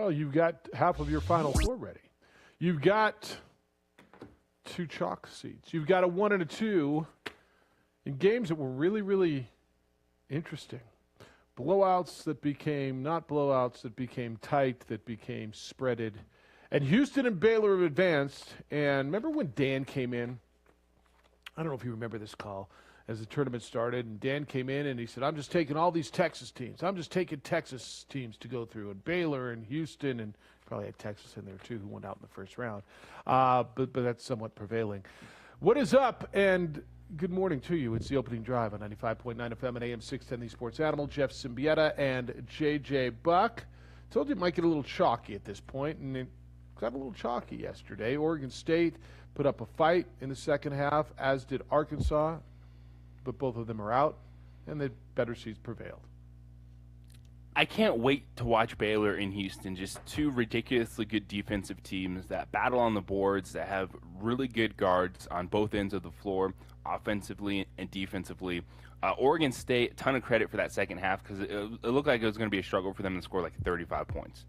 Well, you've got half of your Final Four ready. You've got 2 chalk seats. You've got a 1 and a 2 in games that were really, really interesting. Blowouts that became not blowouts, that became tight, that became spreaded. And Houston and Baylor have advanced. And remember when Dan came in? I don't know if you remember this call as the tournament started. And Dan came in and he said, I'm just taking all these Texas teams. I'm just taking Texas teams to go through. And Baylor and Houston, and probably had Texas in there too, who went out in the first round. But that's somewhat prevailing. What is up? And good morning to you. It's the opening drive on 95.9 FM and AM 610, the Sports Animal. Jeff Siembieda and JJ Buck. Told you it might get a little chalky at this point, and it got a little chalky yesterday. Oregon State put up a fight in the second half, as did Arkansas, but both of them are out, and the better seeds prevailed. I can't wait to watch Baylor and Houston, just 2 ridiculously good defensive teams that battle on the boards, that have really good guards on both ends of the floor, offensively and defensively. Oregon State, a ton of credit for that second half, because it looked like it was going to be a struggle for them to score like 35 points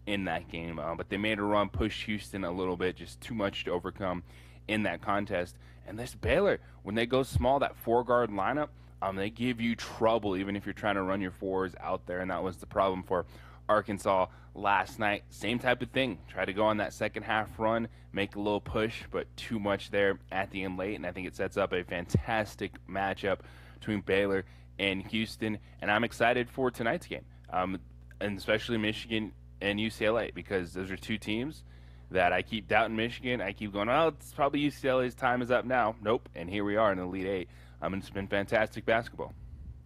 in that game. But they made a run, pushed Houston a little bit, just too much to overcome in that contest. And this Baylor, when they go small, that 4-guard lineup, they give you trouble even if you're trying to run your 4s out there, and that was the problem for Arkansas last night. Same type of thing. Try to go on that second half run, make a little push, but too much there at the end late, and I think it sets up a fantastic matchup between Baylor and Houston, and I'm excited for tonight's game, and especially Michigan and UCLA, because those are 2 teams that I keep doubting Michigan. I keep going, oh, it's probably UCLA's time is up now. Nope, and here we are in the Elite 8. It's been fantastic basketball.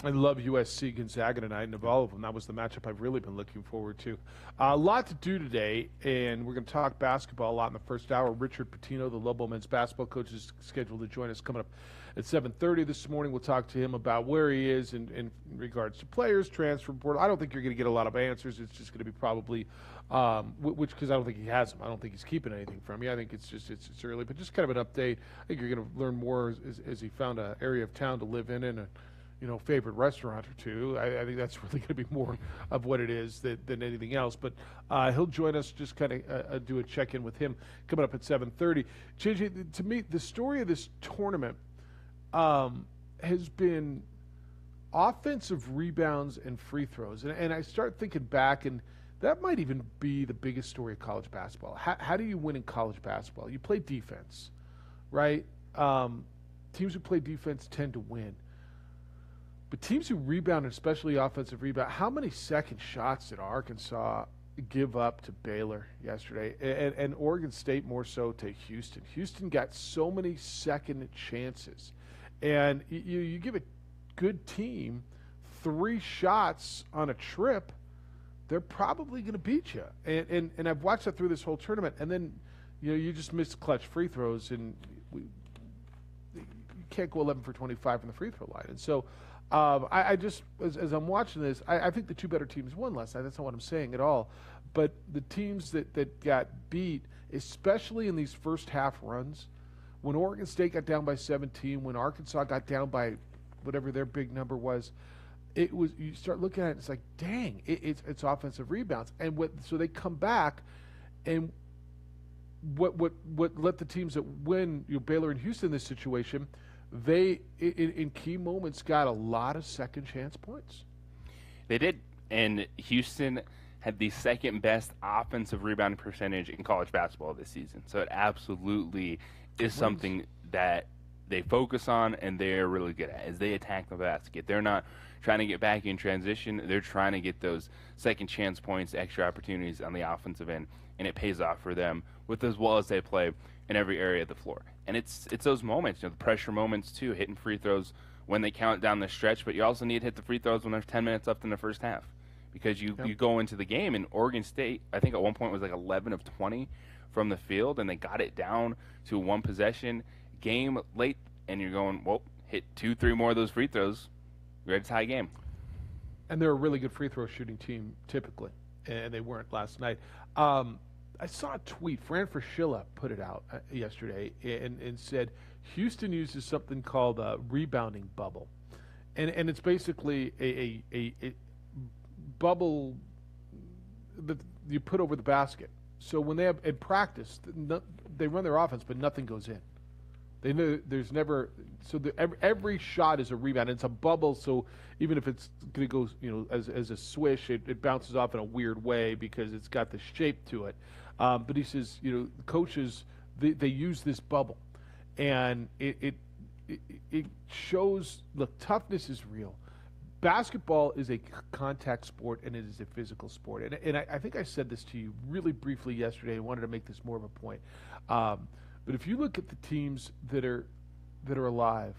I love USC Gonzaga tonight, and of all of them, that was the matchup I've really been looking forward to. A lot to do today, and we're going to talk basketball a lot in the first hour. Richard Pitino, the Lobo men's basketball coach, is scheduled to join us coming up at 7:30 this morning. We'll talk to him about where he is in regards to players, transfer portal. I don't think you're going to get a lot of answers. It's just going to be probably, because I don't think he has them. I don't think he's keeping anything from you. I think it's early, but just kind of an update. I think you're going to learn more as he found an area of town to live in and a favorite restaurant or 2. I think that's really going to be more of what it is than anything else. But he'll join us, just kind of do a check-in with him coming up at 7:30. JJ, to me, the story of this tournament has been offensive rebounds and free throws. And I start thinking back, and that might even be the biggest story of college basketball. How do you win in college basketball? You play defense, right? Teams who play defense tend to win. But teams who rebound, especially offensive rebound, how many second shots did Arkansas give up to Baylor yesterday? And Oregon State more so to Houston. Houston got so many second chances. And you give a good team 3 shots on a trip, they're probably going to beat you. And I've watched that through this whole tournament. And then, you just miss clutch free throws, and you can't go 11 for 25 from the free throw line. And so I just, as I'm watching this, I think the 2 better teams won last night. That's not what I'm saying at all. But the teams that got beat, especially in these first half runs, when Oregon State got down by 17, when Arkansas got down by whatever their big number was, you start looking at it, it's like, dang, it's offensive rebounds. And so they come back, and what let the teams that win, Baylor and Houston in this situation, they in key moments got a lot of second chance points. They did, and Houston had the second best offensive rebounding percentage in college basketball this season. So it absolutely is something that they focus on, and they're really good at, as they attack the basket. They're not trying to get back in transition. They're trying to get those second chance points, extra opportunities on the offensive end, and it pays off for them with as well as they play in every area of the floor. And it's those moments, the pressure moments too, hitting free throws when they count down the stretch, but you also need to hit the free throws when there's 10 minutes left in the first half, because you go into the game, and Oregon State, I think at one point was like 11 of 20 from the field, and they got it down to a 1-possession game late, and you're going, well, hit 2-3 more of those free throws, you're at a tie game. And they're a really good free throw shooting team typically, and they weren't last night. I saw a tweet. Fran Fraschilla put it out yesterday and said Houston uses something called a rebounding bubble. And it's basically a bubble that you put over the basket. So when they have in practice, they run their offense, but nothing goes in. They know there's never every shot is a rebound. It's a bubble, so even if it's going to go, as a swish, it bounces off in a weird way because it's got the shape to it. But he says, coaches they use this bubble, and it shows the toughness is real. Basketball is a contact sport, and it is a physical sport. And I think I said this to you really briefly yesterday. I wanted to make this more of a point. But if you look at the teams that are alive,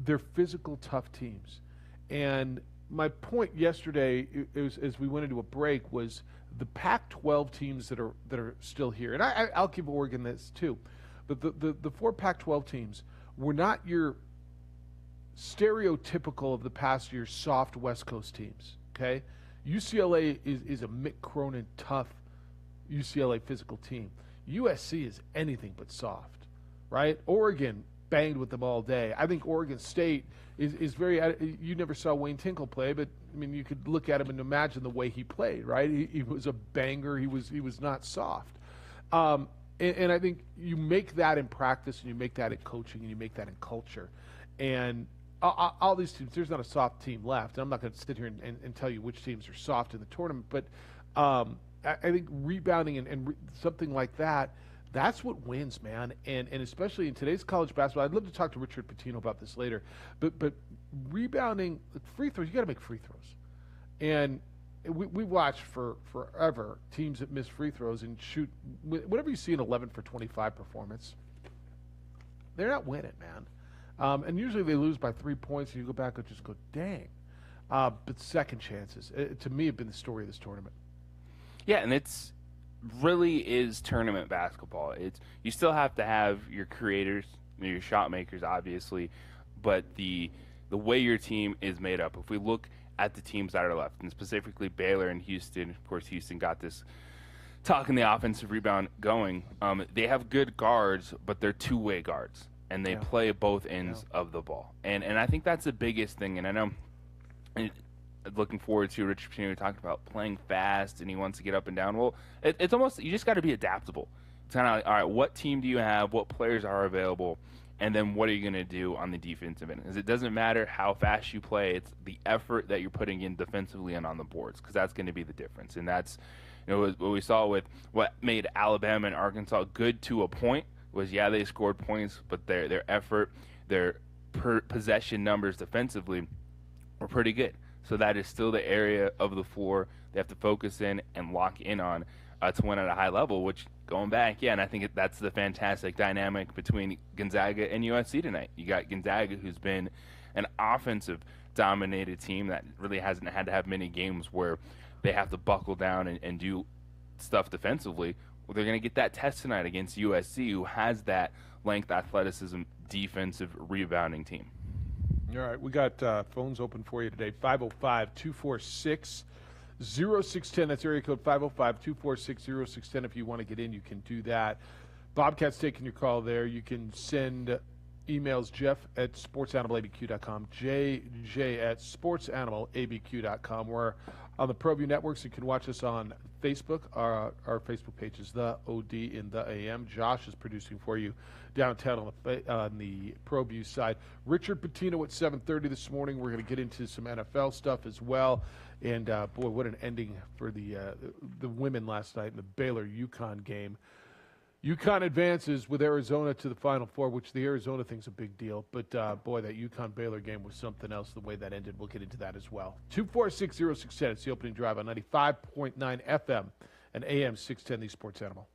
they're physical, tough teams. And my point yesterday, as we went into a break, was the Pac-12 teams that are still here. And I'll give Oregon this too. But the four Pac-12 teams were not your stereotypical of the past year's soft West Coast teams. Okay, UCLA is a Mick Cronin tough UCLA physical team. USC is anything but soft, right? Oregon banged with them all day. I think Oregon State is very. You never saw Wayne Tinkle play, but I mean, you could look at him and imagine the way he played, right? He was a banger. He was not soft. And I think you make that in practice, and you make that in coaching, and you make that in culture. And all these teams, there's not a soft team left. And I'm not going to sit here and tell you which teams are soft in the tournament, but I think rebounding and something like that, that's what wins, man. And especially in today's college basketball, I'd love to talk to Richard Pitino about this later. But rebounding, free throws, you got to make free throws. And we watched for forever teams that miss free throws and shoot. Whenever you see an 11 for 25 performance, they're not winning, man. And usually they lose by 3 points, and you go back and just go, dang. But second chances, to me, have been the story of this tournament. Yeah, and it's really is tournament basketball. It's you still have to have your creators, your shot makers, obviously, but the way your team is made up. If we look at the teams that are left, and specifically Baylor and Houston, of course, Houston got this talking the offensive rebound going. They have good guards, but they're two-way guards, and they play both ends of the ball. And I think that's the biggest thing. And I know. Looking forward to Richard Pitino talking about playing fast, and he wants to get up and down. Well, it's almost you just got to be adaptable. It's kind of like, all right, what team do you have? What players are available? And then what are you going to do on the defensive end? Because it doesn't matter how fast you play; it's the effort that you're putting in defensively and on the boards, because that's going to be the difference. And that's what we saw with what made Alabama and Arkansas good to a point was they scored points, but their effort, their possession numbers defensively were pretty good. So that is still the area of the floor they have to focus in and lock in on to win at a high level, which going back, and I think that's the fantastic dynamic between Gonzaga and USC tonight. You got Gonzaga, who's been an offensive-dominated team that really hasn't had to have many games where they have to buckle down and do stuff defensively. Well, they're going to get that test tonight against USC, who has that length, athleticism, defensive, rebounding team. All right, we got phones open for you today, 505-246-0610. That's area code 505-246-0610. If you want to get in, you can do that. Bobcat's taking your call there. You can send emails, Jeff at sportsanimалabq.com, JJ at sportsanimалabq.com. We're on the ProView networks. You can watch us on Facebook. Our Facebook page is The OD in the AM. Josh is producing for you downtown on the ProView side. Richard Pitino at 7:30 this morning. We're going to get into some NFL stuff as well. And, boy, what an ending for the women last night in the Baylor-UConn game. UConn advances with Arizona to the Final Four, which the Arizona thing's a big deal. But, boy, that UConn-Baylor game was something else, the way that ended. We'll get into that as well. 246-0610. It's the opening drive on 95.9 FM and AM 610, the Sports Animal.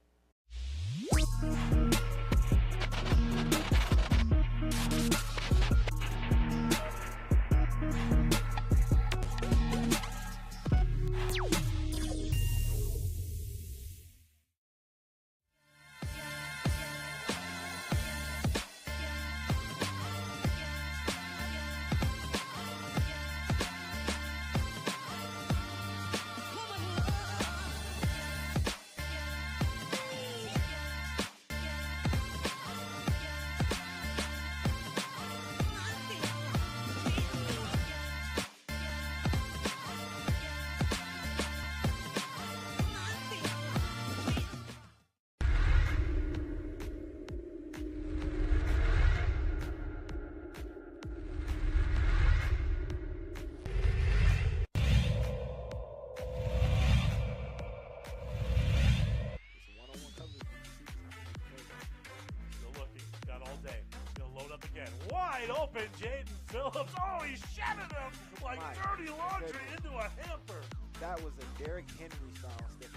open. Jaden Phillips. Oh, he shedded him like dirty laundry into a hamper. That was a Derrick Henry style stick.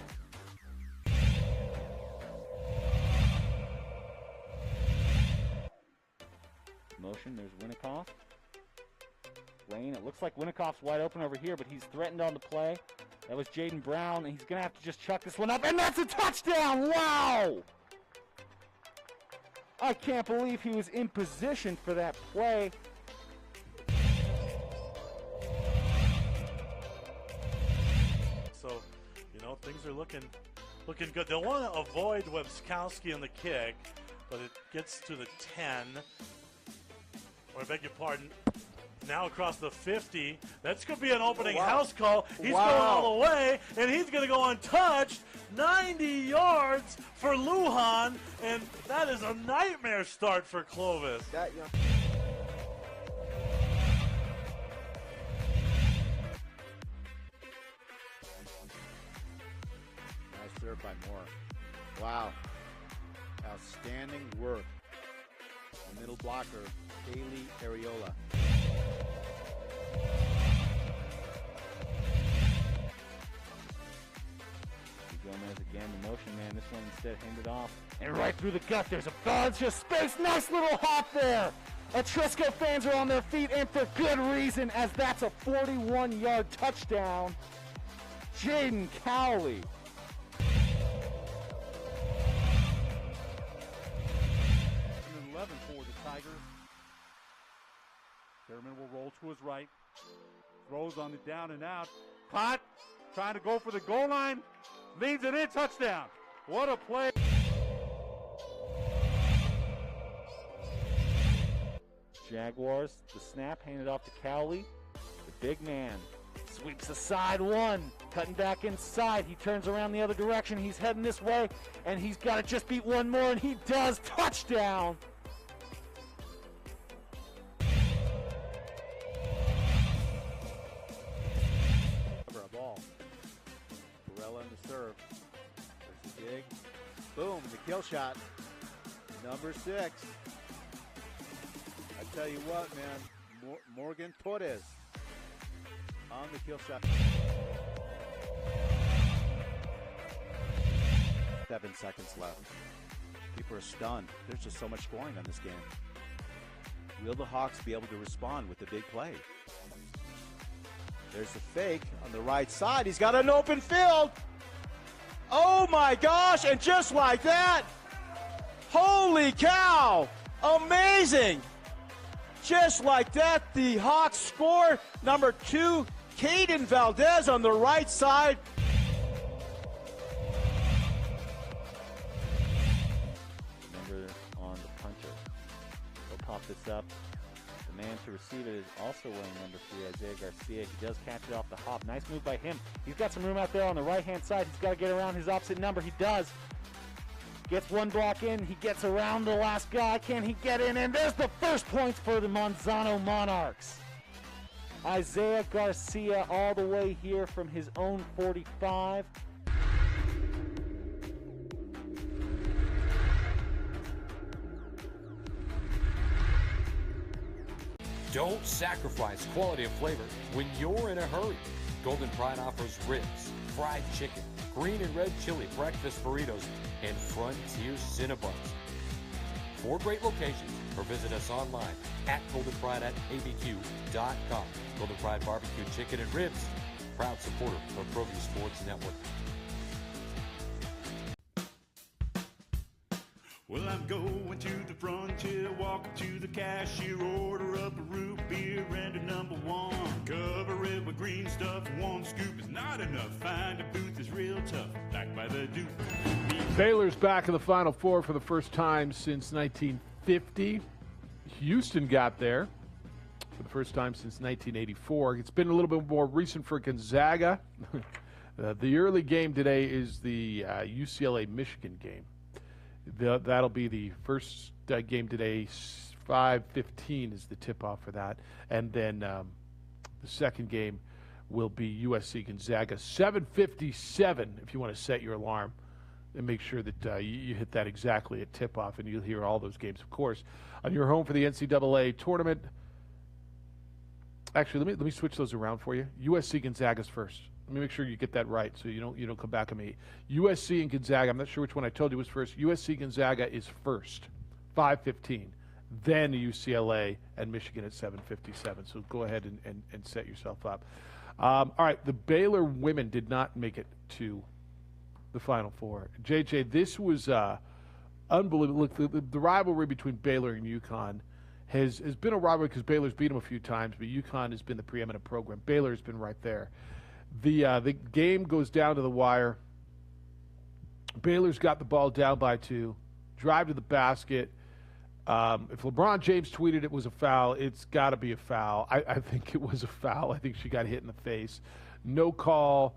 Motion, there's Winnikoff. Lane, it looks like Winnikoff's wide open over here, but he's threatened on the play. That was Jaden Brown, and he's going to have to just chuck this one up, and that's a touchdown! Wow! I can't believe he was in position for that play. So, things are looking good. They'll want to avoid Webskowski on the kick, but it gets to the 10. Or I beg your pardon. Now across the 50. That's going to be an opening house call. He's going all the way, and he's going to go untouched. 90 yards for Lujan, and that is a nightmare start for Clovis. Nice serve by Moore. Wow. Outstanding work. The middle blocker, Haley Areola. Gomez again, the motion man. This one instead handed off. And right through the gut, there's a bunch of space. Nice little hop there. Atrisco fans are on their feet, and for good reason, as that's a 41-yard touchdown. Jaden Cowley. 11 for the Tigers. Sherman will roll to his right. Throws on the down and out. Caught. Trying to go for the goal line. Leads it in. Touchdown. What a play. Jaguars, the snap handed off to Cowley. The big man sweeps aside one. Cutting back inside. He turns around the other direction. He's heading this way. And he's got to just beat one more. And he does. Touchdown. A ball. Barella in the serve. There's a dig. Boom, the kill shot. Number 6. I tell you what, man, Morgan Torres on the kill shot. 7 seconds left. People are stunned. There's just so much scoring on this game. Will the Hawks be able to respond with the big play? There's the fake on the right side. He's got an open field. Oh my gosh, and just like that, holy cow, amazing. Just like that, the Hawks score. Number 2, Caden Valdez on the right side. Remember on the punter. He'll pop this up. The man to receive it is also wearing number 3, Isaiah Garcia. He does catch it off the hop. Nice move by him. He's got some room out there on the right-hand side. He's got to get around his opposite number. He does. Gets one block in. He gets around the last guy. Can he get in? And there's the first points for the Monzano Monarchs. Isaiah Garcia all the way here from his own 45. Don't sacrifice quality and flavor when you're in a hurry. Golden Pride offers ribs, fried chicken, green and red chili breakfast burritos, and Frontier Cinnabons. 4 great locations, or visit us online at goldenpride@abq.com. Golden Pride Barbecue Chicken and Ribs, proud supporter of ProView Sports Network. Well, I'm going to the frontier, walking to the cashier, order up a root beer and a number 1. Cover it with green stuff, 1 scoop is not enough. Find a booth is real tough, backed by the Duke. Baylor's back in the Final Four for the first time since 1950. Houston got there for the first time since 1984. It's been a little bit more recent for Gonzaga. The early game today is the UCLA-Michigan game. That'll be the first game today. 5:15 is the tip-off for that. And then the second game will be USC-Gonzaga. 7:57 if you want to set your alarm. And make sure that you hit that exactly at tip-off, and you'll hear all those games, of course, on your home for the NCAA tournament Actually, let me switch those around for you. USC Gonzaga's first. Let me make sure you get that right, so you don't come back at me. USC and Gonzaga. I'm not sure which one I told you was first. USC Gonzaga is first, 5:15. Then UCLA and Michigan at 7:57. So go ahead and set yourself up. All right, the Baylor women did not make it to the Final Four. JJ, this was unbelievable. Look, the rivalry between Baylor and UConn has been a rivalry because Baylor's beat them a few times, but UConn has been the preeminent program. Baylor's been right there. The game goes down to the wire. Baylor's got the ball down by 2, drive to the basket. If LeBron James tweeted it was a foul, it's got to be a foul. I think it was a foul. I think she got hit in the face. No call.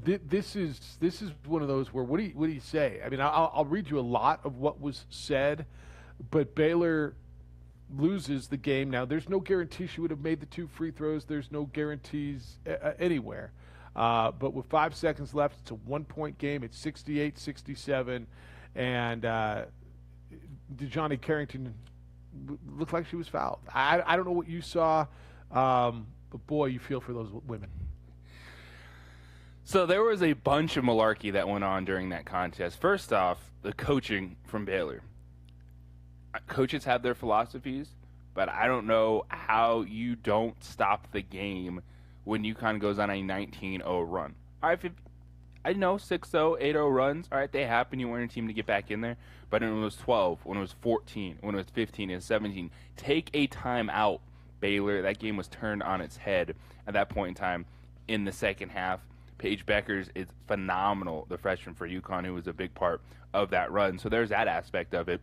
This is one of those where what do you say? I mean, I'll read you a lot of what was said, but Baylor loses the game. Now, there's no guarantee she would have made the 2 free throws. There's no guarantees anywhere. But with 5 seconds left, it's a 1-point game. It's 68-67, and DeJohnny Carrington looked like she was fouled. I don't know what you saw, but boy, you feel for those women. So there was a bunch of malarkey that went on during that contest. First off, the coaching from Baylor. Coaches have their philosophies, but I don't know how you don't stop the game when UConn goes on a 19-0 run. All right, I know 6-0, 8-0 runs. All right, they happen. You want your team to get back in there. But when it was 12, when it was 14, when it was 15 and 17, take a timeout, Baylor. That game was turned on its head at that point in time in the second half. Paige Beckers is phenomenal, the freshman for UConn, who was a big part of that run. So there's that aspect of it.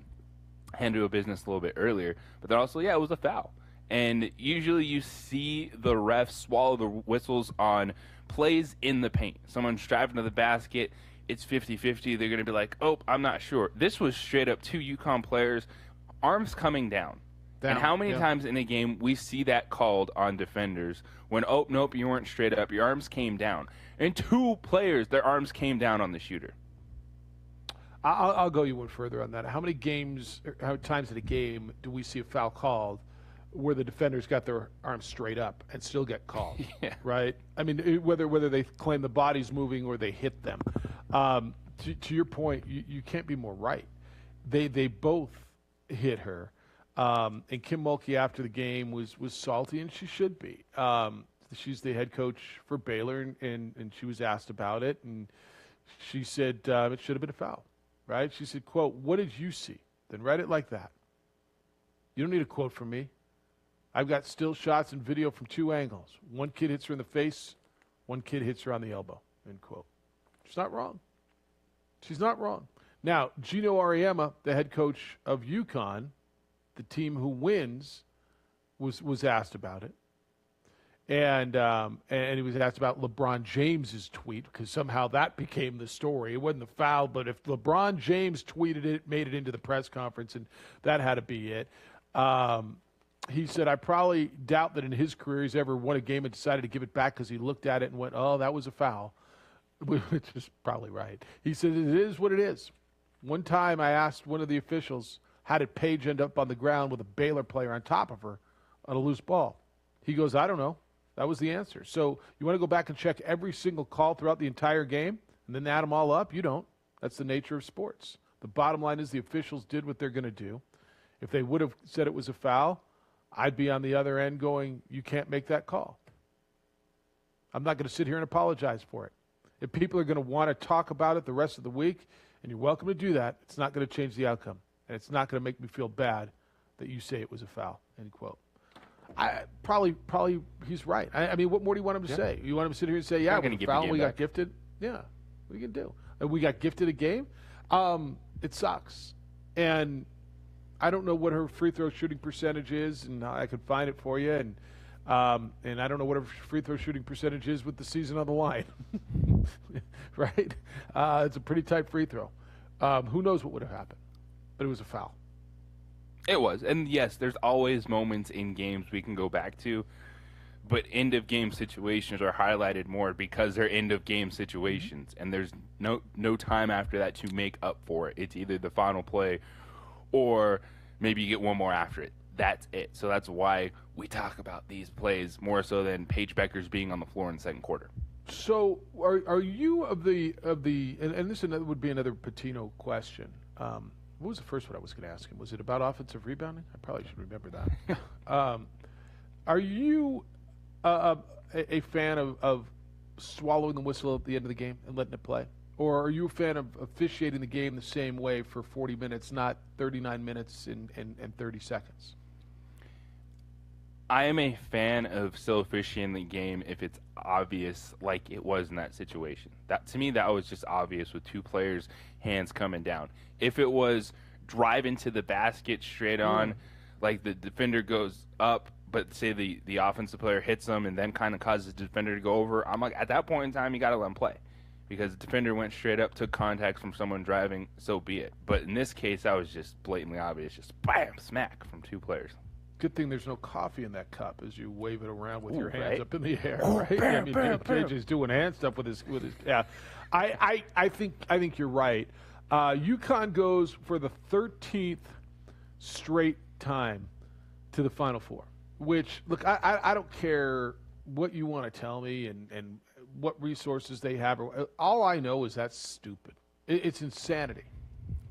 Handle business a little bit earlier. But then also, it was a foul. And usually you see the refs swallow the whistles on plays in the paint. Someone's driving to the basket. It's 50-50. They're going to be like, oh, I'm not sure. This was straight up 2 UConn players, arms coming down. And how many times in a game we see that called on defenders when, oh, nope, you weren't straight up. Your arms came down. And 2 players, their arms came down on the shooter. I'll go you one further on that. How many times in a game do we see a foul called where the defenders got their arms straight up and still get called? Yeah. Right? I mean, whether they claim the body's moving or they hit them. To your point, you can't be more right. They both hit her. And Kim Mulkey after the game was salty, and she should be. She's the head coach for Baylor, and she was asked about it, and she said it should have been a foul. Right? She said, quote, "What did you see?" Then write it like that. You don't need a quote from me. I've got still shots and video from 2 angles. One kid hits her in the face. One kid hits her on the elbow. End quote. She's not wrong. She's not wrong. Now, Gino Auriemma, the head coach of UConn, the team who wins, was asked about it. And he was asked about LeBron James's tweet because somehow that became the story. It wasn't the foul, but if LeBron James tweeted it, made it into the press conference, and that had to be it. He said, I probably doubt that in his career he's ever won a game and decided to give it back because he looked at it and went, oh, that was a foul, which is probably right. He said, it is what it is. One time I asked one of the officials, how did Paige end up on the ground with a Baylor player on top of her on a loose ball? He goes, I don't know. That was the answer. So you want to go back and check every single call throughout the entire game and then add them all up? You don't. That's the nature of sports. The bottom line is the officials did what they're going to do. If they would have said it was a foul, I'd be on the other end going, you can't make that call. I'm not going to sit here and apologize for it. If people are going to want to talk about it the rest of the week, and you're welcome to do that, it's not going to change the outcome. And it's not going to make me feel bad that you say it was a foul, end quote. Probably he's right. I mean, what more do you want him to say? You want him to sit here and say, yeah, we're foul, we got gifted? Yeah, what are you going to do? And we got gifted a game? It sucks. And I don't know what her free throw shooting percentage is, and I could find it for you. And I don't know what her free throw shooting percentage is with the season on the line. Right? It's a pretty tight free throw. Who knows what would have happened? But it was a foul. It was. And yes, there's always moments in games we can go back to, but end-of-game situations are highlighted more because they're end-of-game situations, and there's no time after that to make up for it. It's either the final play or maybe you get one more after it. that's it. So that's why we talk about these plays more so than Paige Beckers being on the floor in the second quarter. So are you of the and this would be another Patino question. What was the first one I was going to ask him? Was it about offensive rebounding? I probably should remember that. Are you a fan of swallowing the whistle at the end of the game and letting it play? Or are you a fan of officiating the game the same way for 40 minutes, not 39 minutes and 30 seconds? I am a fan of still officiating the game if it's obvious, like it was in that situation. That to me, that was just obvious with two players' hands coming down. If it was drive into the basket straight on, like the defender goes up, but say the offensive player hits them and then kind of causes the defender to go over, I'm like, at that point in time, you got to let him play. Because the defender went straight up, took contact from someone driving, so be it. But in this case, that was just blatantly obvious. Just bam, smack from two players. Good thing there's no coffee in that cup as you wave it around with your hands right? up in the air, Oh, right? bam, I mean, bam, bam. JJ's doing hand stuff with his yeah. I think you're right. UConn goes for the 13th straight time to the Final Four. Which, look, I don't care what you want to tell me and what resources they have. All I know is that's stupid. It's insanity.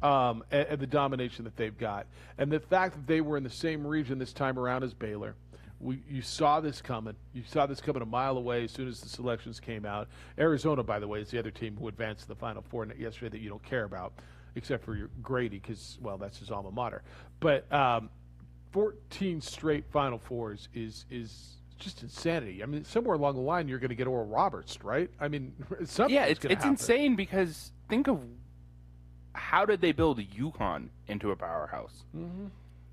And the domination that they've got. And the fact that they were in the same region this time around as Baylor. You saw this coming. You saw this coming a mile away as soon as the selections came out. Arizona, by the way, is the other team who advanced to the Final Four yesterday that you don't care about, except for your Grady because, well, that's his alma mater. But 14 straight Final Fours is just insanity. I mean, somewhere along the line, you're going to get Oral Roberts, right? I mean, something's Yeah, going to happen. it's insane because think of how did they build UConn into a powerhouse? Mm-hmm.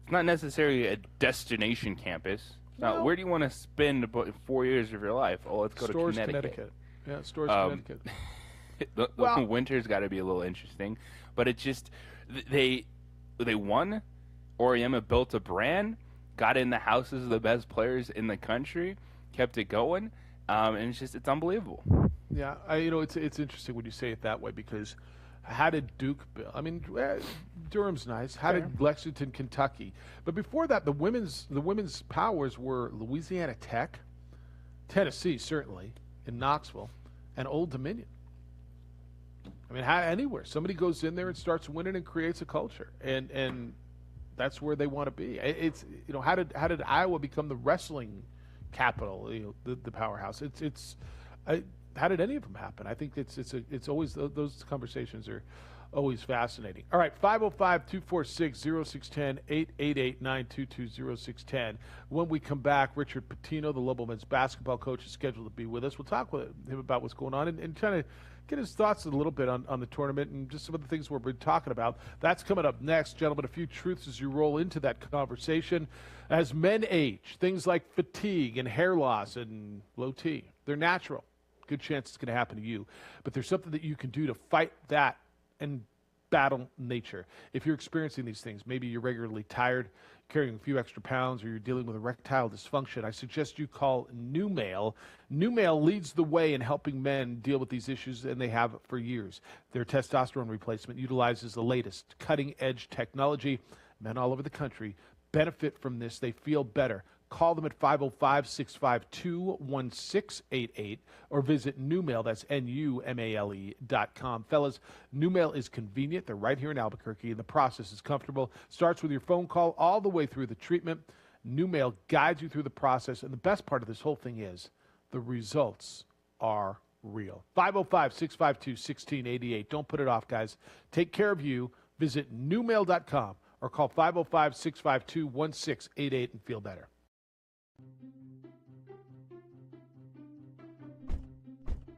It's not necessarily a destination campus. Now, where do you want to spend about 4 years of your life? Oh, let's go Storrs, to Connecticut. Yeah, Storrs, Connecticut. The winter's got to be a little interesting, but it just they won. Oriema built a brand, got in the houses of the best players in the country, kept it going, and it's unbelievable. Yeah, it's interesting when you say it that way because how did Duke build? I mean, Durham's nice. How did Lexington, Kentucky? But before that, the women's powers were Louisiana Tech, Tennessee certainly, in Knoxville, and Old Dominion. I mean, anywhere somebody goes in there and starts winning and creates a culture, and that's where they want to be. It's how did Iowa become the wrestling capital? The powerhouse. How did any of them happen? I think it's always those conversations are always fascinating. All right, 505-246-0610, 888-922-0610. When we come back, Richard Pitino, the Lobo men's basketball coach, is scheduled to be with us. We'll talk with him about what's going on and trying to get his thoughts a little bit on the tournament and just some of the things we've been talking about. That's coming up next. Gentlemen, a few truths as you roll into that conversation. As men age, things like fatigue and hair loss and low T, they're natural. Good chance it's going to happen to you. But there's something that you can do to fight that and battle nature. If you're experiencing these things, maybe you're regularly tired, carrying a few extra pounds, or you're dealing with erectile dysfunction, I suggest you call NewMale. NewMale leads the way in helping men deal with these issues, and they have for years. Their testosterone replacement utilizes the latest cutting-edge technology. Men all over the country benefit from this. They feel better. Call them at 505-652-1688 or visit NewMale, that's NUMALE.com. Fellas, NewMale is convenient. They're right here in Albuquerque, and the process is comfortable. Starts with your phone call all the way through the treatment. NewMale guides you through the process, and the best part of this whole thing is the results are real. 505-652-1688. Don't put it off, guys. Take care of you. Visit NewMale.com or call 505-652-1688 and feel better.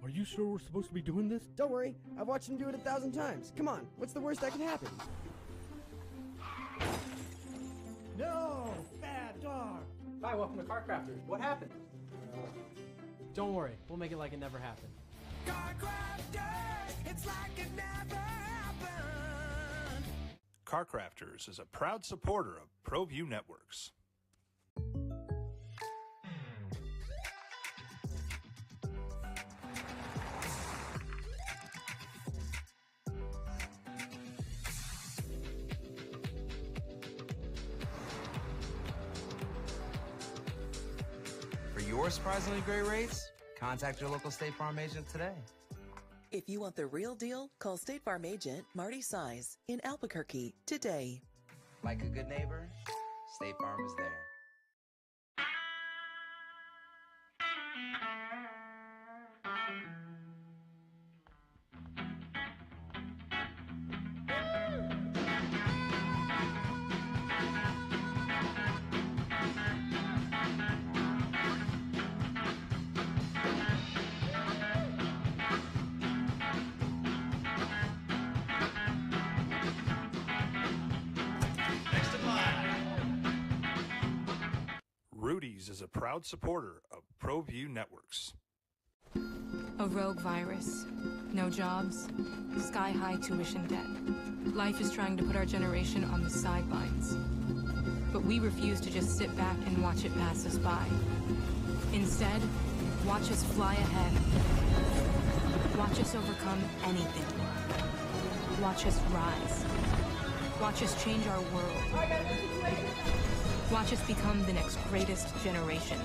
Are you sure we're supposed to be doing this? Don't worry, I've watched him do it 1,000 times. Come on, what's the worst that can happen? No! Bad dog! Hi, welcome to Car Crafters. What happened? Don't worry, we'll make it like it never happened. Car Crafters, it's like it never happened. Car Crafters is a proud supporter of ProView Networks. your surprisingly great rates, contact your local State Farm agent today. If you want the real deal, call State Farm agent Marty Size in Albuquerque today. Like a good neighbor, State Farm is there. Rudy's is a proud supporter of ProView Networks. A rogue virus, no jobs, sky-high tuition debt. Life is trying to put our generation on the sidelines. But we refuse to just sit back and watch it pass us by. Instead, watch us fly ahead. Watch us overcome anything. Watch us rise. Watch us change our world. Watch us become the next greatest generation.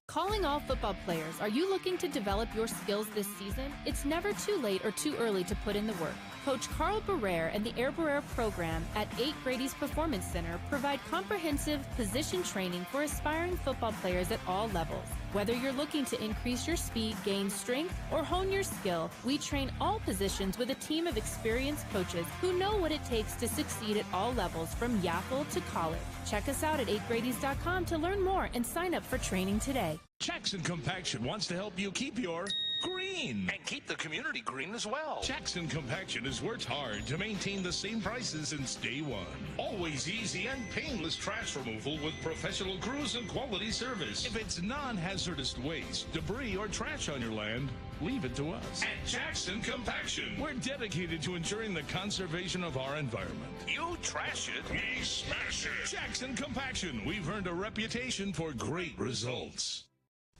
Calling all football players, are you looking to develop your skills this season? It's never too late or too early to put in the work. Coach Carl Barrere and the Air Barrere program at 8 Grady's Performance Center provide comprehensive position training for aspiring football players at all levels. Whether you're looking to increase your speed, gain strength, or hone your skill, we train all positions with a team of experienced coaches who know what it takes to succeed at all levels from Yaffle to college. Check us out at 8gradys.com to learn more and sign up for training today. Jackson Compaction wants to help you keep your green. And keep the community green as well. Jackson Compaction has worked hard to maintain the same prices since day one. Always easy and painless trash removal with professional crews and quality service. If it's non-hazardous waste, debris, or trash on your land, leave it to us. At Jackson Compaction, we're dedicated to ensuring the conservation of our environment. You trash it, we smash it. Jackson Compaction, we've earned a reputation for great results.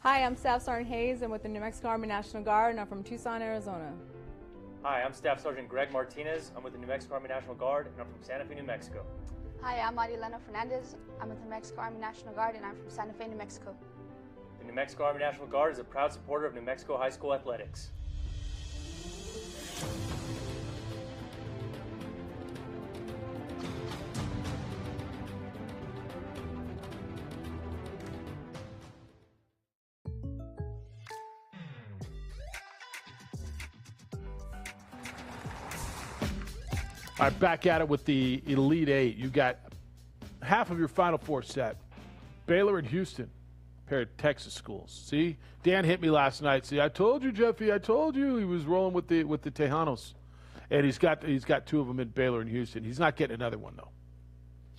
Hi, I'm Staff Sergeant Hayes. I'm with the New Mexico Army National Guard, and I'm from Tucson, Arizona. Hi, I'm Staff Sergeant Greg Martinez. I'm with the New Mexico Army National Guard, and I'm from Santa Fe, New Mexico. Hi, I'm Marilena Fernandez. I'm with the New Mexico Army National Guard, and I'm from Santa Fe, New Mexico. The New Mexico Army National Guard is a proud supporter of New Mexico high school athletics. All right, back at it with the Elite Eight. You got half of your Final Four set. Baylor and Houston, pair of Texas schools. See, Dan hit me last night. See, I told you, Jeffy. I told you he was rolling with the Tejanos, and he's got two of them in Baylor and Houston. He's not getting another one though.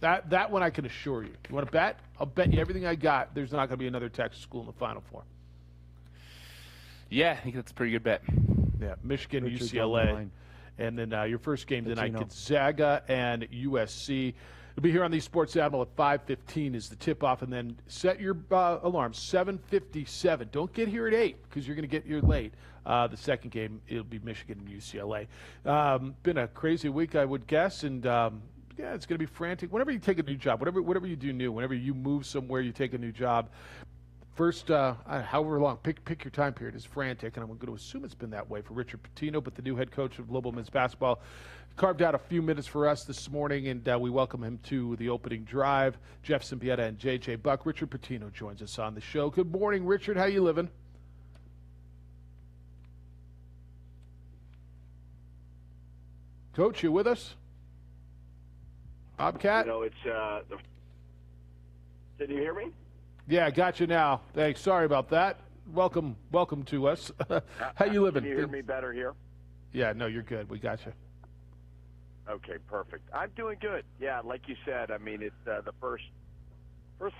That one I can assure you. You want to bet? I'll bet you everything I got. There's not going to be another Texas school in the Final Four. Yeah, I think that's a pretty good bet. Yeah, Michigan, UCLA. And then your first game tonight, Gonzaga and USC. It'll be here on the Sports Animal at 5:15 is the tip-off. And then set your alarm, 7:57. Don't get here at 8 because you're going to get here late. The second game, it'll be Michigan and UCLA. Been a crazy week, I would guess. And, yeah, it's going to be frantic. Whenever you take a new job, whatever you do new, whenever you move somewhere, you take a new job, first, however long, pick your time period is frantic, and I'm going to assume it's been that way for Richard Pitino, but the new head coach of Global Men's Basketball carved out a few minutes for us this morning, and we welcome him to the opening drive. Jeff Siembieda and J.J. Buck. Richard Pitino joins us on the show. Good morning, Richard. How you living? Coach, you with us? Bobcat? You know, it's Can you hear me? Yeah, I got you now. Thanks. Sorry about that. Welcome to us. How you living? Can you hear me better here? Yeah, no, you're good. We got you. Okay, perfect. I'm doing good. Yeah, like you said, I mean, it's the first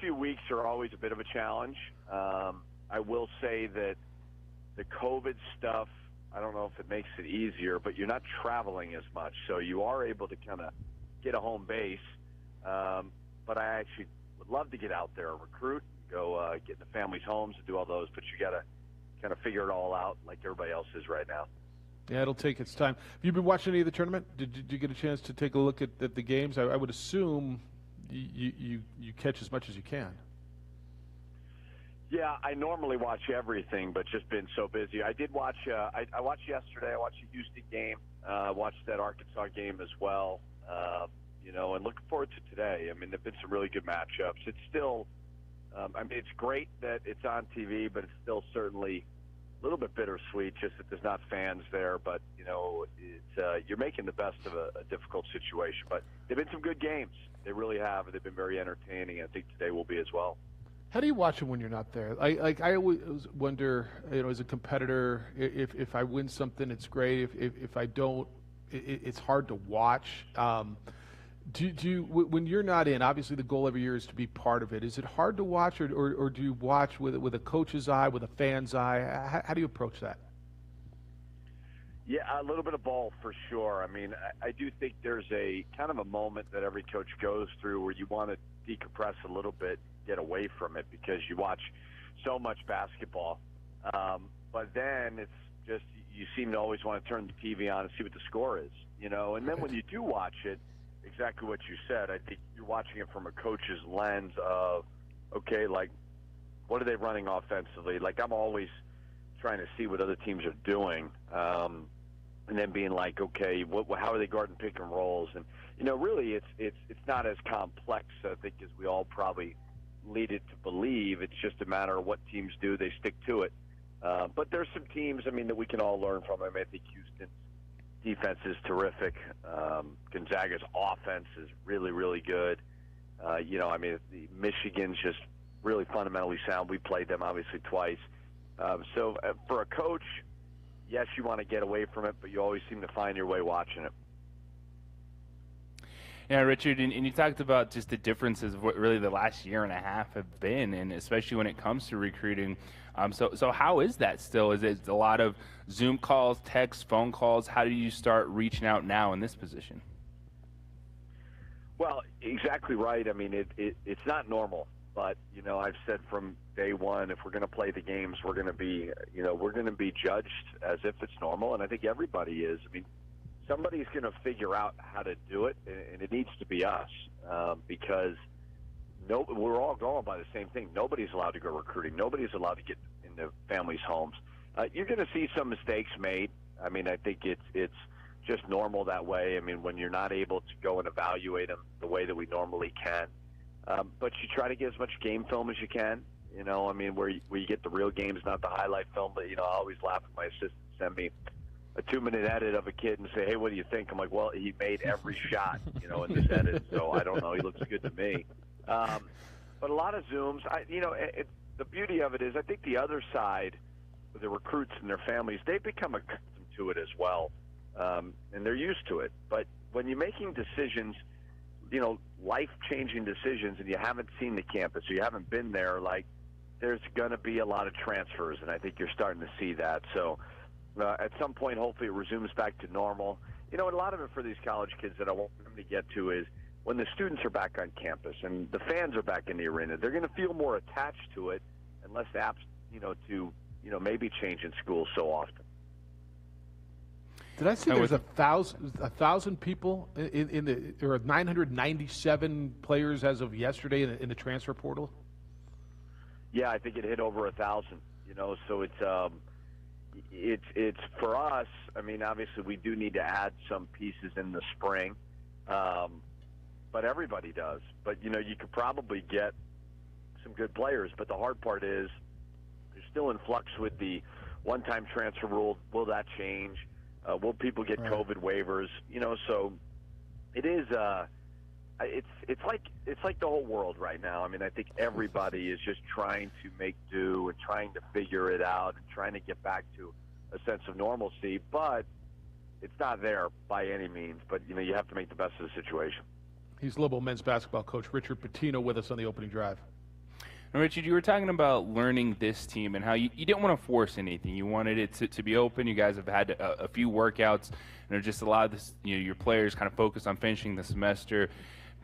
few weeks are always a bit of a challenge. I will say that the COVID stuff, I don't know if it makes it easier, but you're not traveling as much, so you are able to kind of get a home base. But I actually would love to get out there and recruit, go get into families' homes and do all those, but you got to kind of figure it all out like everybody else is right now. Yeah, it'll take its time. Have you been watching any of the tournament? Did you get a chance to take a look at the games? I would assume you catch as much as you can. Yeah, I normally watch everything, but just been so busy. I did watch. I watched yesterday. I watched the Houston game. Watched that Arkansas game as well. And looking forward to today. I mean, there've been some really good matchups. It's still. It's great that it's on TV, but it's still certainly a little bit bittersweet, just that there's not fans there. But you're making the best of a difficult situation. But they've been some good games. They really have. They've been very entertaining. I think today will be as well. How do you watch them when you're not there? I always wonder, as a competitor, if I win something, it's great. If I don't, it's hard to watch. Do you, when you're not in, obviously the goal every year is to be part of it. Is it hard to watch, or do you watch with a coach's eye, with a fan's eye? How do you approach that? Yeah, a little bit of both for sure. I mean, I do think there's a kind of a moment that every coach goes through where you want to decompress a little bit, get away from it, because you watch so much basketball. But then it's just, you seem to always want to turn the TV on and see what the score is, And then when you do watch it, exactly what you said, I think you're watching it from a coach's lens of, okay, like, what are they running offensively? Like, I'm always trying to see what other teams are doing. And then being like, okay, how are they guarding pick and rolls? And really, it's not as complex, I think, as we all probably lead it to believe. It's just a matter of what teams do; they stick to it. But there's some teams, that we can all learn from. I think Houston's defense is terrific. Gonzaga's offense is really, really good. Michigan's just really fundamentally sound. We played them obviously twice. So for a coach, yes, you want to get away from it, but you always seem to find your way watching it. Yeah, Richard, and you talked about just the differences of what really the last year and a half have been, and especially when it comes to recruiting. So how is that still? Is it a lot of Zoom calls, texts, phone calls? How do you start reaching out now in this position? Well, exactly right. It's not normal. But, I've said from day one, if we're going to play the games, we're going to be, we're going to be judged as if it's normal. And I think everybody is. Somebody's going to figure out how to do it, and it needs to be us, because we're all going by the same thing. Nobody's allowed to go recruiting. Nobody's allowed to get into families' homes. You're going to see some mistakes made. I think it's just normal that way. When you're not able to go and evaluate them the way that we normally can. But you try to get as much game film as you can, where you get the real games, not the highlight film. But, I always laugh at my assistant send me a 2-minute edit of a kid and say, hey, what do you think? I'm like, well, he made every shot, in this edit. So I don't know. He looks good to me. But a lot of Zooms, the beauty of it is I think the other side, the recruits and their families, they've become accustomed to it as well. And they're used to it. But when you're making decisions, life-changing decisions, and you haven't seen the campus or you haven't been there, there's going to be a lot of transfers, and I think you're starting to see that. So at some point, hopefully it resumes back to normal. And a lot of it for these college kids that I want them to get to is when the students are back on campus and the fans are back in the arena, they're going to feel more attached to it and less apt, to maybe change in school so often. Did I see there's 1,000 people or 997 players as of yesterday in the transfer portal? Yeah, I think it hit over 1,000. So it's for us. Obviously we do need to add some pieces in the spring, but everybody does. But you could probably get some good players. But the hard part is you're still in flux with the one-time transfer rule. Will that change? Will people get COVID waivers? So it is. It's like the whole world right now. I think everybody is just trying to make do and trying to figure it out and trying to get back to a sense of normalcy. But it's not there by any means. But you have to make the best of the situation. He's Lobo men's basketball coach Richard Pitino with us on the opening drive. And Richard, you were talking about learning this team and how you didn't want to force anything. You wanted it to be open. You guys have had a few workouts, and there's just a lot of this. Your players kind of focus on finishing the semester,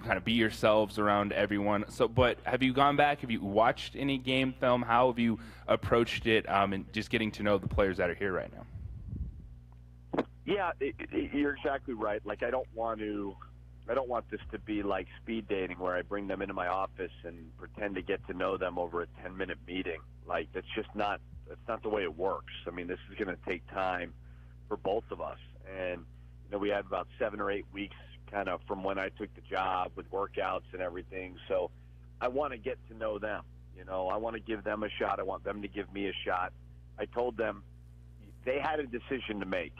kind of be yourselves around everyone. So, but have you gone back? Have you watched any game film? How have you approached it, and just getting to know the players that are here right now? Yeah, you're exactly right. I don't want to I don't want this to be like speed dating where I bring them into my office and pretend to get to know them over a 10-minute meeting. Like, that's not the way it works. I mean, this is going to take time for both of us. And, we had about 7 or 8 weeks kind of from when I took the job with workouts and everything. So I want to get to know them. I want to give them a shot. I want them to give me a shot. I told them they had a decision to make,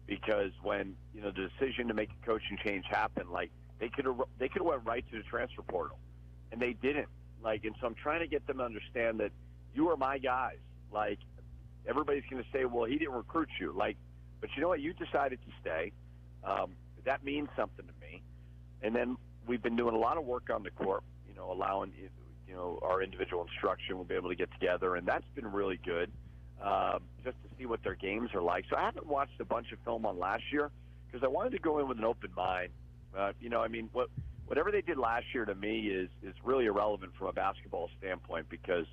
because when, the decision to make a coaching change happened, like, they could have went right to the transfer portal, and they didn't. Like, and so I'm trying to get them to understand that you are my guys. Like, everybody's going to say, well, he didn't recruit you. Like, but you know what? You decided to stay. That means something to me. And then we've been doing a lot of work on the court, allowing, our individual instruction. We'll be able to get together, and that's been really good, just to see what their games are like. So I haven't watched a bunch of film on last year because I wanted to go in with an open mind. Whatever they did last year to me is really irrelevant from a basketball standpoint, because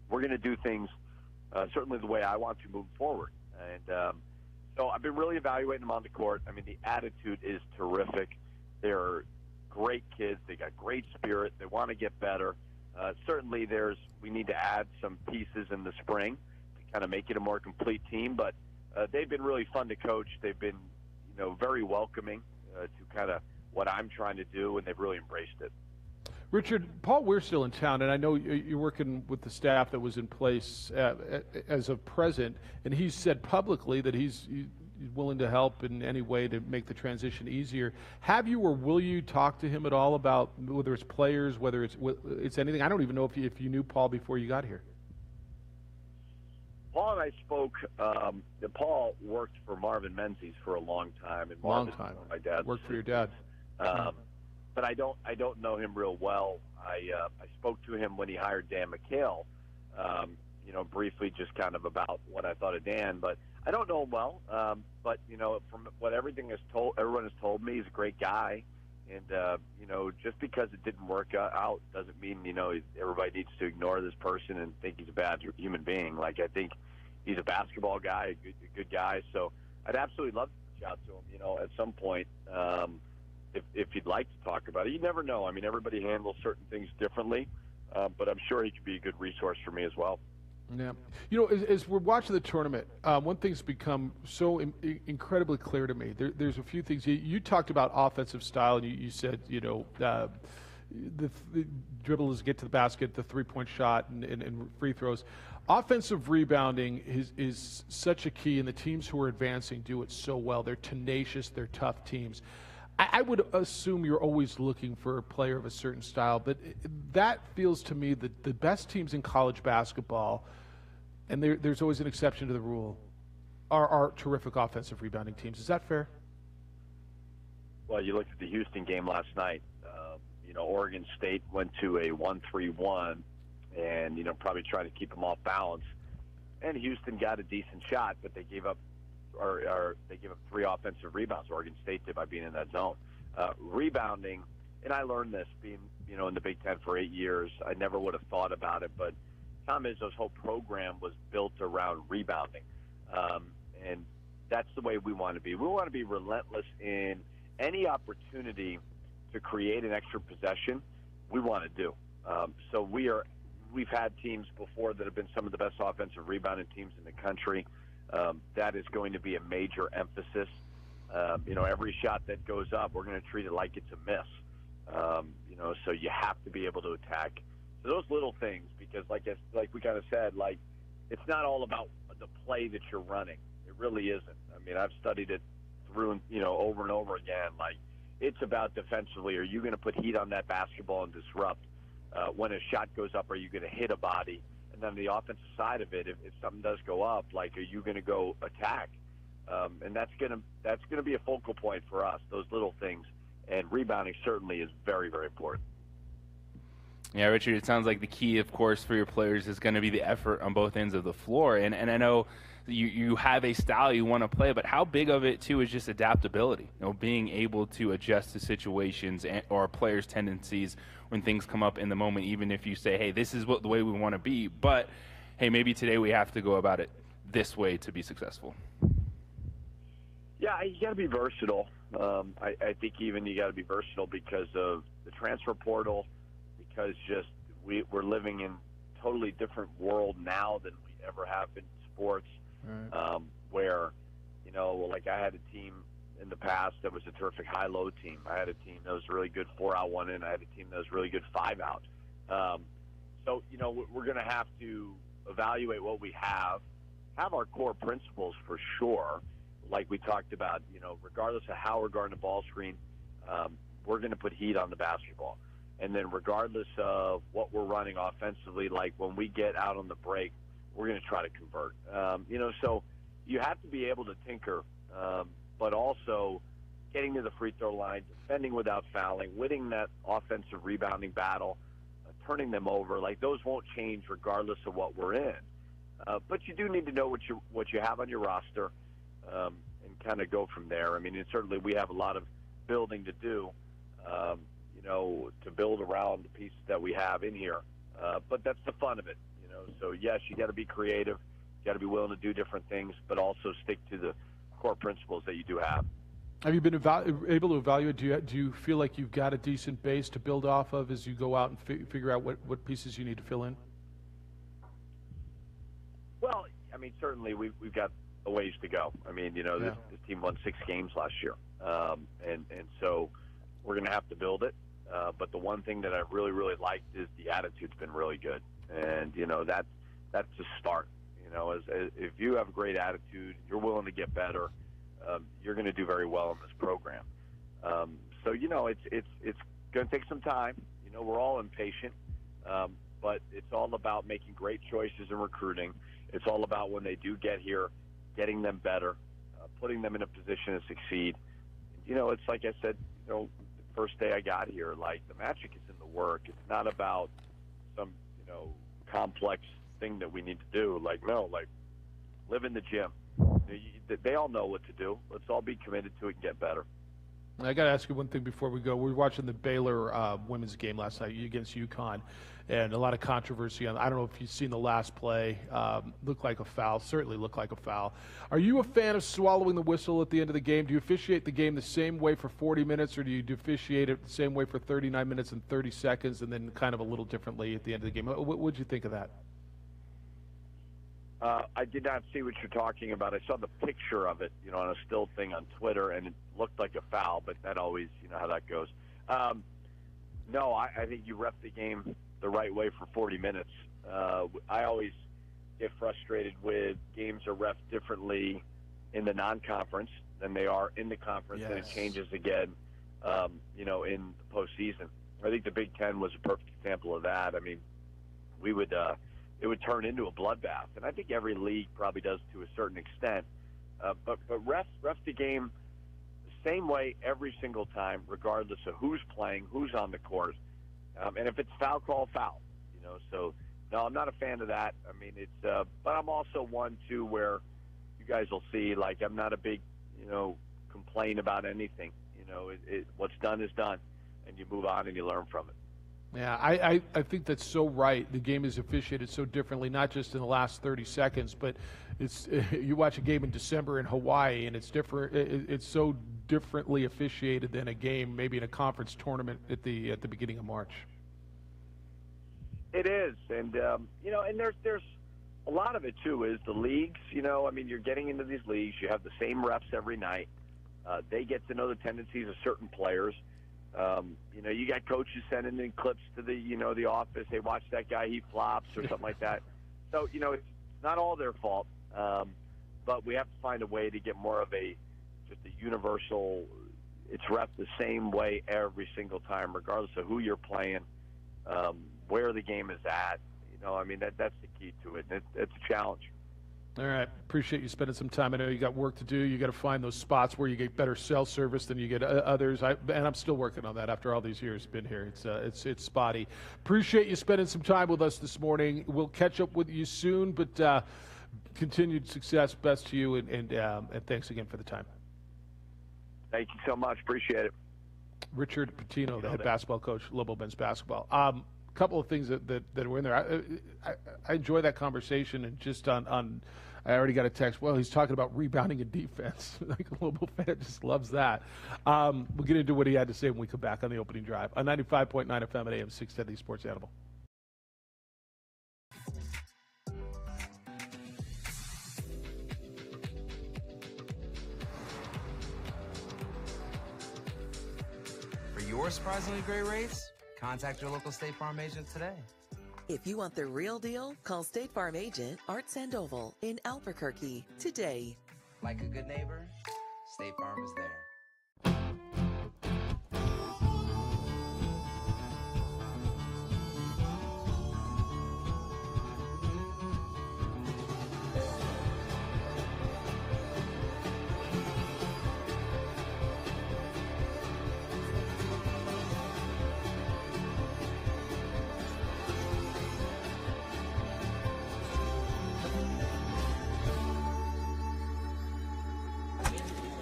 we're going to do things certainly the way I want to move forward. And so I've been really evaluating them on the court. I mean, the attitude is terrific. They're great kids. They got great spirit. They want to get better. Certainly we need to add some pieces in the spring to kind of make it a more complete team. But they've been really fun to coach. They've been, very welcoming to kind of what I'm trying to do, and they've really embraced it. Richard, Paul Weir's still in town, and I know you're working with the staff that was in place as of present, and he's said publicly that he's willing to help in any way to make the transition easier. Have you, or will you talk to him at all about whether it's players, whether it's anything? I don't even know if you knew Paul before you got here. Paul and I spoke. Paul worked for Marvin Menzies for a long time, and Marvin, my dad worked for your dad. But I don't know him real well. I spoke to him when he hired Dan McHale, briefly, just kind of about what I thought of Dan, but I don't know him well. But from what everyone has told me, he's a great guy, and just because it didn't work out doesn't mean everybody needs to ignore this person and think he's a bad human being. Like, I think he's a basketball guy, a good guy. So I'd absolutely love to reach out to him, at some point. If you'd like to talk about it. You never know. I mean, everybody handles certain things differently, but I'm sure he could be a good resource for me as well. Yeah. As we're watching the tournament, one thing's become so incredibly clear to me. There's a few things. You talked about offensive style, and you said, the dribbles get to the basket, the three-point shot, and free throws. Offensive rebounding is such a key, and the teams who are advancing do it so well. They're tenacious. They're tough teams. I would assume you're always looking for a player of a certain style, but that feels to me that the best teams in college basketball, and there's always an exception to the rule, are terrific offensive rebounding teams. Is that fair? Well, you looked at the Houston game last night. Oregon State went to a 1-3-1 and, probably trying to keep them off balance. And Houston got a decent shot, but they gave up they gave up 3 offensive rebounds. Oregon State did by being in that zone. Rebounding, and I learned this being, in the Big Ten for 8 years. I never would have thought about it, but Tom Izzo's whole program was built around rebounding. And that's the way we want to be. We want to be relentless in any opportunity to create an extra possession we want to do. So we've had teams before that have been some of the best offensive rebounding teams in the country. That is going to be a major emphasis. Every shot that goes up, we're going to treat it like it's a miss. So you have to be able to attack. So those little things, because like we kind of said, like, it's not all about the play that you're running. It really isn't. I mean, I've studied it through, over and over again. Like, it's about defensively. Are you going to put heat on that basketball and disrupt? When a shot goes up, are you going to hit a body? And then the offensive side of it, if something does go up, like, are you going to go attack? And that's going to be a focal point for us, those little things. And rebounding certainly is very, very important. Yeah, Richard, it sounds like the key, of course, for your players is going to be the effort on both ends of the floor. And I know you have a style you want to play, but how big of it, too, is just adaptability, being able to adjust to situations or players' tendencies when things come up in the moment, even if you say, hey, this is the way we want to be, but, hey, maybe today we have to go about it this way to be successful. Yeah, you got to be versatile. I think even you got to be versatile because of the transfer portal, because just we're living in a totally different world now than we ever have in sports, where, you know, like I had a team in the past that was a terrific high-low team. I had a team that was really good 4-out, 1-in. I had a team that was really good 5-out. So, you know, we're going to have to evaluate what we have our core principles for sure, like we talked about, you know, regardless of how we're guarding the ball screen, we're going to put heat on the basketball. And then regardless of what we're running offensively, like when we get out on the break, we're going to try to convert. You know, so you have to be able to tinker, but also getting to the free throw line, defending without fouling, winning that offensive rebounding battle, turning them over. Like, those won't change regardless of what we're in. But you do need to know what you have on your roster, and kind of go from there. I mean, and certainly we have a lot of building to do, you know, to build around the pieces that we have in here. But that's the fun of it, you know. So, yes, you got to be creative. You got to be willing to do different things, but also stick to the core principles that you do have. Have you been able to evaluate? Do you feel like you've got a decent base to build off of as you go out and figure out what pieces you need to fill in? Well, I mean, certainly we've got a ways to go. I mean, you know, this team won 6 games last year, and so we're going to have to build it. But the one thing that I really, really liked is the attitude's been really good, and you know that's a start. You know, as if you have a great attitude, you're willing to get better, you're going to do very well in this program. So you know, it's going to take some time. You know, we're all impatient, but it's all about making great choices in recruiting. It's all about when they do get here, getting them better, putting them in a position to succeed. You know, it's like I said, you know, the first day I got here, like, the magic is in the work. It's not about some, you know, complex thing that we need to do. Like, no, like, live in the gym. They all know what to do. Let's all be committed to it and get better. I got to ask you one thing before we go. We were watching the Baylor women's game last night against UConn, and a lot of controversy on. I don't know if you've seen the last play. Looked like a foul. Certainly looked like a foul. Are you a fan of swallowing the whistle at the end of the game? Do you officiate the game the same way for 40 minutes, or do you officiate it the same way for 39 minutes and 30 seconds, and then kind of a little differently at the end of the game? What did you think of that? I did not see what you're talking about. I saw the picture of it, you know, on a still thing on Twitter, and it looked like a foul, but that always, you know how that goes. No, I think you ref the game the right way for 40 minutes. I always get frustrated with games are ref differently in the non-conference than they are in the conference, and it changes again, you know, in the postseason. I think the Big Ten was a perfect example of that. I mean, we would it would turn into a bloodbath, and I think every league probably does to a certain extent. But ref the game the same way every single time, regardless of who's playing, who's on the court, and if it's foul, call foul. You know, so no, I'm not a fan of that. I mean, it's but I'm also one too where you guys will see, like, I'm not a big, you know, complain about anything. You know, what's done is done, and you move on and you learn from it. Yeah, I think that's so right. The game is officiated so differently, not just in the last 30 seconds, but it's you watch a game in December in Hawaii, and it's different. It's so differently officiated than a game maybe in a conference tournament at the beginning of March. It is, and you know, and there's a lot of it too. Is the leagues? You know, I mean, you're getting into these leagues. You have the same refs every night. They get to know the tendencies of certain players. You know, you got coaches sending in clips to the, you know, the office. Hey, watch that guy, he flops or something like that. So, you know, it's not all their fault, but we have to find a way to get more of just a universal, it's ref the same way every single time, regardless of who you're playing, where the game is at. You know, I mean, that's the key to it. And it's a challenge. All right. Appreciate you spending some time. I know you got work to do. You got to find those spots where you get better cell service than you get others. And I'm still working on that after all these years been here. It's spotty. Appreciate you spending some time with us this morning. We'll catch up with you soon, but continued success. Best to you, and thanks again for the time. Thank you so much. Appreciate it. Richard Patino, the head basketball coach, Lobo men's basketball. Couple of things that were in there. I enjoy that conversation, and just on I already got a text. Well, he's talking about rebounding and defense. Like a Lobo fan just loves that. We'll get into what he had to say when we come back on the opening drive on 95.9 FM at AM 610, the Sports Animal. For your surprisingly great rates, contact your local State Farm agent today. If you want the real deal, call State Farm agent Art Sandoval in Albuquerque today. Like a good neighbor, State Farm is there.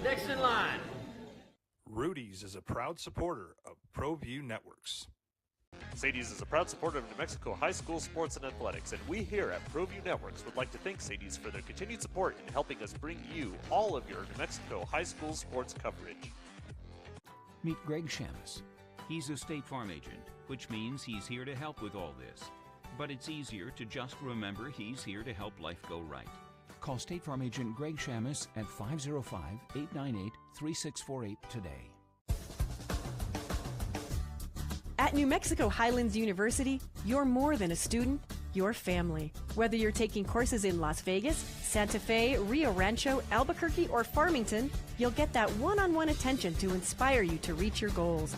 Next in line. Rudy's is a proud supporter of ProView Networks. Sadie's is a proud supporter of New Mexico high school sports and athletics, and we here at ProView Networks would like to thank Sadie's for their continued support in helping us bring you all of your New Mexico high school sports coverage. Meet Greg Shamus. He's a State Farm agent, which means he's here to help with all this. But it's easier to just remember he's here to help life go right. Call State Farm agent Greg Shamus at 505-898-3648 today. At New Mexico Highlands University, you're more than a student, you're family. Whether you're taking courses in Las Vegas, Santa Fe, Rio Rancho, Albuquerque, or Farmington, you'll get that one-on-one attention to inspire you to reach your goals.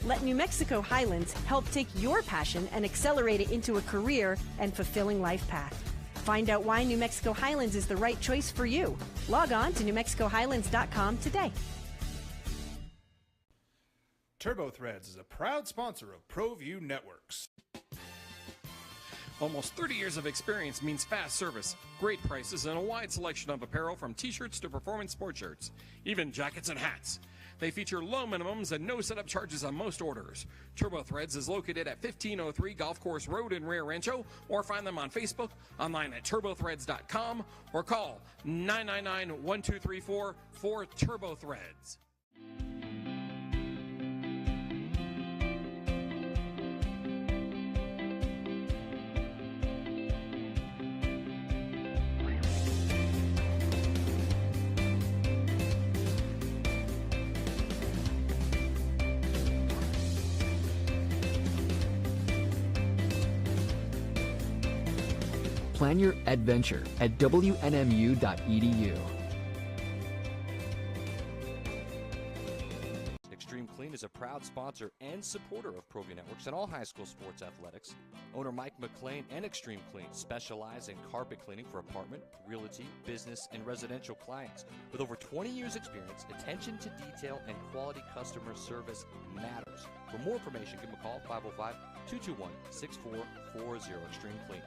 Let New Mexico Highlands help take your passion and accelerate it into a career and fulfilling life path. Find out why New Mexico Highlands is the right choice for you. Log on to NewMexicoHighlands.com today. TurboThreads is a proud sponsor of ProView Networks. Almost 30 years of experience means fast service, great prices, and a wide selection of apparel from t-shirts to performance sport shirts, even jackets and hats. They feature low minimums and no setup charges on most orders. TurboThreads is located at 1503 Golf Course Road in Rio Rancho, or find them on Facebook, online at turbothreads.com, or call 999-1234 for TurboThreads. Plan your adventure at WNMU.edu. Extreme Clean is a proud sponsor and supporter of ProView Networks and all high school sports athletics. Owner Mike McLean and Extreme Clean specialize in carpet cleaning for apartment, realty, business, and residential clients. With over 20 years experience, attention to detail and quality customer service matters. For more information, give them a call, 505-221-6440, Extreme Clean.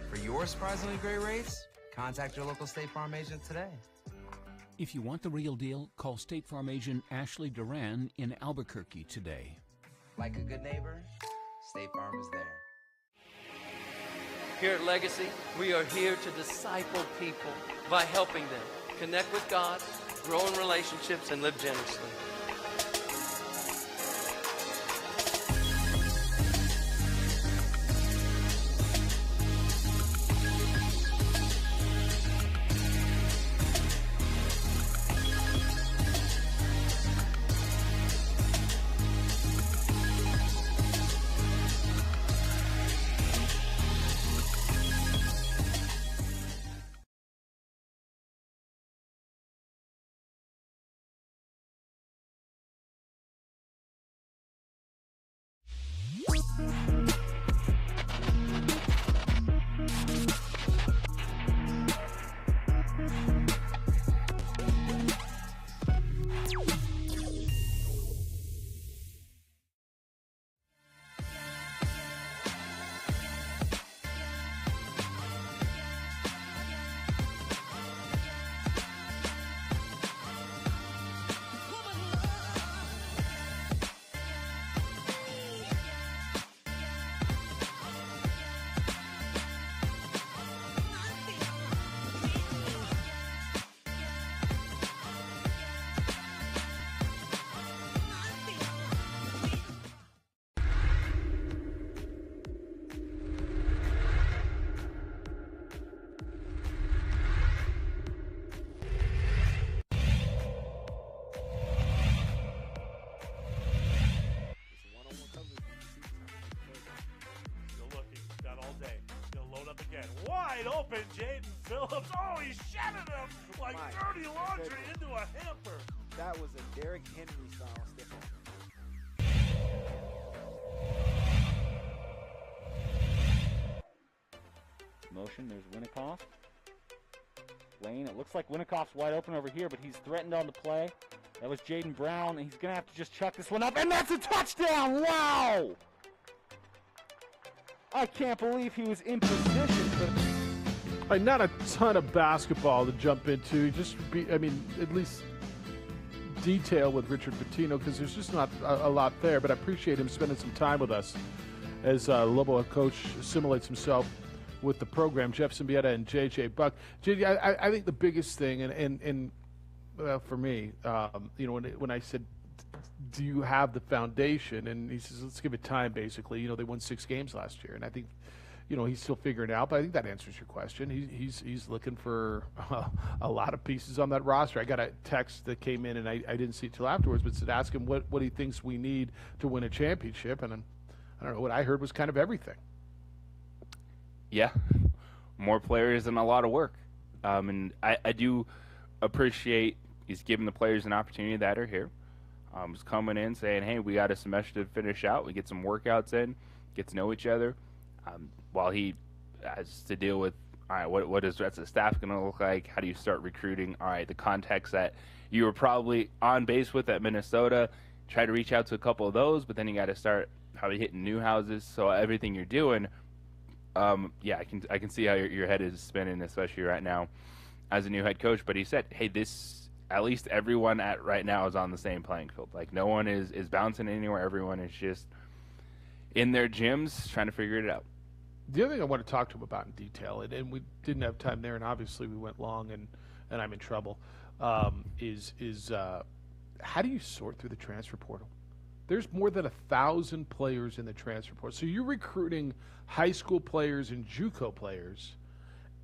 For your surprisingly great rates, contact your local State Farm agent today. If you want the real deal, call State Farm agent Ashley Duran in Albuquerque today. Like a good neighbor, State Farm is there. Here at Legacy, we are here to disciple people by helping them connect with God, grow in relationships, and live generously. and Jaden Phillips. Oh, he shattered him like dirty laundry into a hamper. That was a Derrick Henry style stiff-arm. Motion, there's Winnikoff. Lane, it looks like Winnikoff's wide open over here, but he's threatened on the play. That was Jaden Brown, and he's going to have to just chuck this one up, and that's a touchdown! Wow! I can't believe he was in position for... Not a ton of basketball to jump into. At least detail with Richard Pitino, because there's just not a lot there, but I appreciate him spending some time with us as Lobo coach assimilates himself with the program. Jeff Siembieda and JJ Buck. JJ, I think the biggest thing, and for me, when I said, do you have the foundation? And he says, let's give it time, basically. They won 6 games last year, and I think, he's still figuring it out, but I think that answers your question. He's looking for a lot of pieces on that roster. I got a text that came in, and I didn't see it till afterwards, but said, ask him what he thinks we need to win a championship, and I don't know, what I heard was kind of everything. Yeah, more players and a lot of work. And I do appreciate he's giving the players an opportunity that are here. He's coming in saying, hey, we got a semester to finish out. We get some workouts in, get to know each other. While he has to deal with, all right, what is the rest of the staff going to look like? How do you start recruiting? All right, the context that you were probably on base with at Minnesota, try to reach out to a couple of those, but then you got to start probably hitting new houses. So everything you're doing, I can see how your head is spinning, especially right now as a new head coach. But he said, hey, at least everyone at right now is on the same playing field. Like, no one is bouncing anywhere. Everyone is just in their gyms trying to figure it out. The other thing I want to talk to him about in detail, and we didn't have time there, and obviously we went long, and I'm in trouble, is how do you sort through the transfer portal? There's more than 1,000 players in the transfer portal. So you're recruiting high school players and JUCO players,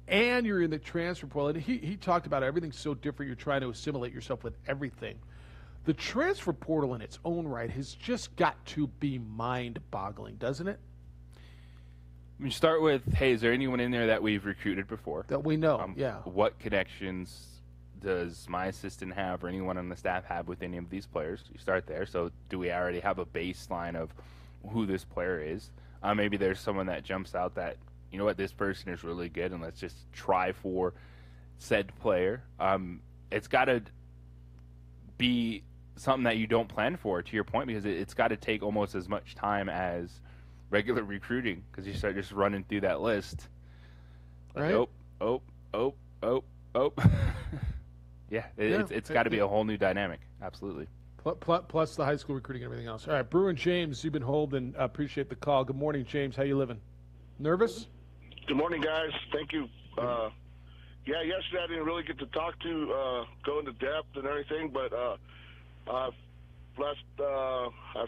and you're in the transfer portal. And he talked about everything's so different. You're trying to assimilate yourself with everything. The transfer portal in its own right has just got to be mind-boggling, doesn't it? We start with, hey, is there anyone in there that we've recruited before? That we know, yeah. What connections does my assistant have or anyone on the staff have with any of these players? You start there. So do we already have a baseline of who this player is? Maybe there's someone that jumps out that, you know what, this person is really good, and let's just try for said player. It's got to be something that you don't plan for, to your point, because it's got to take almost as much time as regular recruiting, because you start just running through that list. Right. Yeah, it's got to be a whole new dynamic. Absolutely. Plus the high school recruiting and everything else. All right, Brewer and James, you've been holding. Appreciate the call. Good morning, James. How you living? Nervous? Good morning, guys. Thank you. Yesterday I didn't really get to talk to go into depth and everything, but I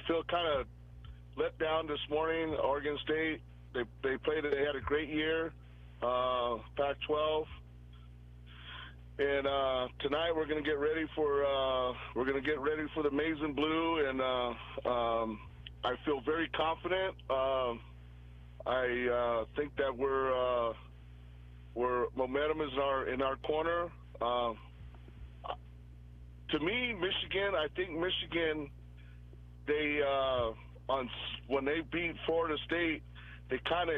feel kind of let down this morning. Oregon State, they had a great year, Pac-12, and tonight we're going to get ready for the Maize and Blue, and I feel very confident. I think that we're momentum is in our corner. To me, Michigan, I think Michigan, when they beat Florida State, they kind of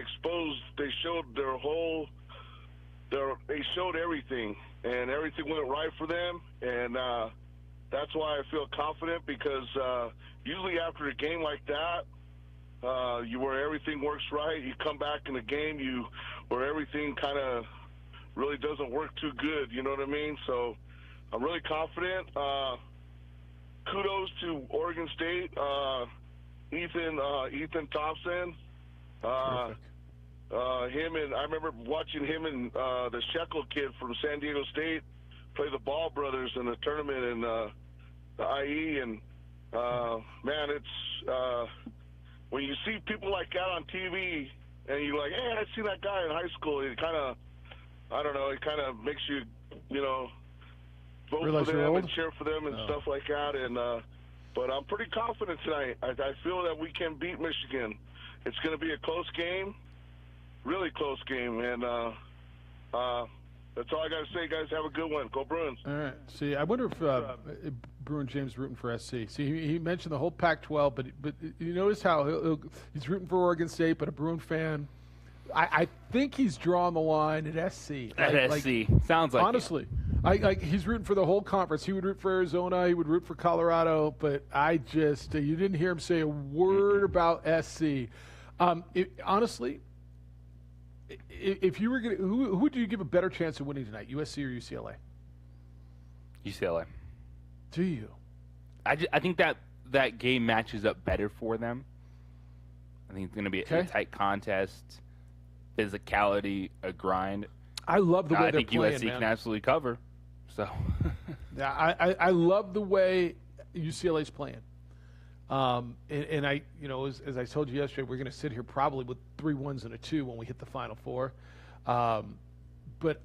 they showed they showed everything, and everything went right for them, and that's why I feel confident, because usually after a game like that, where everything works right, you come back in a game where everything kind of really doesn't work too good, you know what I mean? So I'm really confident. Kudos to Oregon State, Ethan Thompson. I remember watching him and the Shekel kid from San Diego State play the Ball brothers in the tournament in the IE, and man, it's when you see people like that on TV and you're like, hey, I see that guy in high school, it kind of, I don't know, it kind of makes you, vote for them and cheer for them and stuff like that. And but I'm pretty confident tonight. I feel that we can beat Michigan. It's going to be a close game, really close game, and That's all I got to say, guys. Have a good one. Go Bruins. All right. See, I wonder if Bruin James rooting for SC. See, he mentioned the whole Pac-12, but you notice how he's rooting for Oregon State, but a Bruin fan. I think he's drawing the line at SC. SC sounds like honestly, he's rooting for the whole conference. He would root for Arizona. He would root for Colorado. But I just you didn't hear him say a word about SC. Honestly, if you were going to, who would you give a better chance of winning tonight, USC or UCLA? UCLA. Do you? I think that game matches up better for them. I think it's going to be a tight contest, physicality, a grind. I love the way they're playing, USC man. can absolutely cover. So, yeah, I love the way UCLA's playing. And I, as I told you yesterday, we're going to sit here probably with 3 1s and a 2 when we hit the Final Four. But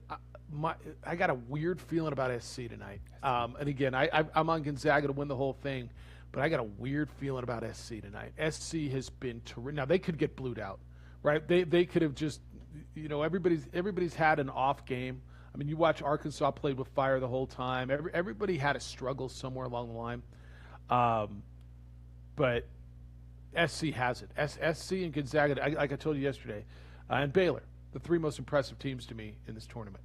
I got a weird feeling about SC tonight. And again, I'm on Gonzaga to win the whole thing, but I got a weird feeling about SC tonight. SC has been terrific. Now they could get blued out, right? They could have just, everybody's had an off game. I mean, you watch Arkansas played with fire the whole time. Everybody had a struggle somewhere along the line. But SC has it. SC and Gonzaga, like I told you yesterday, and Baylor, the 3 most impressive teams to me in this tournament.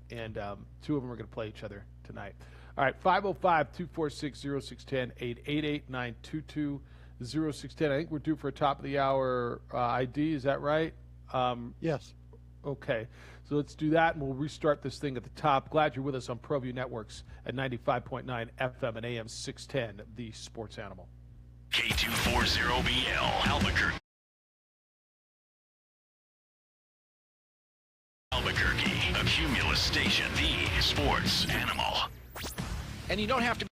And 2 of them are going to play each other tonight. All right, 505-246-0610, 888-922-0610. I think we're due for a top of the hour ID. Is that right? Yes. Okay. So let's do that, and we'll restart this thing at the top. Glad you're with us on ProView Networks at 95.9 FM and AM 610, the sports animal. K240BL, Albuquerque. Albuquerque, a Cumulus station, the sports animal. And you don't have to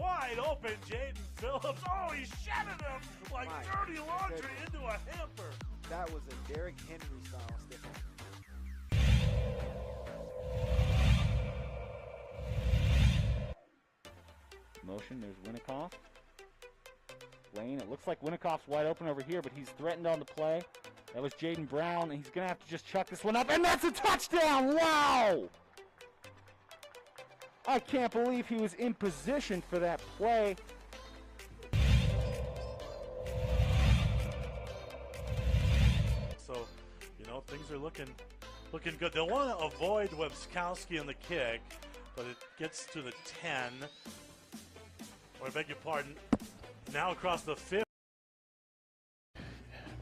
Wide open, Jaden Phillips. Oh, he shattered him like dirty laundry into a hamper. That was a Derrick Henry style stiff-arm. Motion, there's Winnikoff. Lane, it looks like Winnikoff's wide open over here, but he's threatened on the play. That was Jaden Brown, and he's going to have to just chuck this one up, and that's a touchdown! Wow! I can't believe he was in position for that play. So, things are looking good. They'll want to avoid Webskowski on the kick, but it gets to the 10. Or I beg your pardon, now across the 5.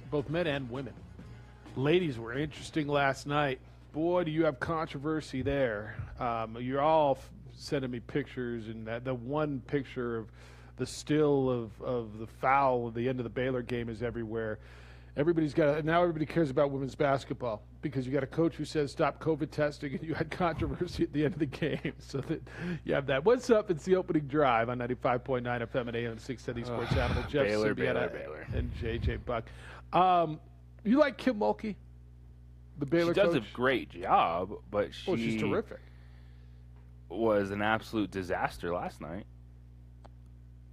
Both men and women. Ladies were interesting last night. Boy, do you have controversy there. You're all sending me pictures, and the one picture of the still of the foul at the end of the Baylor game is everywhere. Now everybody cares about women's basketball because you got a coach who says stop COVID testing, and you had controversy at the end of the game. So that you have that. What's up? It's the opening drive on 95.9 FM and AM 670 Sports Animal. Jeff Siembieda and JJ Buck. You like Kim Mulkey, the Baylor coach? She does a great job, but she's terrific. Was an absolute disaster last night.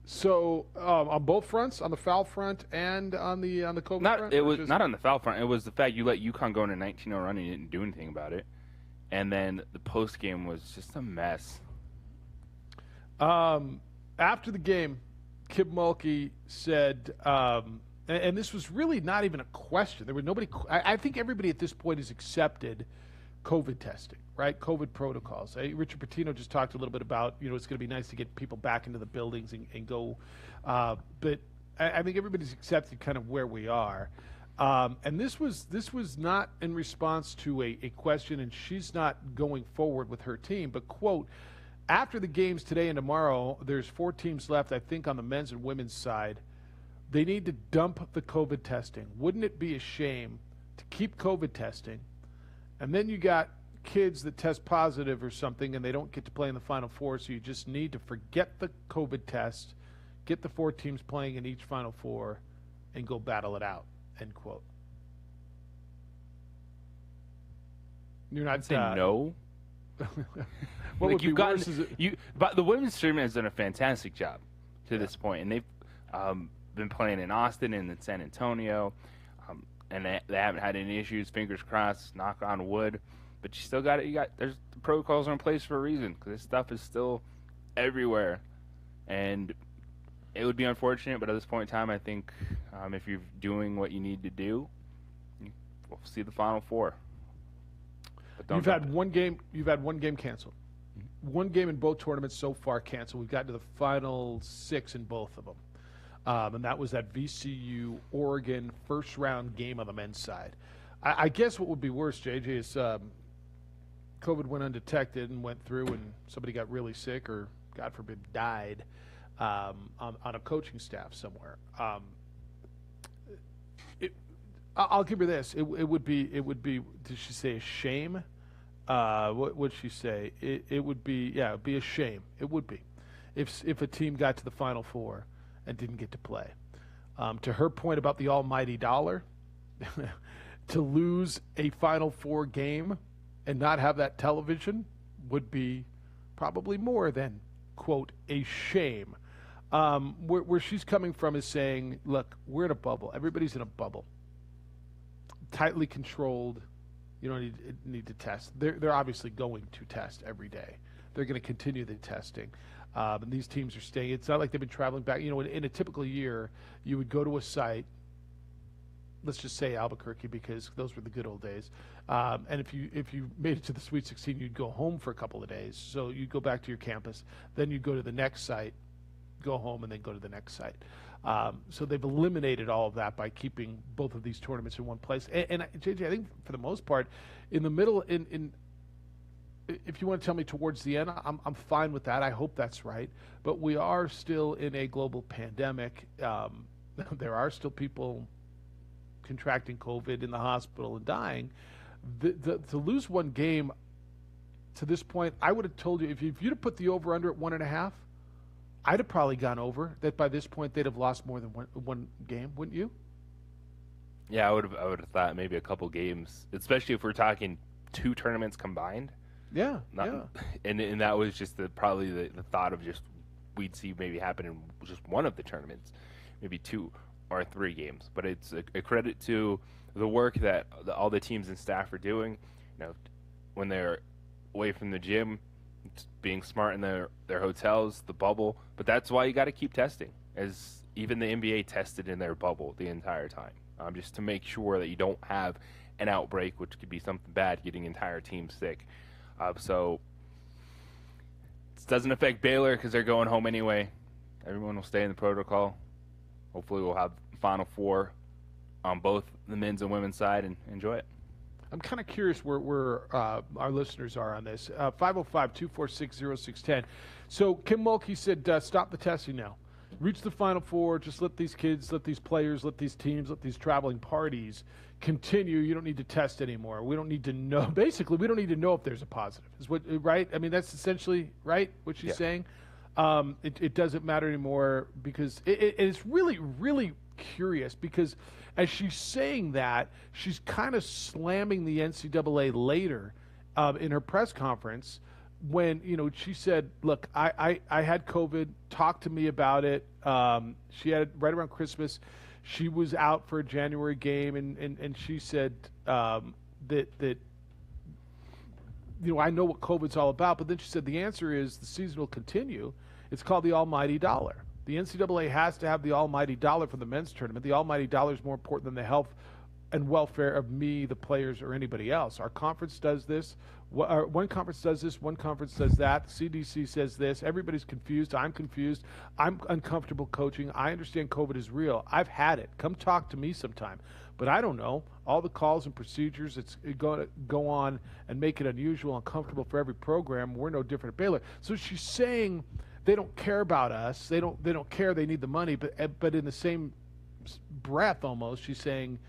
So on both fronts, on the foul front and on the COVID front? It was not on the foul front. It was the fact you let UConn go on a 19-0 run and you didn't do anything about it. And then the post game was just a mess. After the game, Kim Mulkey said, and this was really not even a question. There was nobody. I think everybody at this point has accepted COVID testing, right? COVID protocols. Richard Pitino just talked a little bit about, it's going to be nice to get people back into the buildings and go. But I think everybody's accepted kind of where we are. And this was not in response to a question, and she's not going forward with her team. But, quote, after the games today and tomorrow, there's 4 teams left, I think, on the men's and women's side. They need to dump the COVID testing. Wouldn't it be a shame to keep COVID testing, and then you got kids that test positive or something and they don't get to play in the Final Four, so you just need to forget the COVID test, get the 4 teams playing in each Final Four, and go battle it out, end quote. You're not saying no? What like would be worse is but the women's tournament has done a fantastic job to this point, and they've been playing in Austin and in San Antonio, and they haven't had any issues. Fingers crossed, knock on wood. But you still got it. There's the protocols are in place for a reason, because this stuff is still everywhere, and it would be unfortunate. But at this point in time, I think if you're doing what you need to do, we'll see the Final Four. You've had one game. You've had one game canceled. One game in both tournaments so far canceled. We've gotten to the final 6 in both of them. And that was that VCU-Oregon first-round game on the men's side. I guess what would be worse, JJ, is COVID went undetected and went through and somebody got really sick or, God forbid, died on a coaching staff somewhere. I'll give her this. It would be, did she say a shame? What would she say? It would be, it'd be a shame. It would be. If a team got to the Final Four and didn't get to play. To her point about the almighty dollar, to lose a Final Four game and not have that television would be probably more than, quote, a shame. Where she's coming from is saying, look, we're in a bubble. Everybody's in a bubble. Tightly controlled. You don't need to test. They're obviously going to test every day. They're going to continue the testing. And these teams are staying. It's not like they've been traveling back. In a typical year, you would go to a site, let's just say Albuquerque, because those were the good old days. And if you made it to the Sweet 16, you'd go home for a couple of days. So you'd go back to your campus. Then you'd go to the next site, go home, and then go to the next site. So they've eliminated all of that by keeping both of these tournaments in one place. And JJ, I think for the most part, in the middle, if you want to tell me towards the end, I'm fine with that. I hope that's right. But we are still in a global pandemic. There are still people contracting COVID in the hospital and dying. To lose one game to this point, I would have told you, if you'd have put the over-under at 1.5, I'd have probably gone over that. By this point, they'd have lost more than one game, wouldn't you? Yeah, I would have thought maybe a couple games, especially if we're talking 2 tournaments combined. Yeah, And that was just probably the thought of just we'd see maybe happen in just one of the tournaments, maybe 2 or 3 games. But it's a credit to the work that all the teams and staff are doing. When they're away from the gym, being smart in their hotels, the bubble. But that's why you got to keep testing, as even the NBA tested in their bubble the entire time, just to make sure that you don't have an outbreak, which could be something bad, getting entire teams sick. So it doesn't affect Baylor because they're going home anyway. Everyone will stay in the protocol. Hopefully we'll have Final Four on both the men's and women's side and enjoy it. I'm kind of curious where our listeners are on this. 505-246-0610. So Kim Mulkey said, stop the testing now. Reach the Final Four. Just let these kids, let these players, let these teams, let these traveling parties continue. You don't need to test anymore. We don't need to know. Basically, we don't need to know if there's a positive. Is what right? I mean, that's essentially right what she's saying. It doesn't matter anymore because it's really, really curious because as she's saying that, she's kind of slamming the NCAA later in her press conference when, she said, look, I had COVID, talk to me about it. She had it right around Christmas. She was out for a January game, and she said that I know what COVID's all about, but then she said the answer is the season will continue. It's called the almighty dollar. The NCAA has to have the almighty dollar for the men's tournament. The almighty dollar is more important than the health and welfare of me, the players, or anybody else. Our conference does this. One conference does this. One conference does that. The CDC says this. Everybody's confused. I'm confused. I'm uncomfortable coaching. I understand COVID is real. I've had it. Come talk to me sometime. But I don't know. All the calls and procedures, it's going to go on and make it unusual, uncomfortable for every program. We're no different at Baylor. So she's saying they don't care about us. They don't care. They need the money. But in the same breath, almost, she's saying,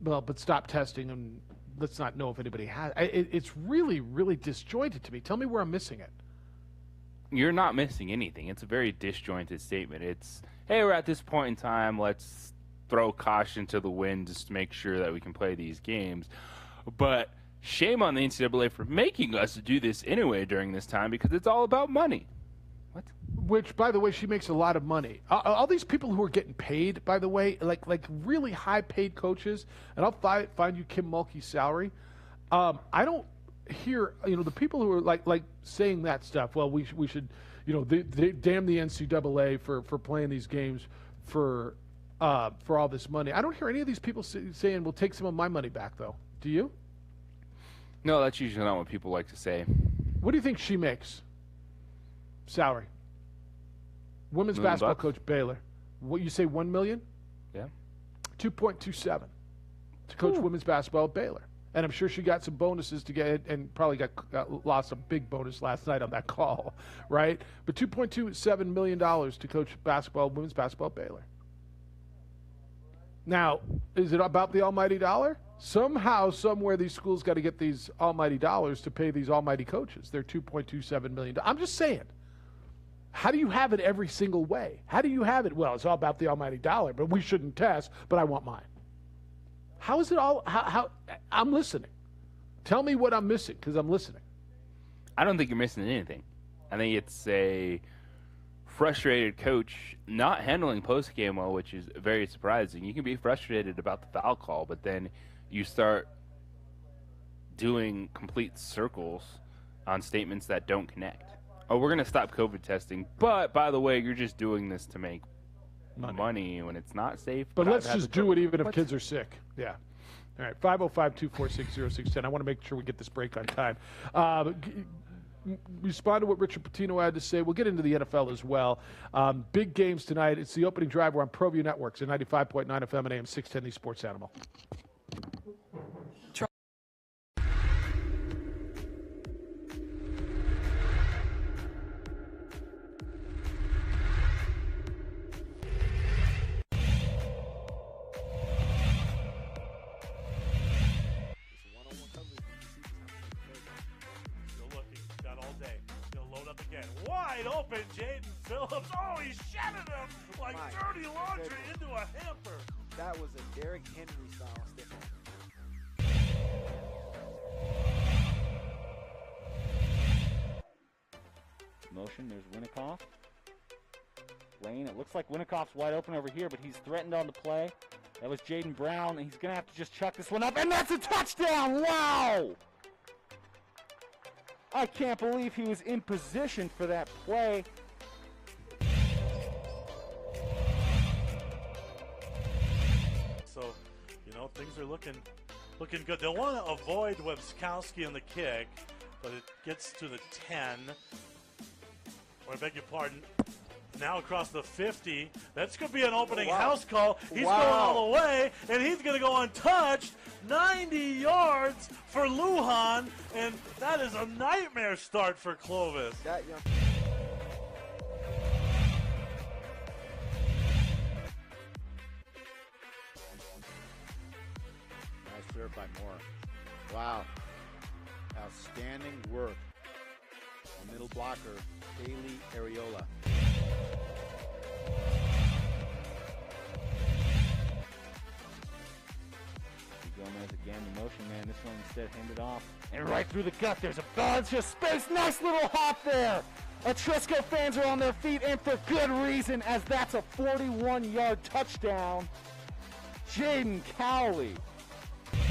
well, but stop testing and let's not know if anybody has. It's really, really disjointed to me. Tell me where I'm missing it. You're not missing anything. It's a very disjointed statement. It's, hey, we're at this point in time. Let's throw caution to the wind just to make sure that we can play these games. But shame on the NCAA for making us do this anyway during this time because it's all about money. What? Which, by the way, she makes a lot of money. All these people who are getting paid, by the way, like really high-paid coaches, and I'll find you Kim Mulkey's salary. I don't hear, the people who are like saying that stuff. Well, we should, they damn the NCAA for playing these games for all this money. I don't hear any of these people saying, "We'll take some of my money back," though. Do you? No, that's usually not what people like to say. What do you think she makes? Salary. Women's $1 million basketball bucks. coach, Baylor. What you say, $1 million? Yeah. 2.27 to coach women's basketball at Baylor. And I'm sure she got some bonuses to get, and probably lost a big bonus last night on that call, right? But $2.27 million to coach women's basketball at Baylor. Now, is it about the almighty dollar? Somehow, somewhere, these schools got to get these almighty dollars to pay these almighty coaches. They're $2.27 million. I'm just saying. How do you have it every single way? How do you have it? Well, it's all about the almighty dollar, but we shouldn't test, but I want mine. How is it all? How I'm listening. Tell me what I'm missing, because I'm listening. I don't think you're missing anything. I think it's a frustrated coach not handling post-game well, which is very surprising. You can be frustrated about the foul call, but then you start doing complete circles on statements that don't connect. Oh, we're going to stop COVID testing, but, by the way, you're just doing this to make money when it's not safe. But let's just do it even if kids are sick. Yeah. All right, 505-246-0610. I want to make sure we get this break on time. Respond to what Richard Pitino had to say. We'll get into the NFL as well. Big games tonight. It's the opening drive. We're on ProView Networks at 95.9 FM and AM 610, the Sports Animal. Wide open, Jaden Phillips. Oh, he shattered him like dirty laundry into a hamper. That was a Derrick Henry style stiff Motion, there's Winnikoff. Lane, it looks like Winnikoff's wide open over here, but he's threatened on the play. That was Jaden Brown, and he's going to have to just chuck this one up, and that's a touchdown! Wow! I can't believe he was in position for that play. So, things are looking good. They'll want to avoid Webskowski on the kick, but it gets to the 10. Or I beg your pardon. Now across the 50. That's going to be an opening house call. He's going all the way, and he's going to go untouched. 90 yards for Lujan, and that is a nightmare start for Clovis. That young. Nice serve by Moore. Wow. Outstanding work. A middle blocker, Haley Areola. Gomez again in motion, man. This one instead handed off. And right through the gut, there's a bunch of space. Nice little hop there. Etrisco fans are on their feet, and for good reason, as that's a 41-yard touchdown. Jaden Cowley. And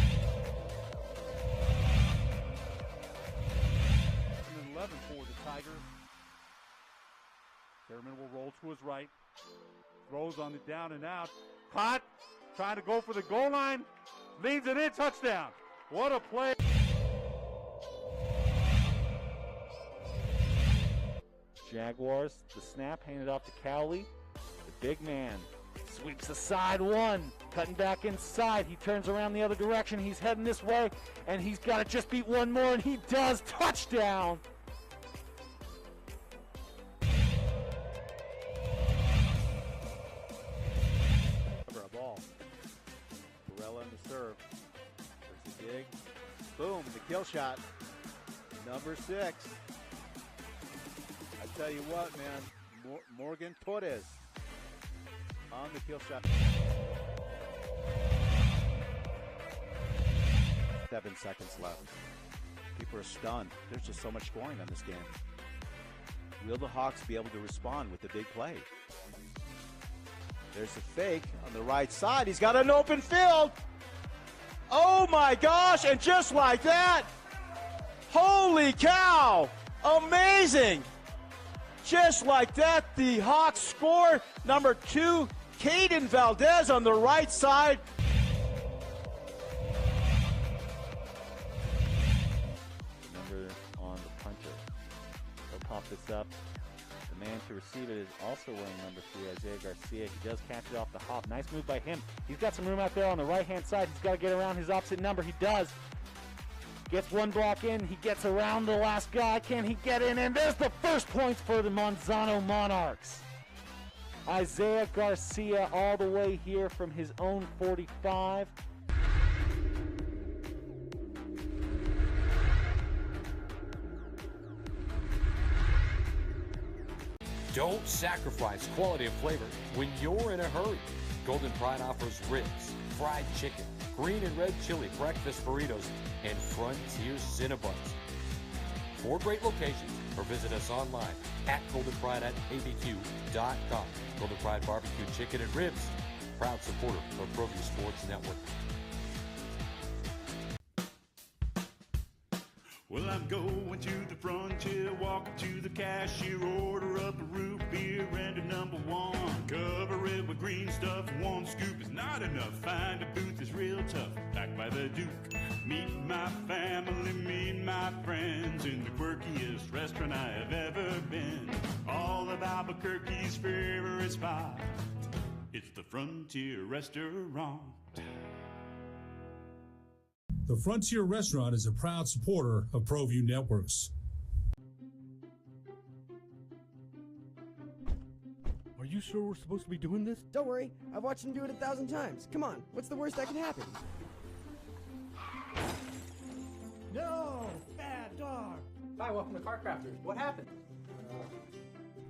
11 for the Tigers. Sherman will roll to his right. Throws on the down and out. Caught. Trying to go for the goal line. Leads it in. Touchdown. What a play. Jaguars, the snap handed off to Cowley. The big man sweeps aside one, cutting back inside. He turns around the other direction. He's heading this way, and he's got to just beat one more, and he does. Touchdown. A ball. Barella in the serve. There's a dig. Boom, the kill shot. Number 6. I tell you what, man, Morgan Torres on the kill shot. 7 seconds left. People are stunned. There's just so much scoring on this game. Will the Hawks be able to respond with the big play? There's a fake on the right side. He's got an open field. Oh my gosh, and just like that, holy cow, amazing. Just like that, the Hawks score. Number 2, Caden Valdez on the right side. Number on the punter. They'll pop this up. The man to receive it is also wearing number 3, Isaiah Garcia. He does catch it off the hop. Nice move by him. He's got some room out there on the right-hand side. He's got to get around his opposite number. He does. Gets one block in. He gets around the last guy. Can he get in? And there's the first points for the Monzano Monarchs. Isaiah Garcia all the way here from his own 45. Don't sacrifice quality and flavor when you're in a hurry. Golden Pride offers ribs, fried chicken, green and red chili, breakfast burritos, and Frontier Cinnabons. 4 great locations, or visit us online at goldenpride@abq.com. Golden Pride Barbecue Chicken and Ribs, proud supporter of ProView Sports Network. Well, I'm going to the frontier, walking to the cashier, order up a root beer and a number 1. Cover it with green stuff, 1 scoop is not enough. Find a booth that's real tough, packed by the Duke. Meet my family, meet my friends in the quirkiest restaurant I have ever been. All of Albuquerque's favorite spot, it's the Frontier Restaurant. The Frontier Restaurant is a proud supporter of ProView Networks. Are you sure we're supposed to be doing this? Don't worry, I've watched him do it 1,000 times. Come on, what's the worst that can happen? No! Bad dog! Hi, welcome to Car Crafters. What happened?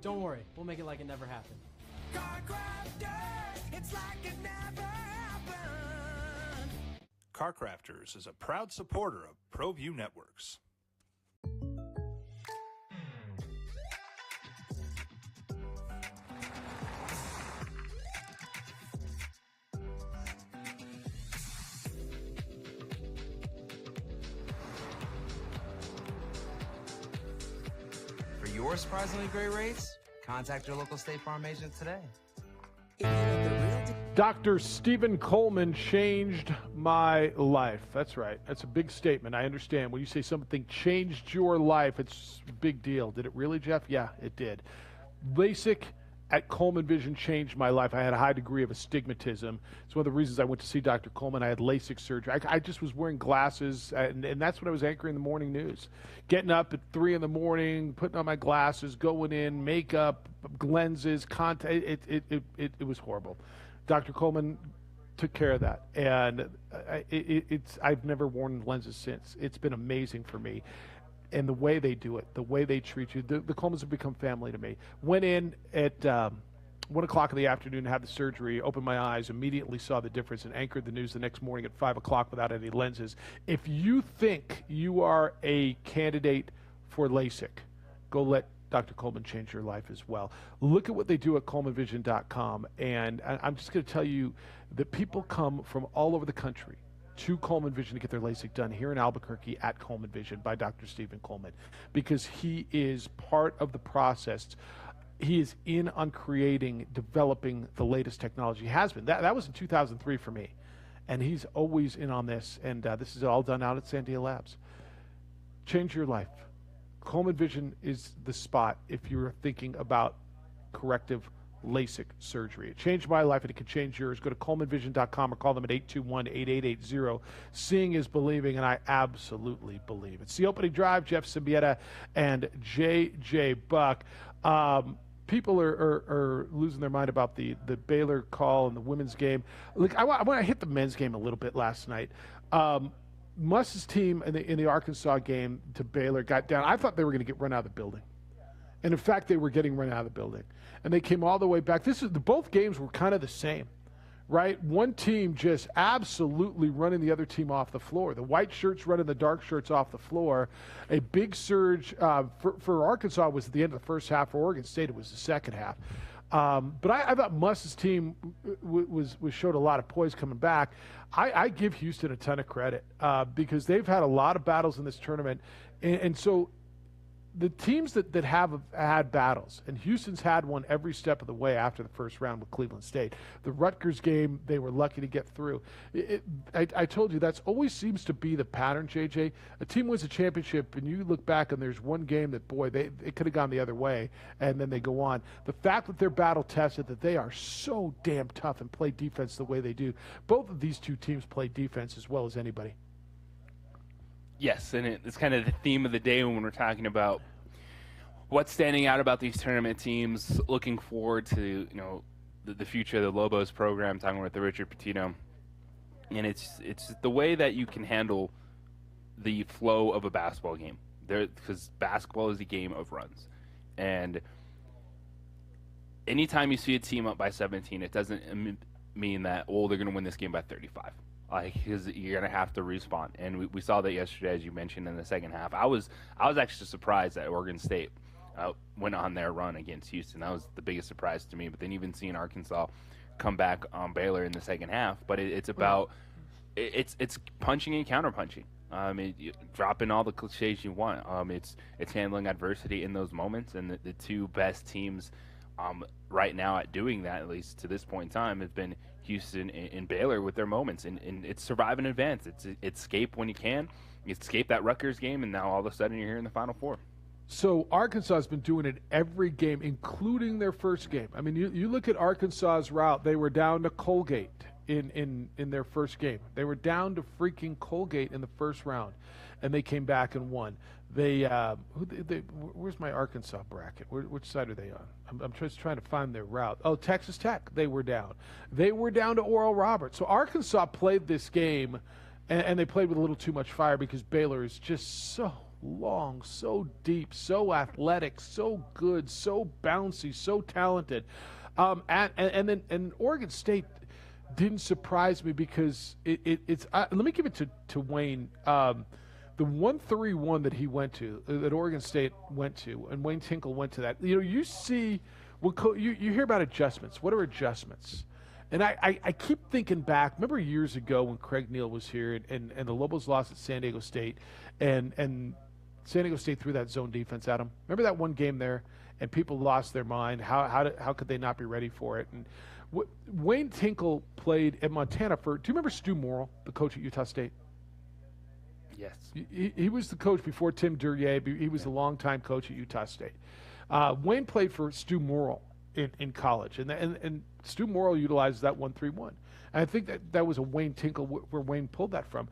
Don't worry, we'll make it like it never happened. Car Crafters, it's like it never happened. Car Crafters is a proud supporter of ProView Networks. For your surprisingly great rates, contact your local State Farm agent today. Dr. Stephen Coleman changed my life. That's right. That's a big statement. I understand. When you say something changed your life, it's a big deal. Did it really, Jeff? Yeah, it did. LASIK at Coleman Vision changed my life. I had a high degree of astigmatism. It's one of the reasons I went to see Dr. Coleman. I had LASIK surgery. I just was wearing glasses, and that's when I was anchoring the morning news. Getting up at 3 in the morning, putting on my glasses, going in, makeup, lenses, contact. It was horrible. Dr. Coleman took care of that, and I've never worn lenses since. It's been amazing for me. And the way they do it, the way they treat you, the Colemans have become family to me. Went in at 1 o'clock in the afternoon, had the surgery, opened my eyes, immediately saw the difference, and anchored the news the next morning at 5 o'clock without any lenses. If you think you are a candidate for LASIK, go let Dr. Coleman change your life as well. Look at what they do at ColemanVision.com, and I'm just going to tell you that people come from all over the country to Coleman Vision to get their LASIK done here in Albuquerque at Coleman Vision by Dr. Stephen Coleman, because he is part of the process. He is in on creating, developing the latest technology. He has been. That was in 2003 for me, and he's always in on this, and this is all done out at Sandia Labs. Change your life. Coleman Vision is the spot if you're thinking about corrective LASIK surgery. It changed my life, and it can change yours. Go to ColemanVision.com or call them at 821-8880. Seeing is believing, and I absolutely believe. It's the opening drive. Jeff Siembieda and J.J. Buck. People are losing their mind about the Baylor call and the women's game. Look, I want to hit the men's game a little bit last night. Muss's team in the Arkansas game to Baylor got down. I thought they were going to get run out of the building. And in fact, they were getting run out of the building. And they came all the way back. Both games were kind of the same, right? One team just absolutely running the other team off the floor. The white shirts running the dark shirts off the floor. A big surge for Arkansas was at the end of the first half. For Oregon State, it was the second half. But I thought Muss's team showed a lot of poise coming back. I give Houston a ton of credit because they've had a lot of battles in this tournament. And so the teams that have had battles, and Houston's had one every step of the way after the first round with Cleveland State. The Rutgers game, they were lucky to get through. I told you, that's always seems to be the pattern, JJ. A team wins a championship, and you look back, and there's one game that, boy, it could have gone the other way, and then they go on. The fact that they're battle-tested, that they are so damn tough and play defense the way they do. Both of these two teams play defense as well as anybody. Yes, and it's kind of the theme of the day when we're talking about what's standing out about these tournament teams, looking forward to the future of the Lobos program, talking with the Richard Pitino. And it's the way that you can handle the flow of a basketball game. Because basketball is a game of runs. And anytime you see a team up by 17, it doesn't mean that, they're going to win this game by 35. Because you're going to have to respond. And we saw that yesterday, as you mentioned, in the second half. I was actually surprised that Oregon State went on their run against Houston. That was the biggest surprise to me. But then even seeing Arkansas come back on Baylor in the second half. But it's about it's punching and counterpunching. Dropping all the cliches you want. It's handling adversity in those moments. And the two best teams right now at doing that, at least to this point in time, have been Houston and Baylor with their moments, and it's survive and advance. It's escape when you can. You escape that Rutgers game, and now all of a sudden you're here in the Final Four. So Arkansas has been doing it every game, including their first game. I mean, you look at Arkansas's route. They were down to Colgate in their first game. They were down to freaking Colgate in the first round, and they came back and won. Where's my Arkansas bracket? Which side are they on? I'm just trying to find their route. Oh, Texas Tech. They were down. They were down to Oral Roberts. So Arkansas played this game, and they played with a little too much fire because Baylor is just so long, so deep, so athletic, so good, so bouncy, so talented. And Oregon State didn't surprise me because it's. Let me give it to Wayne. The 1-3-1 that he went to, that Oregon State went to, and Wayne Tinkle went to that. You see, you hear about adjustments. What are adjustments? And I keep thinking back. Remember years ago when Craig Neal was here, and the Lobos lost at San Diego State, and San Diego State threw that zone defense at them. Remember that one game there, and people lost their mind. How could they not be ready for it? And Wayne Tinkle played at Montana do you remember Stu Morrill, the coach at Utah State? Yes. He was the coach before Tim Duryea. He was the longtime coach at Utah State. Wayne played for Stu Morrill in college, and Stu Morrill utilized that 1-3-1. And I think that was a Wayne Tinkle where Wayne pulled that from.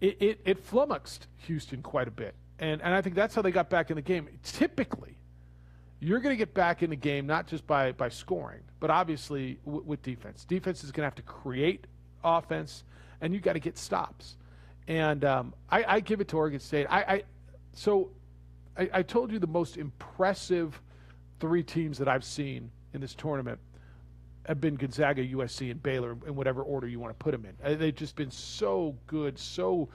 It flummoxed Houston quite a bit, and I think that's how they got back in the game. Typically, you're going to get back in the game not just by scoring, but obviously with defense. Defense is going to have to create offense, and you got to get stops. And I give it to Oregon State. I told you the most impressive three teams that I've seen in this tournament have been Gonzaga, USC, and Baylor in whatever order you want to put them in. They've just been so good, so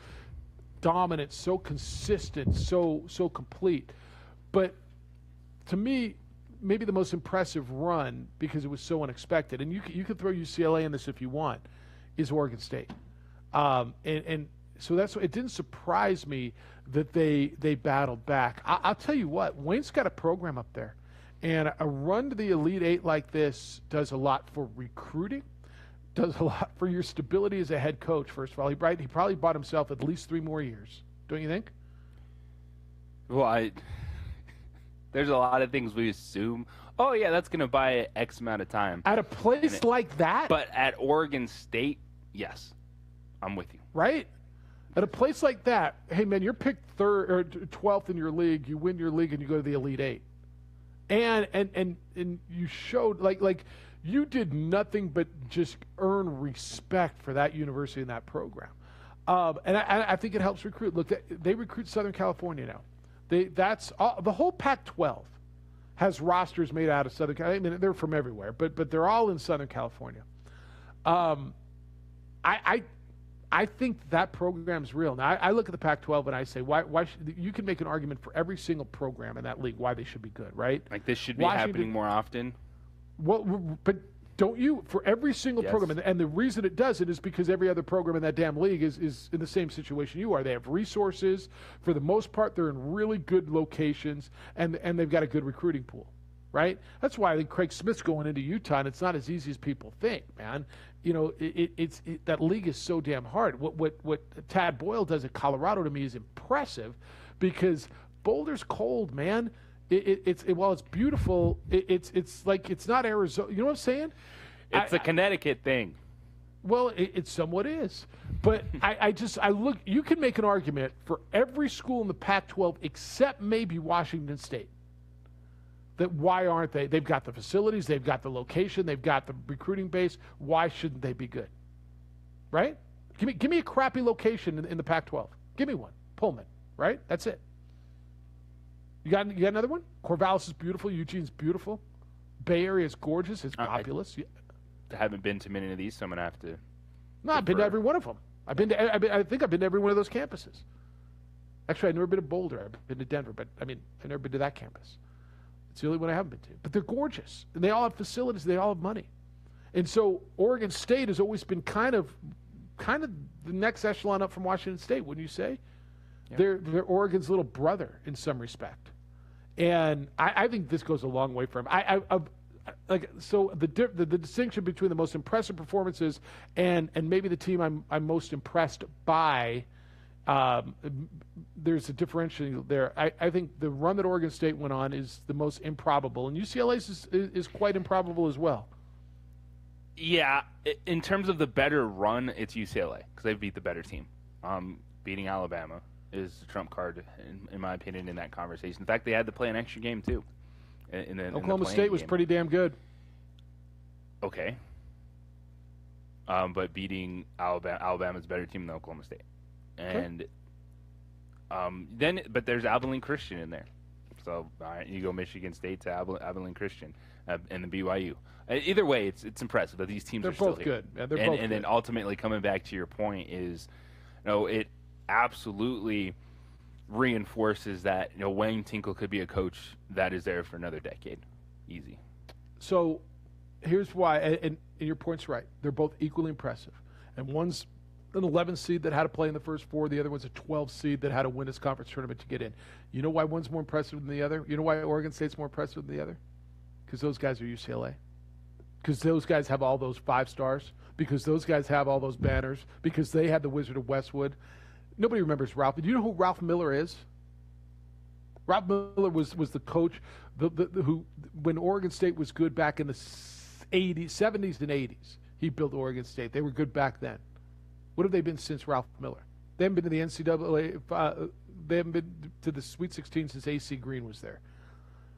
dominant, so consistent, so complete. But to me, maybe the most impressive run, because it was so unexpected, and you can throw UCLA in this if you want, is Oregon State. And so that's it didn't surprise me that they battled back. I'll tell you what, Wayne's got a program up there. And a run to the Elite Eight like this does a lot for recruiting, does a lot for your stability as a head coach, first of all. He probably bought himself at least 3 more years. Don't you think? Well, there's a lot of things we assume. Oh, yeah, that's going to buy X amount of time. At a place like that? But at Oregon State, yes, I'm with you. Right? At a place like that, hey, man, you're picked 3rd or 12th in your league. You win your league and you go to the Elite Eight. And you showed like you did nothing but just earn respect for that university and that program, and I think it helps recruit. Look, they recruit Southern California now. The whole Pac-12 has rosters made out of Southern California. I mean, they're from everywhere, but they're all in Southern California. I think that program's real. Now, I look at the Pac-12 and I say, why you can make an argument for every single program in that league why they should be good, right? Like this should be happening more often. Well, but don't you? For every single program, and the reason it does it is because every other program in that damn league is in the same situation you are. They have resources. For the most part, they're in really good locations, and they've got a good recruiting pool, right? That's why I think Craig Smith's going into Utah, and it's not as easy as people think, man. You know, that league is so damn hard. What Tad Boyle does at Colorado to me is impressive, because Boulder's cold, man. While it's beautiful, it's like it's not Arizona. You know what I'm saying? It's a Connecticut thing. Well, it somewhat is, but I look. You can make an argument for every school in the Pac-12 except maybe Washington State. That why aren't they? They've got the facilities, they've got the location, they've got the recruiting base. Why shouldn't they be good? Right? Give me a crappy location in the Pac-12. Give me one. Pullman. Right? That's it. You got another one? Corvallis is beautiful. Eugene's beautiful. Bay Area is gorgeous. It's populous. I haven't been to many of these, so I'm gonna have to. No, I've been to every one of them. I think I've been to every one of those campuses. Actually, I've never been to Boulder. I've been to Denver, but I've never been to that campus. It's the only one I haven't been to. But they're gorgeous. And they all have facilities. They all have money. And so Oregon State has always been kind of the next echelon up from Washington State, wouldn't you say? Yeah. They're Oregon's little brother in some respect. And I think this goes a long way for him. So the distinction between the most impressive performances and maybe the team I'm most impressed by, there's a differential there. I think the run that Oregon State went on is the most improbable, and UCLA's is quite improbable as well. Yeah, in terms of the better run, it's UCLA because they beat the better team. Beating Alabama is the trump card, in my opinion, in that conversation. In fact, they had to play an extra game too. Oklahoma State was pretty damn good. Okay. But beating Alabama's a better team than Oklahoma State. And but there's Abilene Christian in there. So you go Michigan State to Abilene Christian and the BYU. Either way, it's impressive that these teams they're are still both here. Good. Yeah, they're both good. And then ultimately coming back to your point is, it absolutely reinforces that Wayne Tinkle could be a coach that is there for another decade. Easy. So here's why, and your point's right. They're both equally impressive. And one's an 11 seed that had to play in the first 4. The other one's a 12 seed that had to win its conference tournament to get in. You know why one's more impressive than the other? You know why Oregon State's more impressive than the other? Because those guys are UCLA. Because those guys have all those 5 stars. Because those guys have all those banners. Because they had the Wizard of Westwood. Nobody remembers Ralph. Do you know who Ralph Miller is? Ralph Miller was the coach who, when Oregon State was good back in the 70s and 80s, he built Oregon State. They were good back then. What have they been since Ralph Miller? They haven't been to the NCAA. They haven't been to the Sweet 16 since A.C. Green was there.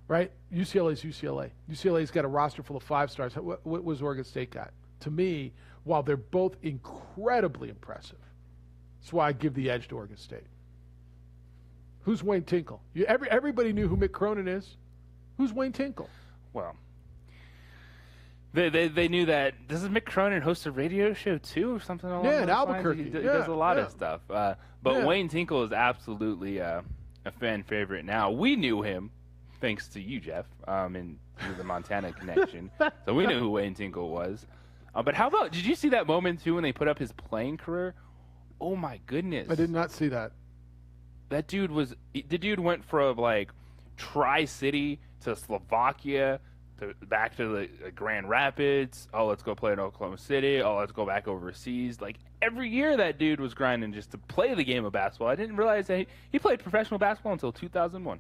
Right? UCLA's UCLA. UCLA's got a roster full of 5 stars. What was Oregon State got? To me, while they're both incredibly impressive, that's why I give the edge to Oregon State. Who's Wayne Tinkle? Everybody knew who Mick Cronin is. Who's Wayne Tinkle? Well, They knew that. Doesn't Mick Cronin host a radio show too, or something along Yeah, in those lines? Albuquerque. He Yeah, does a lot yeah. of stuff. But Wayne Tinkle is absolutely a fan favorite now. We knew him thanks to you, Jeff, and the Montana connection. So we knew who Wayne Tinkle was. But how about, did you see that moment too when they put up his playing career? Oh my goodness! I did not see that. The dude went from like Tri-City to Slovakia back to the Grand Rapids. Oh, let's go play in Oklahoma City. Oh, let's go back overseas. Like every year, that dude was grinding just to play the game of basketball. I didn't realize that he played professional basketball until 2001.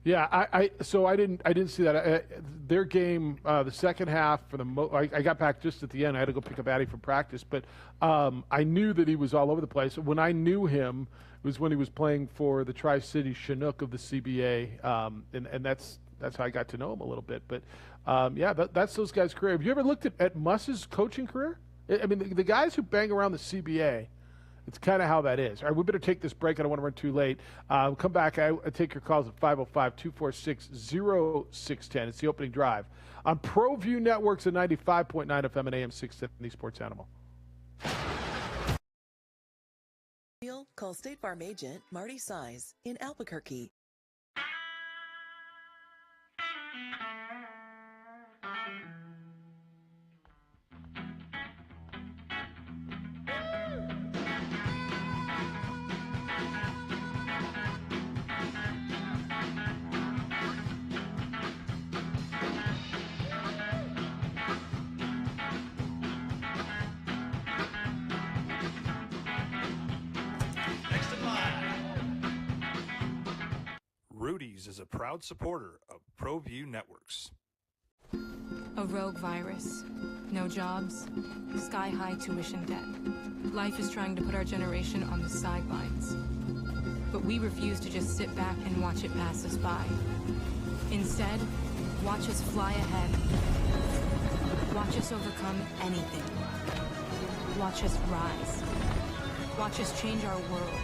Yeah, I didn't see that. Their game, the second half for I got back just at the end. I had to go pick up Addie from practice, but I knew that he was all over the place. When I knew him, it was when he was playing for the Tri-City Chinook of the CBA, and that's how I got to know him a little bit. But that's those guys' career. Have you ever looked at Muss's coaching career? I mean, the guys who bang around the CBA. It's kind of how that is. All right, we better take this break. I don't want to run too late. Come back. I take your calls at 505-246-0610. It's the opening drive on ProView Networks at 95.9 FM and AM 670 Sports Animal. Call State Farm agent Marty Size in Albuquerque. Rudy's is a proud supporter of ProView Networks. A rogue virus, no jobs, sky-high tuition debt. Life is trying to put our generation on the sidelines. But we refuse to just sit back and watch it pass us by. Instead, watch us fly ahead. Watch us overcome anything. Watch us rise. Watch us change our world.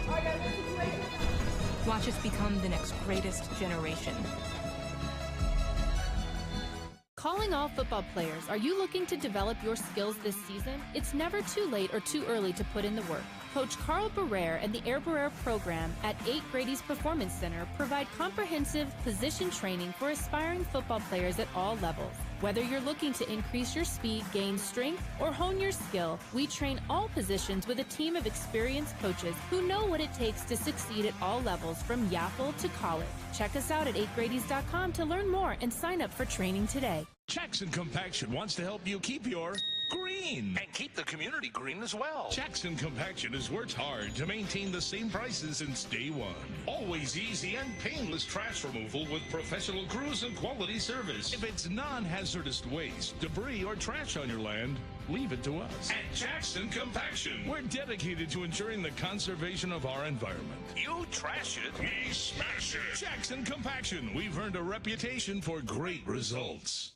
Watch us become the next greatest generation. Calling all football players, are you looking to develop your skills this season? It's never too late or too early to put in the work. Coach Carl Barrere and the Air Barrere program at 8 Grady's Performance Center provide comprehensive position training for aspiring football players at all levels. Whether you're looking to increase your speed, gain strength, or hone your skill, we train all positions with a team of experienced coaches who know what it takes to succeed at all levels from Yaffle to college. Check us out at 8gradys.com to learn more and sign up for training today. Jackson Compaction wants to help you keep your green and keep the community green as well. Jackson Compaction has worked hard to maintain the same prices since day one. Always easy and painless trash removal with professional crews and quality service. If it's non-hazardous waste, debris, or trash on your land, leave it to us. At Jackson Compaction, we're dedicated to ensuring the conservation of our environment. You trash it, we smash it. Jackson Compaction, we've earned a reputation for great results.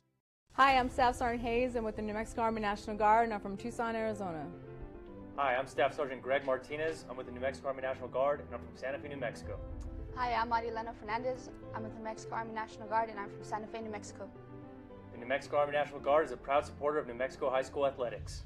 Hi, I'm Staff Sergeant Hayes. I'm with the New Mexico Army National Guard, and I'm from Tucson, Arizona. Hi, I'm Staff Sergeant Greg Martinez. I'm with the New Mexico Army National Guard, and I'm from Santa Fe, New Mexico. Hi, I'm Marilena Fernandez. I'm with the New Mexico Army National Guard, and I'm from Santa Fe, New Mexico. The New Mexico Army National Guard is a proud supporter of New Mexico high school athletics.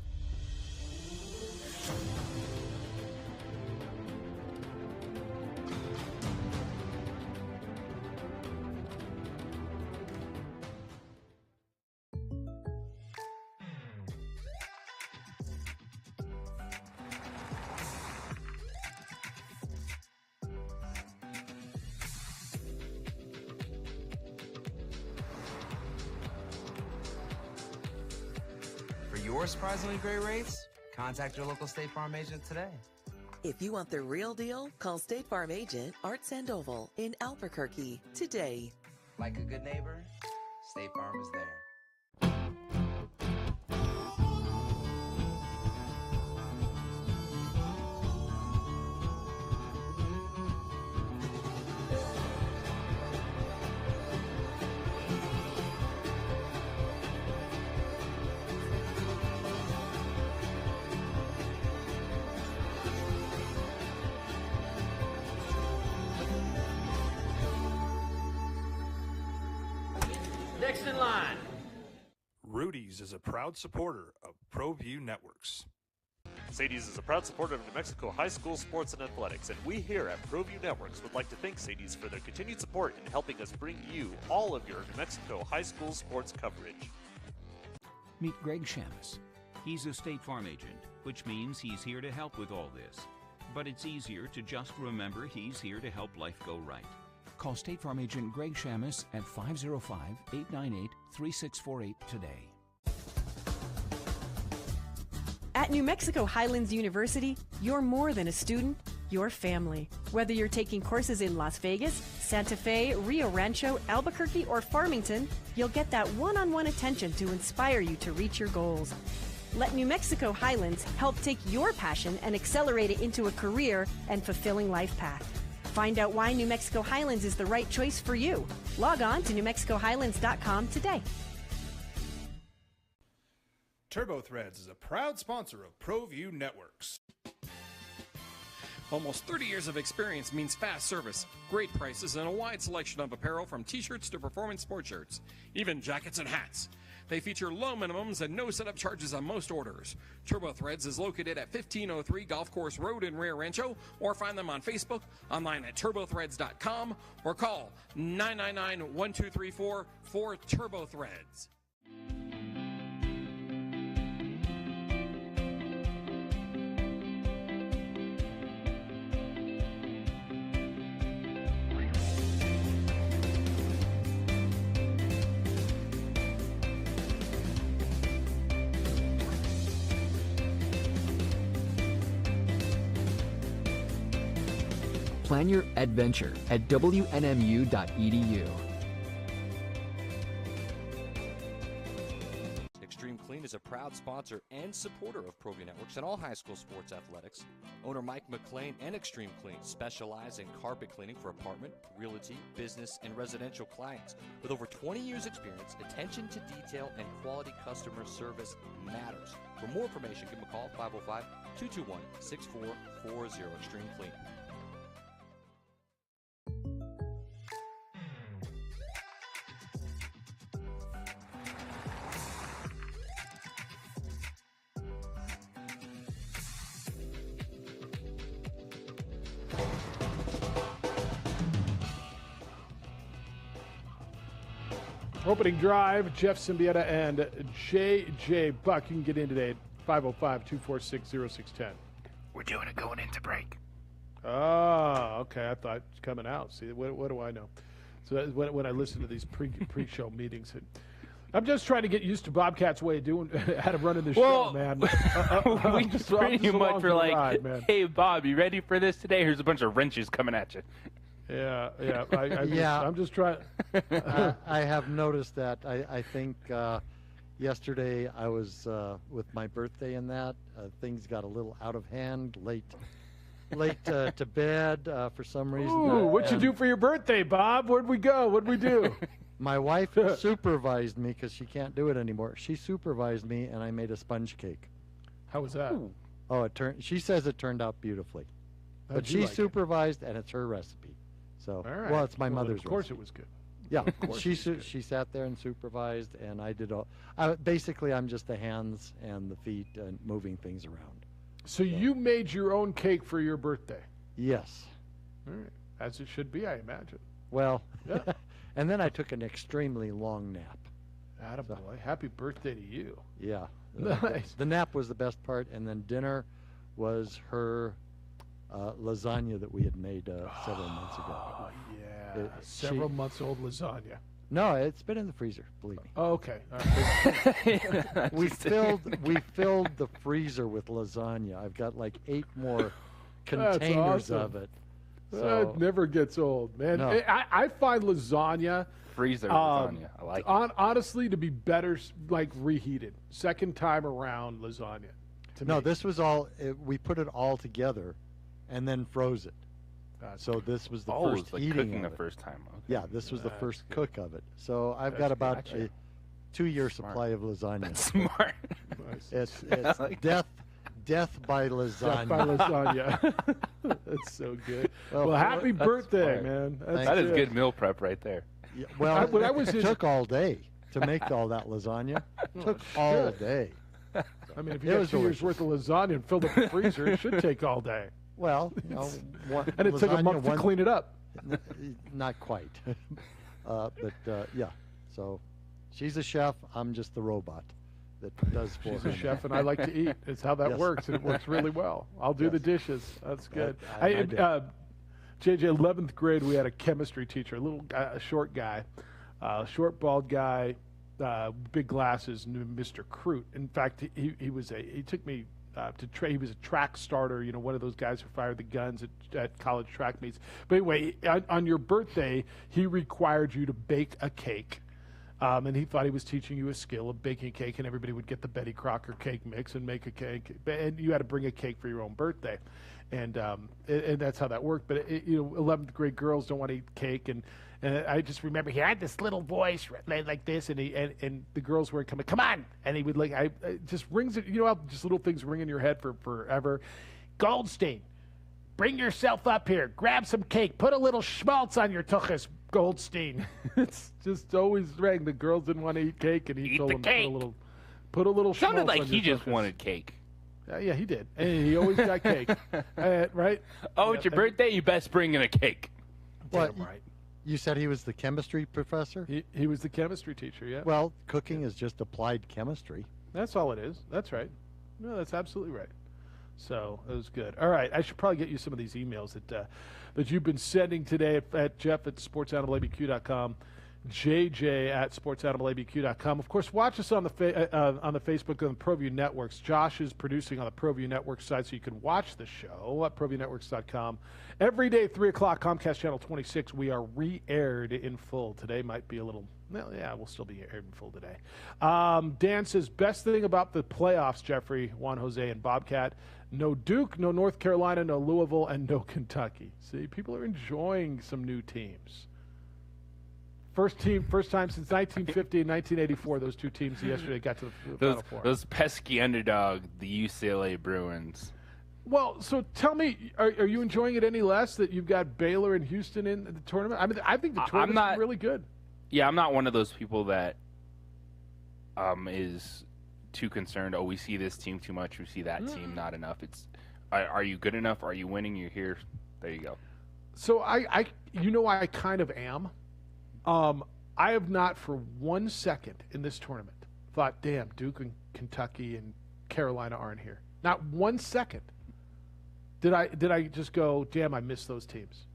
Your surprisingly great rates? Contact your local State Farm agent today. If you want the real deal, call State Farm agent Art Sandoval in Albuquerque today. Like a good neighbor, State Farm is there. Next in line. Rudy's is a proud supporter of ProView Networks. Sadie's is a proud supporter of New Mexico high school sports and athletics, and we here at ProView Networks would like to thank Sadie's for their continued support in helping us bring you all of your New Mexico high school sports coverage. Meet Greg Shamus. He's a State Farm agent, which means he's here to help with all this. But it's easier to just remember he's here to help life go right. Call State Farm agent Greg Shamus at 505-898-3648 today. At New Mexico Highlands University, you're more than a student, you're family. Whether you're taking courses in Las Vegas, Santa Fe, Rio Rancho, Albuquerque, or Farmington, you'll get that one-on-one attention to inspire you to reach your goals. Let New Mexico Highlands help take your passion and accelerate it into a career and fulfilling life path. Find out why New Mexico Highlands is the right choice for you. Log on to NewMexicoHighlands.com today. TurboThreads is a proud sponsor of ProView Networks. Almost 30 years of experience means fast service, great prices, and a wide selection of apparel from t-shirts to performance sports shirts, even jackets and hats. They feature low minimums and no setup charges on most orders. TurboThreads is located at 1503 Golf Course Road in Rio Rancho, or find them on Facebook, online at turbothreads.com, or call 999-1234 for TurboThreads. Plan your adventure at WNMU.edu. Extreme Clean is a proud sponsor and supporter of ProView Networks and all high school sports athletics. Owner Mike McLean and Extreme Clean specialize in carpet cleaning for apartment, realty, business, and residential clients. With over 20 years experience, attention to detail and quality customer service matters. For more information, give them a call, 505-221-6440, Extreme Clean. Opening drive, Jeff Siembieda and J.J. Buck. You can get in today at 505-246-0610. We're doing it going into break. Oh, okay. I thought it's coming out. See, what do I know? So when I listen to these pre-show meetings, I'm just trying to get used to Bobcat's way of doing how to running the show, man. We pretty much were like, ride, hey, Bob, you ready for this today? Here's a bunch of wrenches coming at you. Yeah. I'm just trying. I have noticed that. I think yesterday I was with my birthday and that things got a little out of hand. Late to bed for some reason. Ooh, what'd you do for your birthday, Bob? Where'd we go? What'd we do? My wife supervised me because she can't do it anymore. She supervised me, and I made a sponge cake. How was that? Ooh. Oh, she says it turned out beautifully. But she supervised, and it's her recipe. So, all right. Well, it's my mother's Of course recipe. it was good. Yeah, she sat there and supervised, and I did all. Basically, I'm just the hands and the feet and moving things around. So you made your own cake for your birthday? Yes. All right. As it should be, I imagine. Well, yeah. And then I took an extremely long nap. Attaboy. Happy birthday to you. Yeah. Nice. The nap was the best part, and then dinner was her lasagna that we had made several months ago. Oh, yeah. Several months old lasagna. No, it's been in the freezer, believe me. Oh, okay. All right. we filled the freezer with lasagna. I've got like 8 more containers of it. So, it never gets old, man. No. I find lasagna freezer lasagna. I like it. Honestly, to be better, like reheated. Second time around lasagna. No, this was all. We put it all together, and then froze it. So this was the first it was like eating cooking of the it. first time. Okay. Yeah, this was the first cook of it. So I've got about a 2-year supply of lasagna. That's smart. It's like death by lasagna. Death by lasagna. That's so good. Well, happy birthday, man. That is good meal prep right there. Yeah, well, it took all day. to make all that lasagna. Took all day. I mean, if you got 2 years worth of lasagna and filled up the freezer, it should take all day. Well, and it took a month to clean it up. Not quite. Yeah. So she's a chef. I'm just the robot that does for She's her. a chef, and I like to eat. It's how that Yes. works, and it works really well. I'll do the dishes. That's good. I do. JJ, 11th grade, we had a chemistry teacher, a short guy, short, bald guy, big glasses, Mr. Crute. In fact, he took me he was a track starter, one of those guys who fired the guns at college track meets. But anyway, on your birthday, he required you to bake a cake. And he thought he was teaching you a skill of baking a cake, and everybody would get the Betty Crocker cake mix and make a cake. And you had to bring a cake for your own birthday. And that's how that worked. But, 11th grade girls don't want to eat cake. And I just remember he had this little voice like this, and the girls were coming, come on. And he would it just rings it, how just little things ring in your head for forever. Goldstein, bring yourself up here. Grab some cake. Put a little schmaltz on your tuchus, Goldstein. It's just always rang. The girls didn't want to eat cake, and he told them put a little schmaltz Sounded like on he your just tuchus. wanted cake. Yeah, he did. And he always got cake. Right? Oh, it's your birthday? You best bring in a cake. What? Damn right. You said he was the chemistry professor? He was the chemistry teacher, yeah. Well, cooking is just applied chemistry. That's all it is. That's right. No, that's absolutely right. So it was good. All right, I should probably get you some of these emails that you've been sending today at Jeff@sportsanimalaBQ.com, JJ@sportsanimalaBQ.com. Of course, watch us on the Facebook and the ProView Networks. Josh is producing on the ProView Network site, so you can watch the show at ProViewNetworks.com. Every day, 3 o'clock, Comcast Channel 26. We are re-aired in full. Today might be a little... Well, yeah, we'll still be aired in full today. Dan says, best thing about the playoffs, Jeffrey, Juan Jose, and Bobcat, no Duke, no North Carolina, no Louisville, and no Kentucky. See, people are enjoying some new teams. First time since 1950 and 1984, those two teams yesterday got to the Final Four. Those pesky underdog, the UCLA Bruins. Well, so tell me, are you enjoying it any less that you've got Baylor and Houston in the tournament? I mean, I think the tournament's really good. Yeah, I'm not one of those people that is too concerned. Oh, we see this team too much. We see that team not enough. It's, are you good enough? Are you winning? You're here. There you go. So I kind of am. I have not for 1 second in this tournament thought, damn, Duke and Kentucky and Carolina aren't here. Not 1 second. Did I just go, damn, I miss those teams.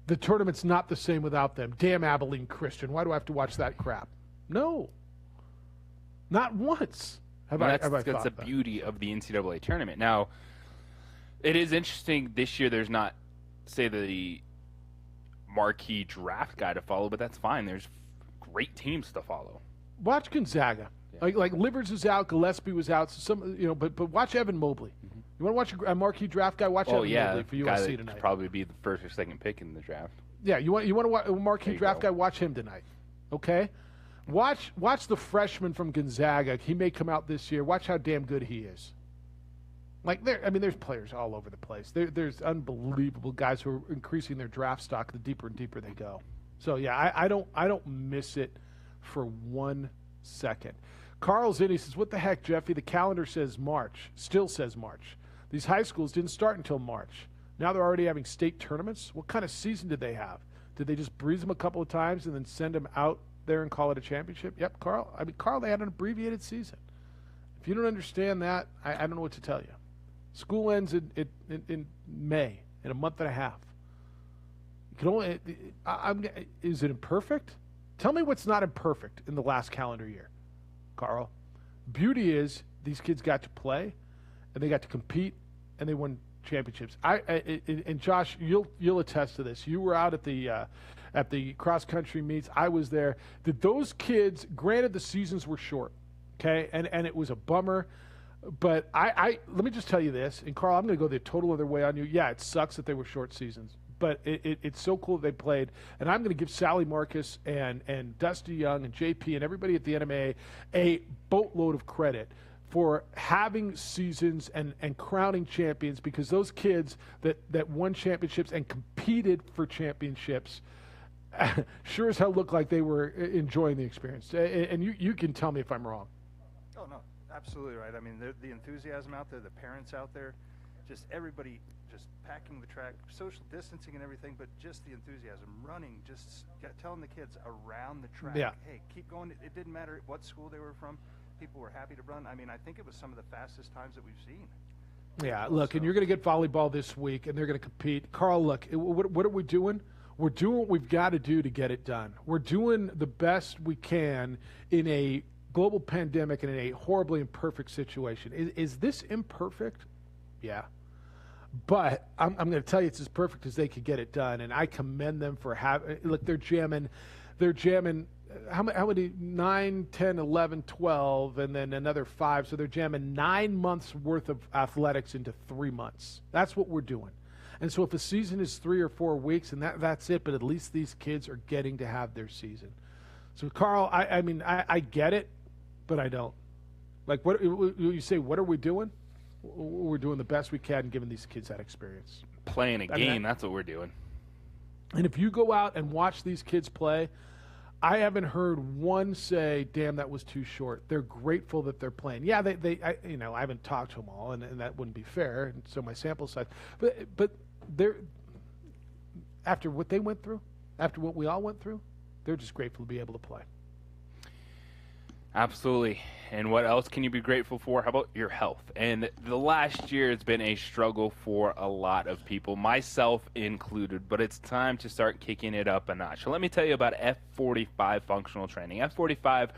The tournament's not the same without them. Damn Abilene Christian. Why do I have to watch that crap? No. Not once have I thought That's the beauty of the NCAA tournament. Now, it is interesting this year there's not, say, the marquee draft guy to follow, but that's fine. There's great teams to follow. Watch Gonzaga. Yeah. Like Livers is out, Gillespie was out. So but watch Evan Mobley. Mm-hmm. You want to watch a marquee draft guy? Watch Evan Mobley for USC tonight. Could probably be the first or second pick in the draft. Yeah, you want to watch a marquee draft guy? Watch him tonight. Okay, watch the freshman from Gonzaga. He may come out this year. Watch how damn good he is. There's players all over the place. There's unbelievable guys who are increasing their draft stock the deeper and deeper they go. So yeah, I don't miss it for 1 second. Carl's in. He says, "What the heck, Jeffy? The calendar says March. Still says March. These high schools didn't start until March. Now they're already having state tournaments. What kind of season did they have? Did they just breeze them a couple of times and then send them out there and call it a championship?" Yep, Carl. Carl, they had an abbreviated season. If you don't understand that, I don't know what to tell you. School ends in May, in a month and a half. You can only. Is it imperfect? Tell me what's not imperfect in the last calendar year, Carl. Beauty is these kids got to play, and they got to compete, and they won championships. And Josh, you'll attest to this. You were out at the cross country meets. I was there. Did those kids? Granted, the seasons were short, okay, and it was a bummer. But I let me just tell you this, and Carl, I'm going to go the total other way on you. Yeah, it sucks that they were short seasons, but it's so cool that they played. And I'm going to give Sally Marcus and Dusty Young and JP and everybody at the NMA a boatload of credit for having seasons and crowning champions, because those kids that won championships and competed for championships, sure as hell looked like they were enjoying the experience. And you can tell me if I'm wrong. Oh, no, absolutely right. I mean, the enthusiasm out there, the parents out there, just everybody just packing the track, social distancing and everything, but just the enthusiasm, running, just telling the kids around the track, hey, keep going. It didn't matter what school they were from. People were happy to run. I mean, I think it was some of the fastest times that we've seen. Yeah, look, and you're going to get volleyball this week, and they're going to compete. Carl, look, what are we doing? We're doing what we've got to do to get it done. We're doing the best we can in a global pandemic and in a horribly imperfect situation. Is this imperfect? Yeah. But I'm going to tell you it's as perfect as they could get it done, and I commend them for having – look, they're jamming how many? 9, 10, 11, 12, and then another 5. So they're jamming 9 months' worth of athletics into 3 months. That's what we're doing. And so if a season is 3 or 4 weeks, and that's it, but at least these kids are getting to have their season. So, Carl, I mean, I get it, but I don't. Like, what you say, what are we doing? We're doing the best we can giving these kids that experience. Playing a game, that's what we're doing. And if you go out and watch these kids play, I haven't heard one say, damn, that was too short. They're grateful that they're playing. Yeah, I haven't talked to them all, and that wouldn't be fair, and so my sample size. But they're, after what they went through, after what we all went through, they're just grateful to be able to play. Absolutely. And what else can you be grateful for? How about your health? And the last year has been a struggle for a lot of people, myself included, but it's time to start kicking it up a notch. So let me tell you about F45 functional training. F45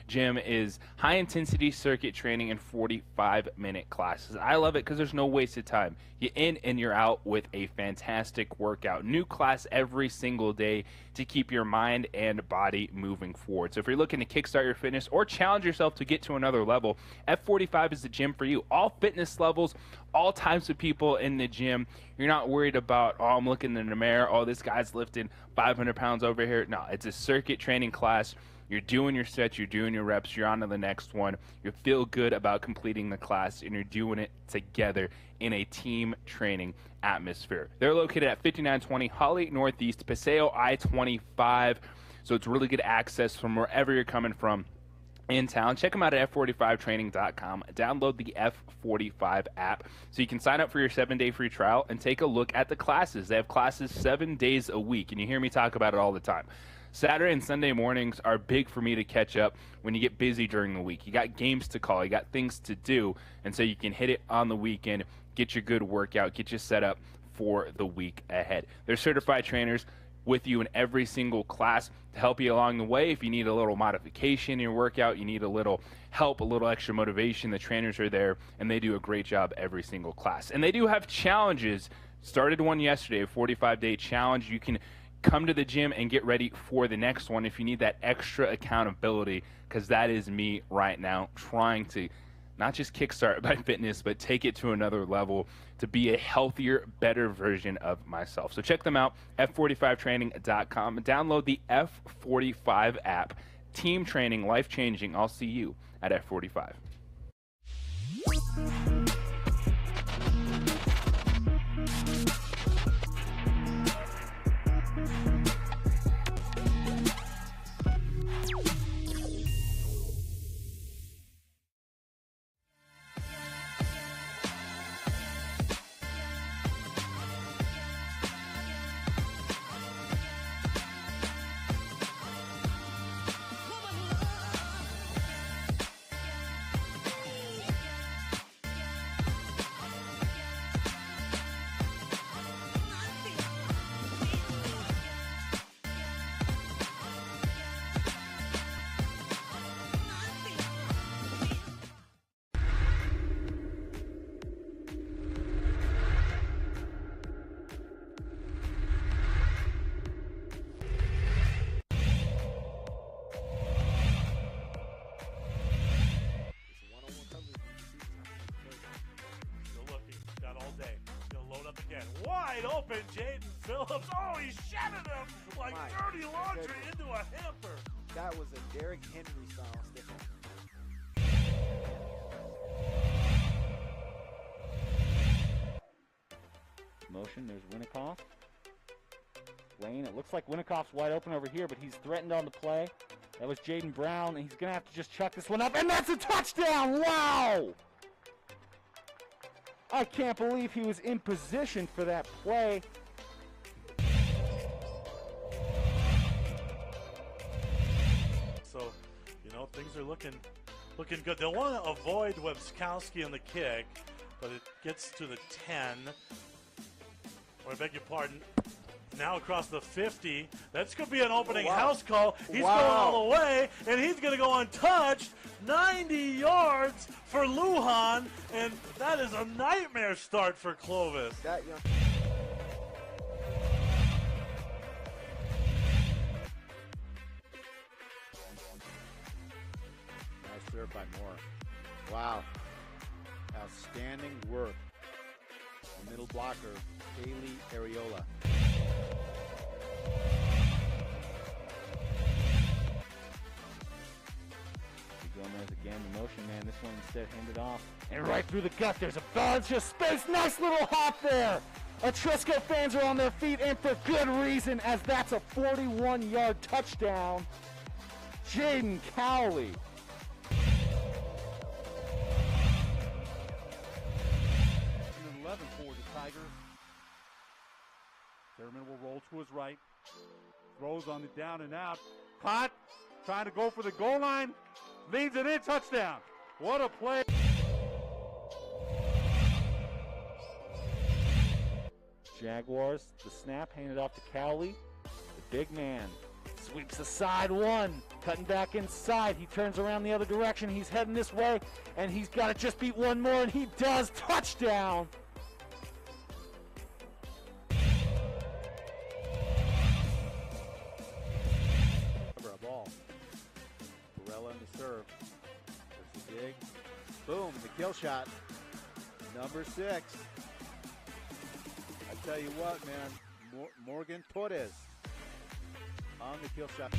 gym is high-intensity circuit training in 45-minute classes. I love it because there's no wasted time. You're in and you're out with a fantastic workout. New class every single day to keep your mind and body moving forward. So if you're looking to kickstart your fitness or challenge yourself to get to another level, F45 is the gym for you. All fitness levels, all types of people in the gym. You're not worried about, oh, I'm looking in the mirror, oh, this guy's lifting 500 pounds over here. No, it's a circuit training class. You're doing your sets, you're doing your reps, you're on to the next one. You feel good about completing the class, and you're doing it together in a team training atmosphere. They're located at 5920 Holly Northeast, Paseo I-25, so it's really good access from wherever you're coming from in town. Check them out at f45training.com. Download the F45 app so you can sign up for your 7-day free trial and take a look at the classes. They have classes 7 days a week, and you hear me talk about it all the time. Saturday and Sunday mornings are big for me to catch up when you get busy during the week. You got games to call, you got things to do, and so you can hit it on the weekend, get your good workout, get you set up for the week ahead. They're certified trainers with you in every single class to help you along the way. If you need a little modification in your workout, you need a little help, a little extra motivation, the trainers are there, and they do a great job every single class. And they do have challenges. Started one yesterday, a 45-day challenge. You can come to the gym and get ready for the next one if you need that extra accountability, because that is me right now, trying to not just kickstart my fitness, but take it to another level to be a healthier, better version of myself. So check them out, f45training.com. Download the F45 app. Team training, life-changing. I'll see you at F45. Wide open, Jaden Phillips. Oh, he shattered him like dirty laundry into a hamper. That was a Derrick Henry style stiff arm. Motion, there's Winnikoff. lane. It looks like Winnickoff's wide open over here, but he's threatened on the play. That was Jaden Brown, and he's going to have to just chuck this one up, and that's a touchdown! Wow! I can't believe he was in position for that play. So, things are looking good. They'll want to avoid Webskowski on the kick, but it gets to the 10. Or I beg your pardon. Now across the 50. That's going to be an opening house call. He's going all the way, and he's going to go untouched. 90 yards for Lujan, and that is a nightmare start for Clovis. Nice serve by Moore. Wow. Outstanding work. The middle blocker, Haley Areola. Gomez again, the motion man. This one instead handed off. And right through the gut, there's a bunch of space. Nice little hop there. Atrisco fans are on their feet, and for good reason, as that's a 41-yard touchdown. Jaden Cowley. And 11 for the Tigers. Zimmerman will roll to his right. Throws on the down and out. Caught. Trying to go for the goal line. Leads it in. Touchdown. What a play. Jaguars, the snap handed off to Cowley. The big man sweeps aside one. Cutting back inside. He turns around the other direction. He's heading this way. And he's got to just beat one more. And he does. Touchdown. Serve. There's the dig. Boom, the kill shot. Number 6. I tell you what, man, Morgan Torres on the kill shot.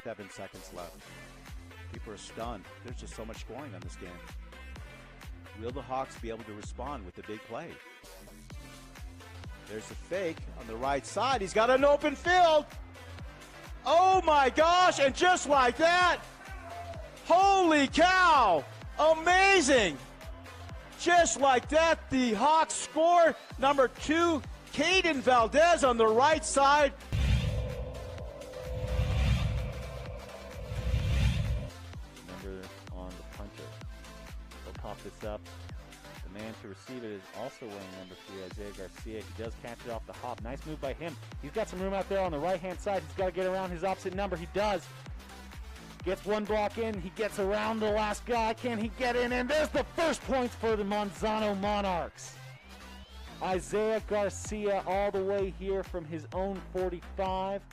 7 seconds left. People are stunned. There's just so much scoring on this game. Will the Hawks be able to respond with the big play? There's a fake on the right side. He's got an open field. Oh my gosh, and just like that, holy cow, amazing. Just like that, the Hawks score. Number 2, Caden Valdez on the right side. Number on the punter. They'll pop this up. The man to receive it is also wearing number 3, Isaiah Garcia. He does catch it off the hop. Nice move by him. He's got some room out there on the right-hand side. He's got to get around his opposite number. He does. Gets one block in. He gets around the last guy. Can he get in? And there's the first points for the Manzano Monarchs. Isaiah Garcia all the way here from his own 45.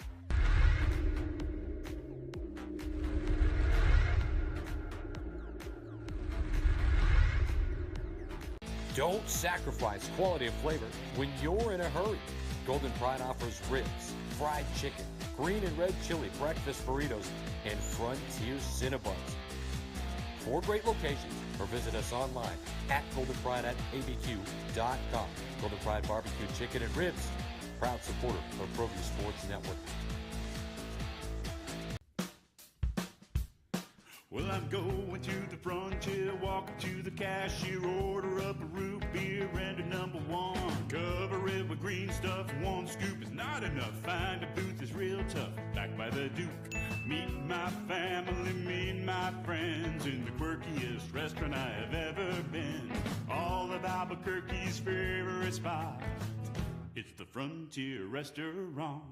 Don't sacrifice quality and flavor when you're in a hurry. Golden Pride offers ribs, fried chicken, green and red chili breakfast burritos, and Frontier Cinnabons. 4 great locations, or visit us online at goldenpride@abq.com. Golden Pride Barbecue Chicken and Ribs, proud supporter of ProView Sports Network. Well, I'm going to the frontier, walking to the cashier, order up a root beer and a number 1. Cover it with green stuff, 1 scoop is not enough. Find a booth is real tough, back by the Duke. Meet my family, meet my friends in the quirkiest restaurant I have ever been. All of Albuquerque's favorite spot, it's the Frontier Restaurant.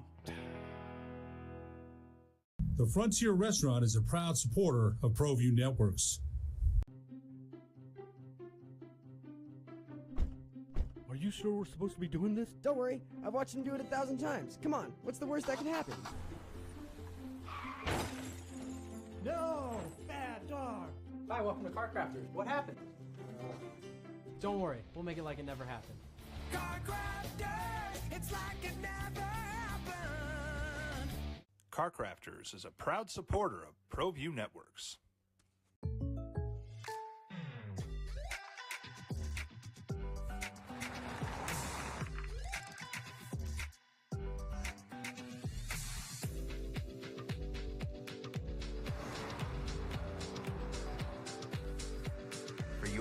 The Frontier Restaurant is a proud supporter of ProView Networks. Are you sure we're supposed to be doing this? Don't worry, I've watched him do it 1,000 times. Come on, what's the worst that can happen? No! Bad dog! Hi, welcome to Car Crafters. What happened? Don't worry, we'll make it like it never happened. Car Crafters! It's like it never happened! Car Crafters is a proud supporter of ProView Networks.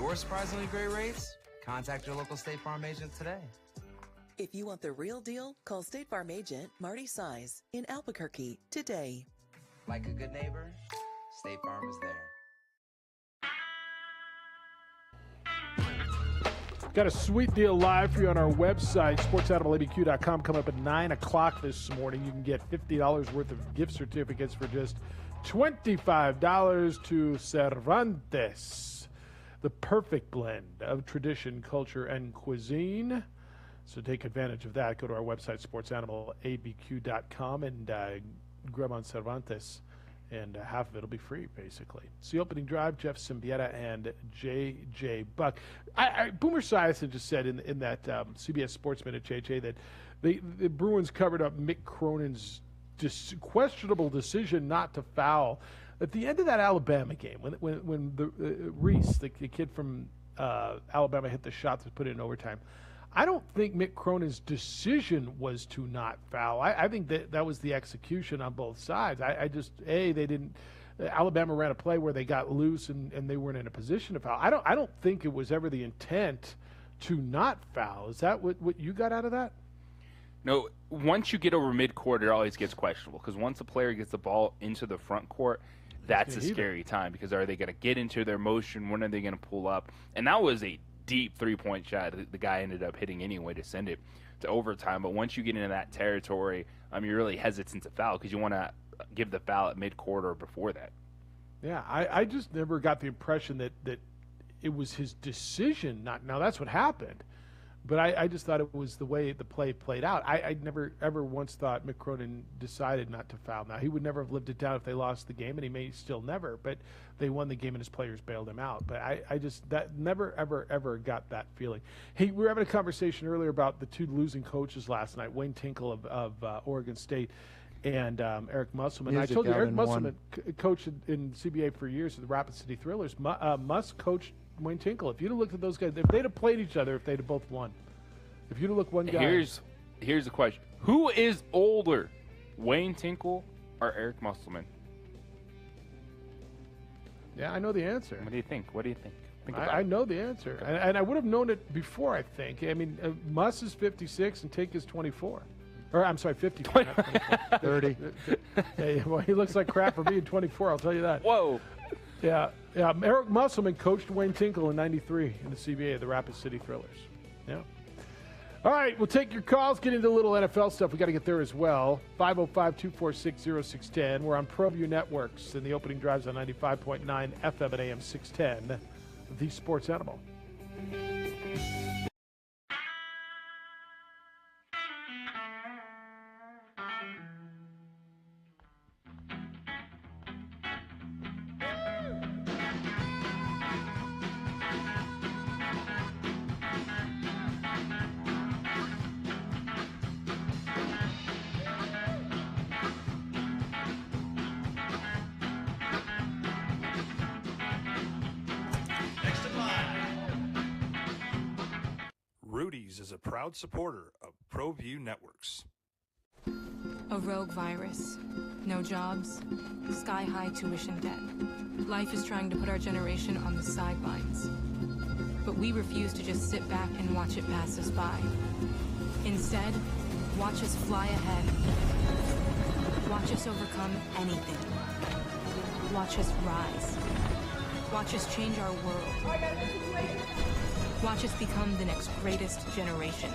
your surprisingly great rates? Contact your local State Farm agent today. If you want the real deal, call State Farm agent Marty Size in Albuquerque today. Like a good neighbor, State Farm is there. Got a sweet deal live for you on our website, sportsanimalabq.com. Coming up at 9 o'clock this morning. You can get $50 worth of gift certificates for just $25 to Cervantes, the perfect blend of tradition, culture, and cuisine. So take advantage of that. Go to our website, sportsanimalabq.com, and grab on Cervantes, and half of it will be free, basically. It's the opening drive. Jeff Siembieda and J.J. Buck. Boomer Esiason just said in that CBS Sports Minute, J.J., that the Bruins covered up Mick Cronin's questionable decision not to foul at the end of that Alabama game when Reese, the kid from Alabama, hit the shot that was put in overtime. I don't think Mick Cronin's decision was to not foul. I think that was the execution on both sides. They didn't. Alabama ran a play where they got loose and they weren't in a position to foul. I don't think it was ever the intent to not foul. Is that what you got out of that? No, once you get over midcourt, it always gets questionable, because once a player gets the ball into the front court, that's a scary time, because are they going to get into their motion? When are they going to pull up? And that was a deep three-point shot the guy ended up hitting anyway to send it to overtime. But once you get into that territory, you're really hesitant to foul, because you want to give the foul at midcourt or before that. Yeah, I just never got the impression that it was his decision. Now that's what happened. But I just thought it was the way the play played out. I never ever once thought Mick Cronin decided not to foul. Now, he would never have lived it down if they lost the game, and he may still never. But they won the game, and his players bailed him out. But I just never, ever got that feeling. Hey, we were having a conversation earlier about the two losing coaches last night, Wayne Tinkle of Oregon State and Eric Musselman. I told you, Eric Musselman coached in CBA for years at the Rapid City Thrillers. Muss coached Wayne Tinkle. If you'd have looked at those guys, if they'd have played each other, if they'd have both won. If you'd have looked one guy. Here's the question: who is older, Wayne Tinkle or Eric Musselman? Yeah, I know the answer. What do you think? I know the answer, and I would have known it before. I think. I mean, Muss is 56 and Tink is 24. Or I'm sorry, 54. 30. Hey, well, he looks like crap for being 24. I'll tell you that. Whoa. Yeah. Eric Musselman coached Wayne Tinkle in '93 in the CBA, the Rapid City Thrillers. Yeah. All right, we'll take your calls, get into a little NFL stuff. We got to get there as well. 505-246-0610. We're on ProView Networks, and the opening drive's on 95.9 FM at AM 610. The Sports Animal. Rudy's is a proud supporter of ProView Networks. A rogue virus, no jobs, sky-high tuition debt. Life is trying to put our generation on the sidelines. But we refuse to just sit back and watch it pass us by. Instead, watch us fly ahead. Watch us overcome anything. Watch us rise. Watch us change our world. Watch us become the next greatest generation.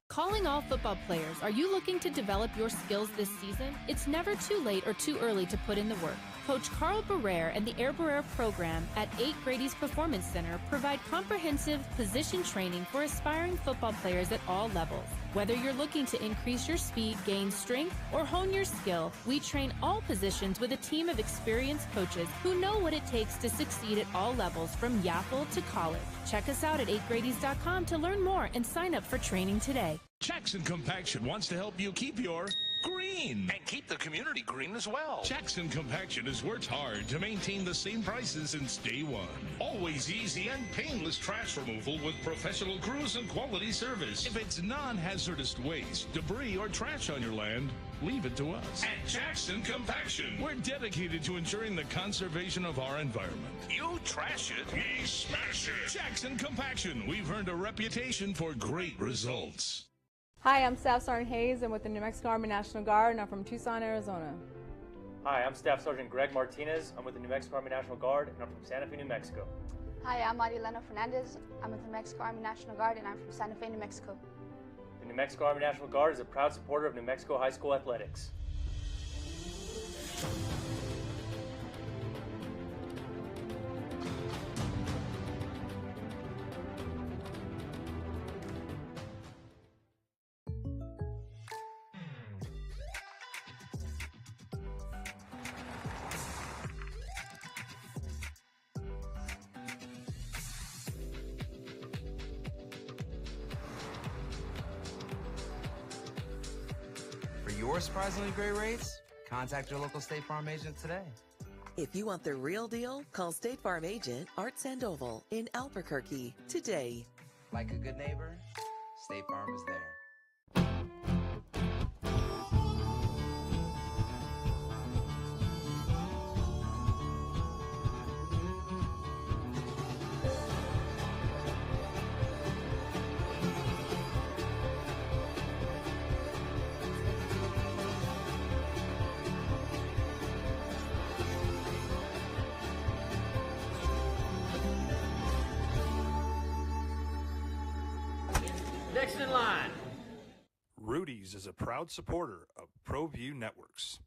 Calling all football players, are you looking to develop your skills this season? It's never too late or too early to put in the work. Coach Carl Barrere and the Air Barrere program at 8 Grady's Performance Center provide comprehensive position training for aspiring football players at all levels. Whether you're looking to increase your speed, gain strength, or hone your skill, we train all positions with a team of experienced coaches who know what it takes to succeed at all levels from YAFL to college. Check us out at 8gradys.com to learn more and sign up for training today. Jackson Compaction wants to help you keep your green. And keep the community green as well. Jackson Compaction has worked hard to maintain the same prices since day one. Always easy and painless trash removal with professional crews and quality service. If it's non-hazardous waste, debris, or trash on your land, Leave it to us. At Jackson Compaction, we're dedicated to ensuring the conservation of our environment. You trash it, we smash it. Jackson Compaction, we've earned a reputation for great results. Hi, I'm Staff Sergeant Hayes. I'm with the New Mexico Army National Guard, and I'm from Tucson, Arizona. Hi, I'm Staff Sergeant Greg Martinez. I'm with the New Mexico Army National Guard, and I'm from Santa Fe, New Mexico. Hi, I'm Marilena Fernandez. I'm with the New Mexico Army National Guard, and I'm from Santa Fe, New Mexico. The New Mexico Army National Guard is a proud supporter of New Mexico high school athletics. For your surprisingly great rates, contact your local State Farm agent today. If you want the real deal, call State Farm agent Art Sandoval in Albuquerque today. Like a good neighbor, State Farm is there. Next in line. Rudy's is a proud supporter of ProView Networks.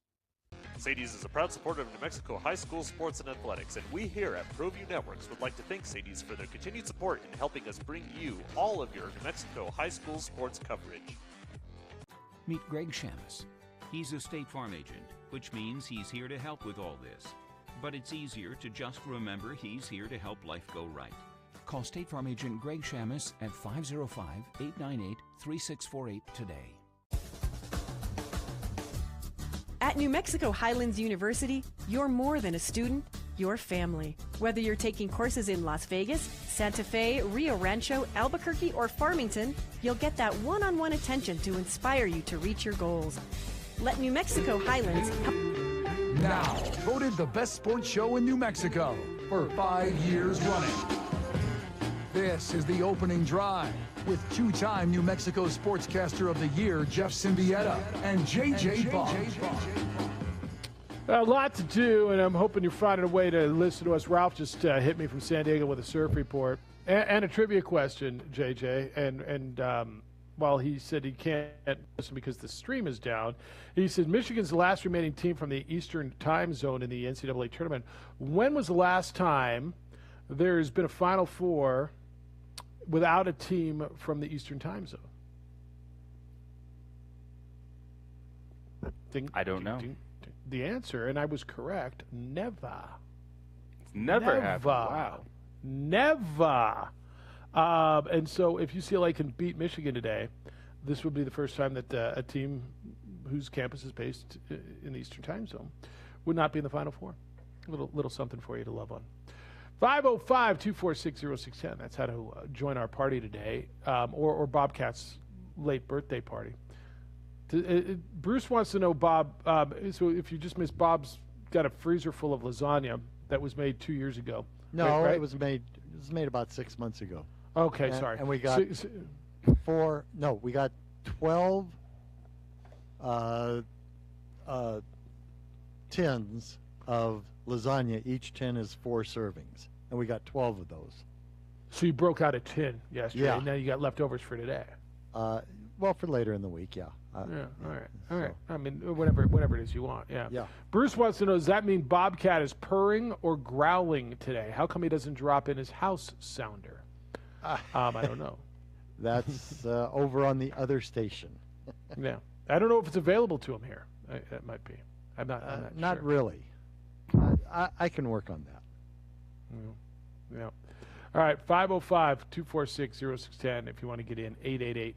Sadie's is a proud supporter of New Mexico high school sports and athletics, and we here at ProView Networks would like to thank Sadie's for their continued support in helping us bring you all of your New Mexico high school sports coverage. Meet Greg Shamus. He's a State Farm agent, which means he's here to help with all this. But it's easier to just remember he's here to help life go right. Call State Farm agent Greg Shamus at 505-898-3648 today. At New Mexico Highlands University, you're more than a student, you're family. Whether you're taking courses in Las Vegas, Santa Fe, Rio Rancho, Albuquerque, or Farmington, you'll get that one-on-one attention to inspire you to reach your goals. Let New Mexico Highlands help. Now, voted the best sports show in New Mexico for 5 years running. This is the opening drive with two-time New Mexico Sportscaster of the Year, Jeff Siembieda, and JJ Bond. A lot to do, and I'm hoping you're finding a way to listen to us. Ralph just hit me from San Diego with a surf report and a trivia question, JJ. And while he said he can't listen because the stream is down, he said Michigan's the last remaining team from the Eastern time zone in the NCAA tournament. When was the last time there's been a Final Four without a team from the Eastern time zone? I don't know. The answer, and I was correct, never. Never happened. Wow. Never. And so if UCLA can beat Michigan today, this would be the first time that a team whose campus is based in the Eastern time zone would not be in the Final Four. A little something for you to love on. 505-246-0610. That's how to join our party today, or Bobcat's late birthday party. Bruce wants to know, Bob, so if you just missed, Bob's got a freezer full of lasagna that was made 2 years ago. No, right? it was made about 6 months ago. Okay, sorry. And we got we got 12 tins of lasagna. Each tin is 4 servings, and we got 12 of those. So you broke out a tin yesterday. Yeah. And now you got leftovers for today. Well, for later in the week, yeah. All right. I mean, whatever it is you want. Yeah. Yeah. Bruce wants to know: does that mean Bobcat is purring or growling today? How come he doesn't drop in his house sounder? I don't know. That's over on the other station. Yeah. I don't know if it's available to him here. That might be. I'm not sure. Really. I can work on that. Yeah. All right, 505-246-0610 if you want to get in,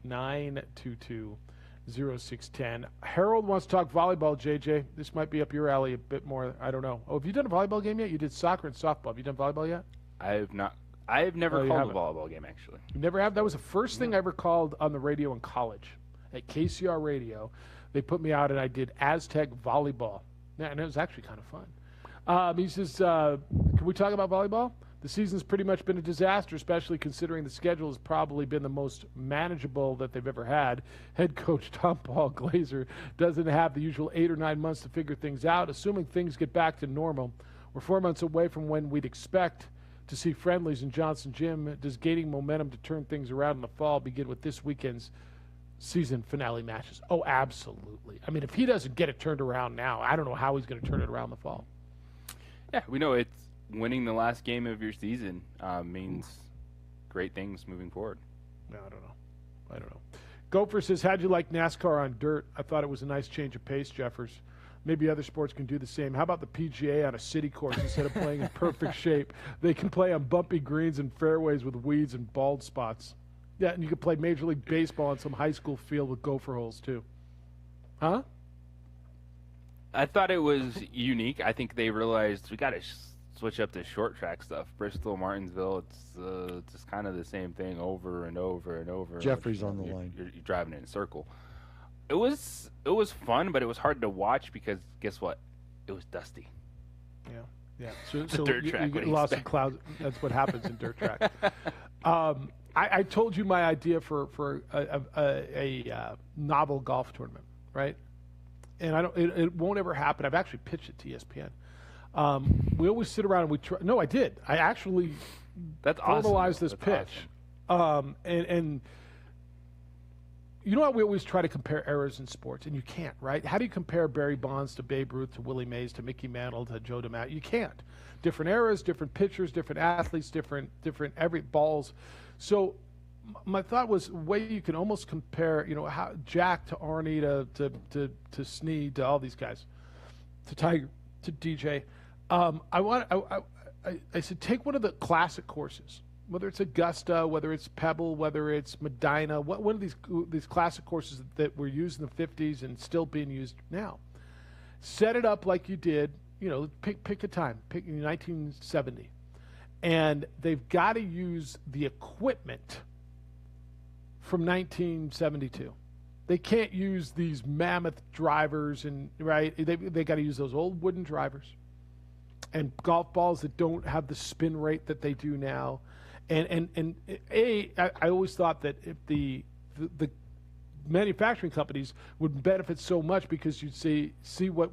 888-922-0610. Harold wants to talk volleyball, JJ. This might be up your alley a bit more. I don't know. Oh, have you done a volleyball game yet? You did soccer and softball. Have you done volleyball yet? I have not. I have never called a volleyball game, actually. You never have? That was the first thing I ever called on the radio in college at KCR Radio. They put me out and I did Aztec volleyball. Yeah, and it was actually kind of fun. He says, can we talk about volleyball? The season's pretty much been a disaster, especially considering the schedule has probably been the most manageable that they've ever had. Head coach Tom Paul Glazer doesn't have the usual 8 or 9 months to figure things out. Assuming things get back to normal, we're 4 months away from when we'd expect to see friendlies in Johnson Gym. Does gaining momentum to turn things around in the fall begin with this weekend's season finale matches? Oh, absolutely. I mean, if he doesn't get it turned around now, I don't know how he's going to turn it around in the fall. Yeah, we know it's winning the last game of your season means great things moving forward. No, I don't know. Gopher says, how'd you like NASCAR on dirt? I thought it was a nice change of pace, Jeffers. Maybe other sports can do the same. How about the PGA on a city course instead of playing in perfect shape? They can play on bumpy greens and fairways with weeds and bald spots. Yeah, and you could play Major League Baseball on some high school field with gopher holes, too. Huh? I thought it was unique. I think they realized we got to switch up the short track stuff. Bristol, Martinsville, it's just kind of the same thing over and over and over. Jeffrey's on the line. You're driving in a circle. It was fun, but it was hard to watch because guess what? It was dusty. Yeah. So dirt you track. get lost in clouds. That's what happens in dirt track. I told you my idea for a novel golf tournament, right? And it won't ever happen. I've actually pitched it to ESPN. We always sit around and we try. No, I did. I actually formalized this pitch. Awesome. And you know how we always try to compare eras in sports, and you can't, right? How do you compare Barry Bonds to Babe Ruth to Willie Mays to Mickey Mantle to Joe DiMaggio? You can't. Different eras, different pitchers, different athletes, different every balls. So my thought was a way you can almost compare, how Jack to Arnie to Snead to all these guys, to Tiger to DJ. I said take one of the classic courses, whether it's Augusta, whether it's Pebble, whether it's Medina, one of these classic courses that were used in the 50s and still being used now. Set it up like you did, pick a time, pick 1970. And they've got to use the equipment from 1972. They can't use these mammoth drivers right? They got to use those old wooden drivers and golf balls that don't have the spin rate that they do now. And I always thought that if the manufacturing companies would benefit so much because you'd see what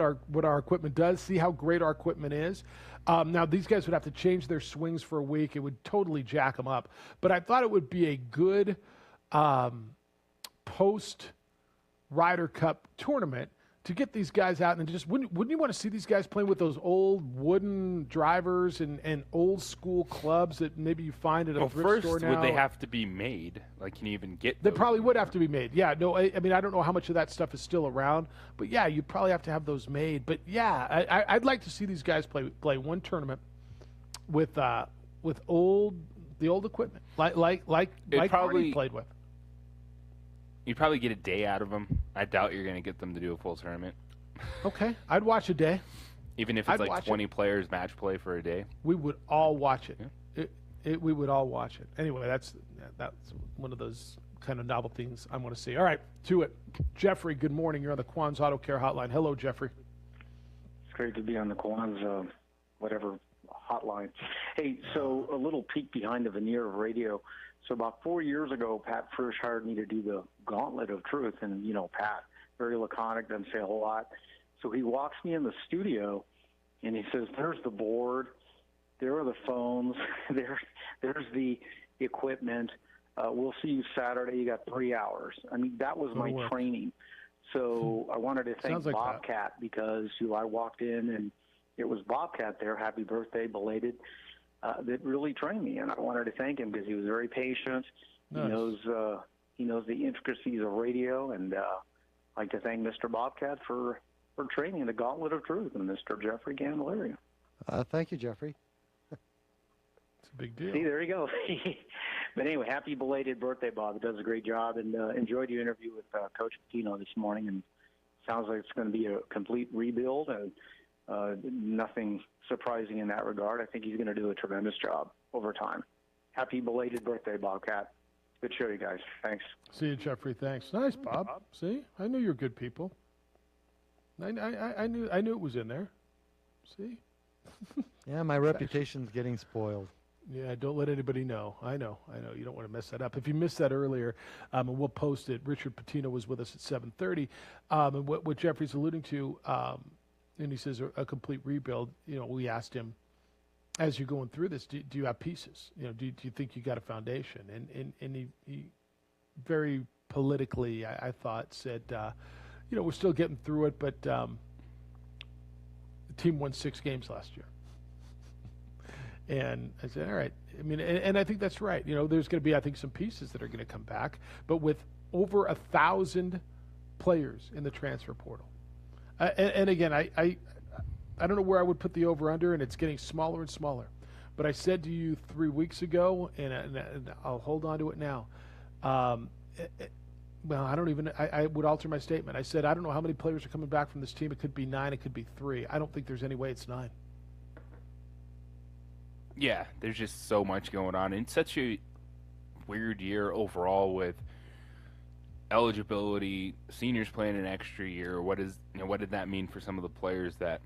our equipment does, see how great our equipment is. Now these guys would have to change their swings for a week. It would totally jack them up. But I thought it would be a good post Ryder Cup tournament to get these guys out and just wouldn't you want to see these guys playing with those old wooden drivers and old school clubs that maybe you find at a thrift store now? Would they have to be made? Like, can you even get They those? probably would have to be made. Yeah, no, I mean, I don't know how much of that stuff is still around, but yeah, you'd probably have to have those made. But yeah, I'd like to see these guys play one tournament with the old equipment, like Arnie played with. You'd probably get a day out of them. I doubt you're going to get them to do a full tournament. Okay, I'd watch a day. Even if it's like 20 players match play for a day. We would all watch it. Yeah. We would all watch it. Anyway, that's one of those kind of novel things I want to see. All right, to it. Jeffrey, good morning. You're on the Quan's Auto Care Hotline. Hello, Jeffrey. It's great to be on the Quan's whatever hotline. Hey, so a little peek behind the veneer of radio. So about 4 years ago, Pat Frisch hired me to do the Gauntlet of Truth. And, Pat, very laconic, doesn't say a whole lot. So he walks me in the studio, and he says, there's the board. There are the phones. There's the equipment. We'll see you Saturday. You got 3 hours. I mean, that was my training. So I wanted to thank Bobcat because I walked in, and it was Bobcat there. Happy birthday, belated. That really trained me, and I wanted to thank him because he was very patient. Nice. He knows the intricacies of radio, and I'd like to thank Mr. Bobcat for training the Gauntlet of Truth and Mr. Jeffrey Candelaria. Thank you, Jeffrey. It's a big deal. See, there you go. But anyway, happy belated birthday, Bob. It does a great job, and enjoyed your interview with Coach Pitino this morning, and sounds like it's going to be a complete rebuild, and nothing surprising in that regard. I think he's going to do a tremendous job over time. Happy belated birthday, Bobcat. Good show, you guys. Thanks. See you, Jeffrey. Thanks. Nice, Bob. See, I knew you were good people. I knew it was in there. See. Yeah, my reputation's getting spoiled. Yeah, don't let anybody know. I know. You don't want to mess that up. If you missed that earlier, and we'll post it, Richard Pitino was with us at 7:30. And what Jeffrey's alluding to, and he says a complete rebuild, we asked him, as you're going through this, do you have pieces? Do you think you got a foundation? And he very politically, I thought, said, we're still getting through it, but the team won 6 games last year. And I said, all right. I mean, and I think that's right. There's going to be, I think, some pieces that are going to come back, but with over 1,000 players in the transfer portal. And again, I don't know where I would put the over-under, and it's getting smaller and smaller. But I said to you 3 weeks ago, and I'll hold on to it now. Well, I would alter my statement. I said, I don't know how many players are coming back from this team. It could be 9, it could be 3. I don't think there's any way it's 9. Yeah, there's just so much going on. And it's such a weird year overall with eligibility, seniors playing an extra year. What did that mean for some of the players that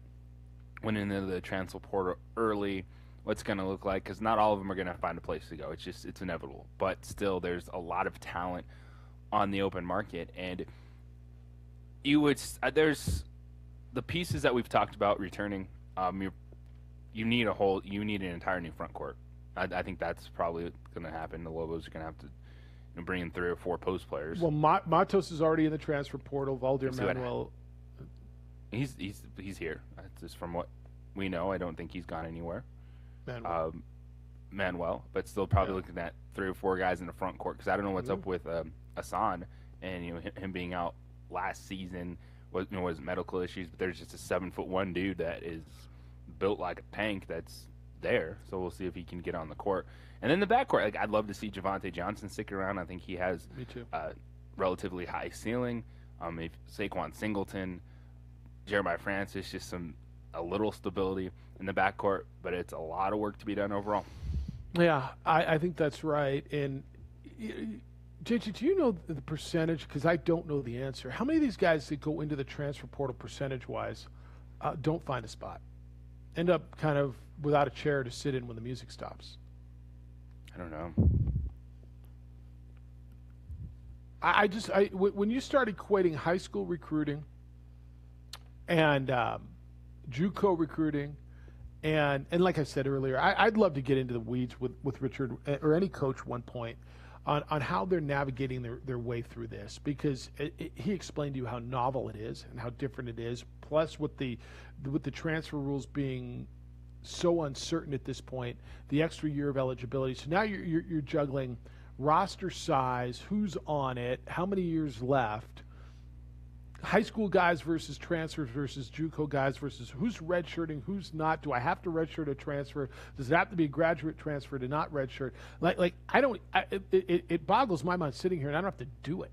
went into the transfer portal early? What's going to look like? Because not all of them are going to find a place to go. It's inevitable. But still, there's a lot of talent on the open market, and there's the pieces that we've talked about returning. You need an entire new front court. I think that's probably going to happen. The Lobos are going to have to bring in 3 or 4 post players. Well, Matos is already in the transfer portal. Valdir Manuel, he's here. Just from what we know, I don't think he's gone anywhere. Manuel, but still probably looking at 3 or 4 guys in the front court, because I don't know what's up with Asan and him being out last season was medical issues, but there's just a 7'1" dude that is built like a tank that's there. So we'll see if he can get on the court. And then the backcourt, I'd love to see Javante Johnson stick around. I think he has a relatively high ceiling. If Saquon Singleton, Jeremiah Francis, just a little stability in the backcourt, but it's a lot of work to be done overall. Yeah, I think that's right. And JJ, do you know the percentage? Because I don't know the answer. How many of these guys that go into the transfer portal percentage-wise don't find a spot? End up kind of without a chair to sit in when the music stops? I don't know. When you start equating high school recruiting and JUCO recruiting, and like I said earlier, I'd love to get into the weeds with Richard or any coach one point on how they're navigating their way through this, because he explained to you how novel it is and how different it is, plus with the transfer rules being so uncertain at this point, the extra year of eligibility. So now you're juggling roster size, who's on it, how many years left, high school guys versus transfers versus JUCO guys versus who's redshirting, who's not. Do I have to redshirt a transfer? Does it have to be a graduate transfer to not redshirt? It boggles my mind sitting here, and I don't have to do it.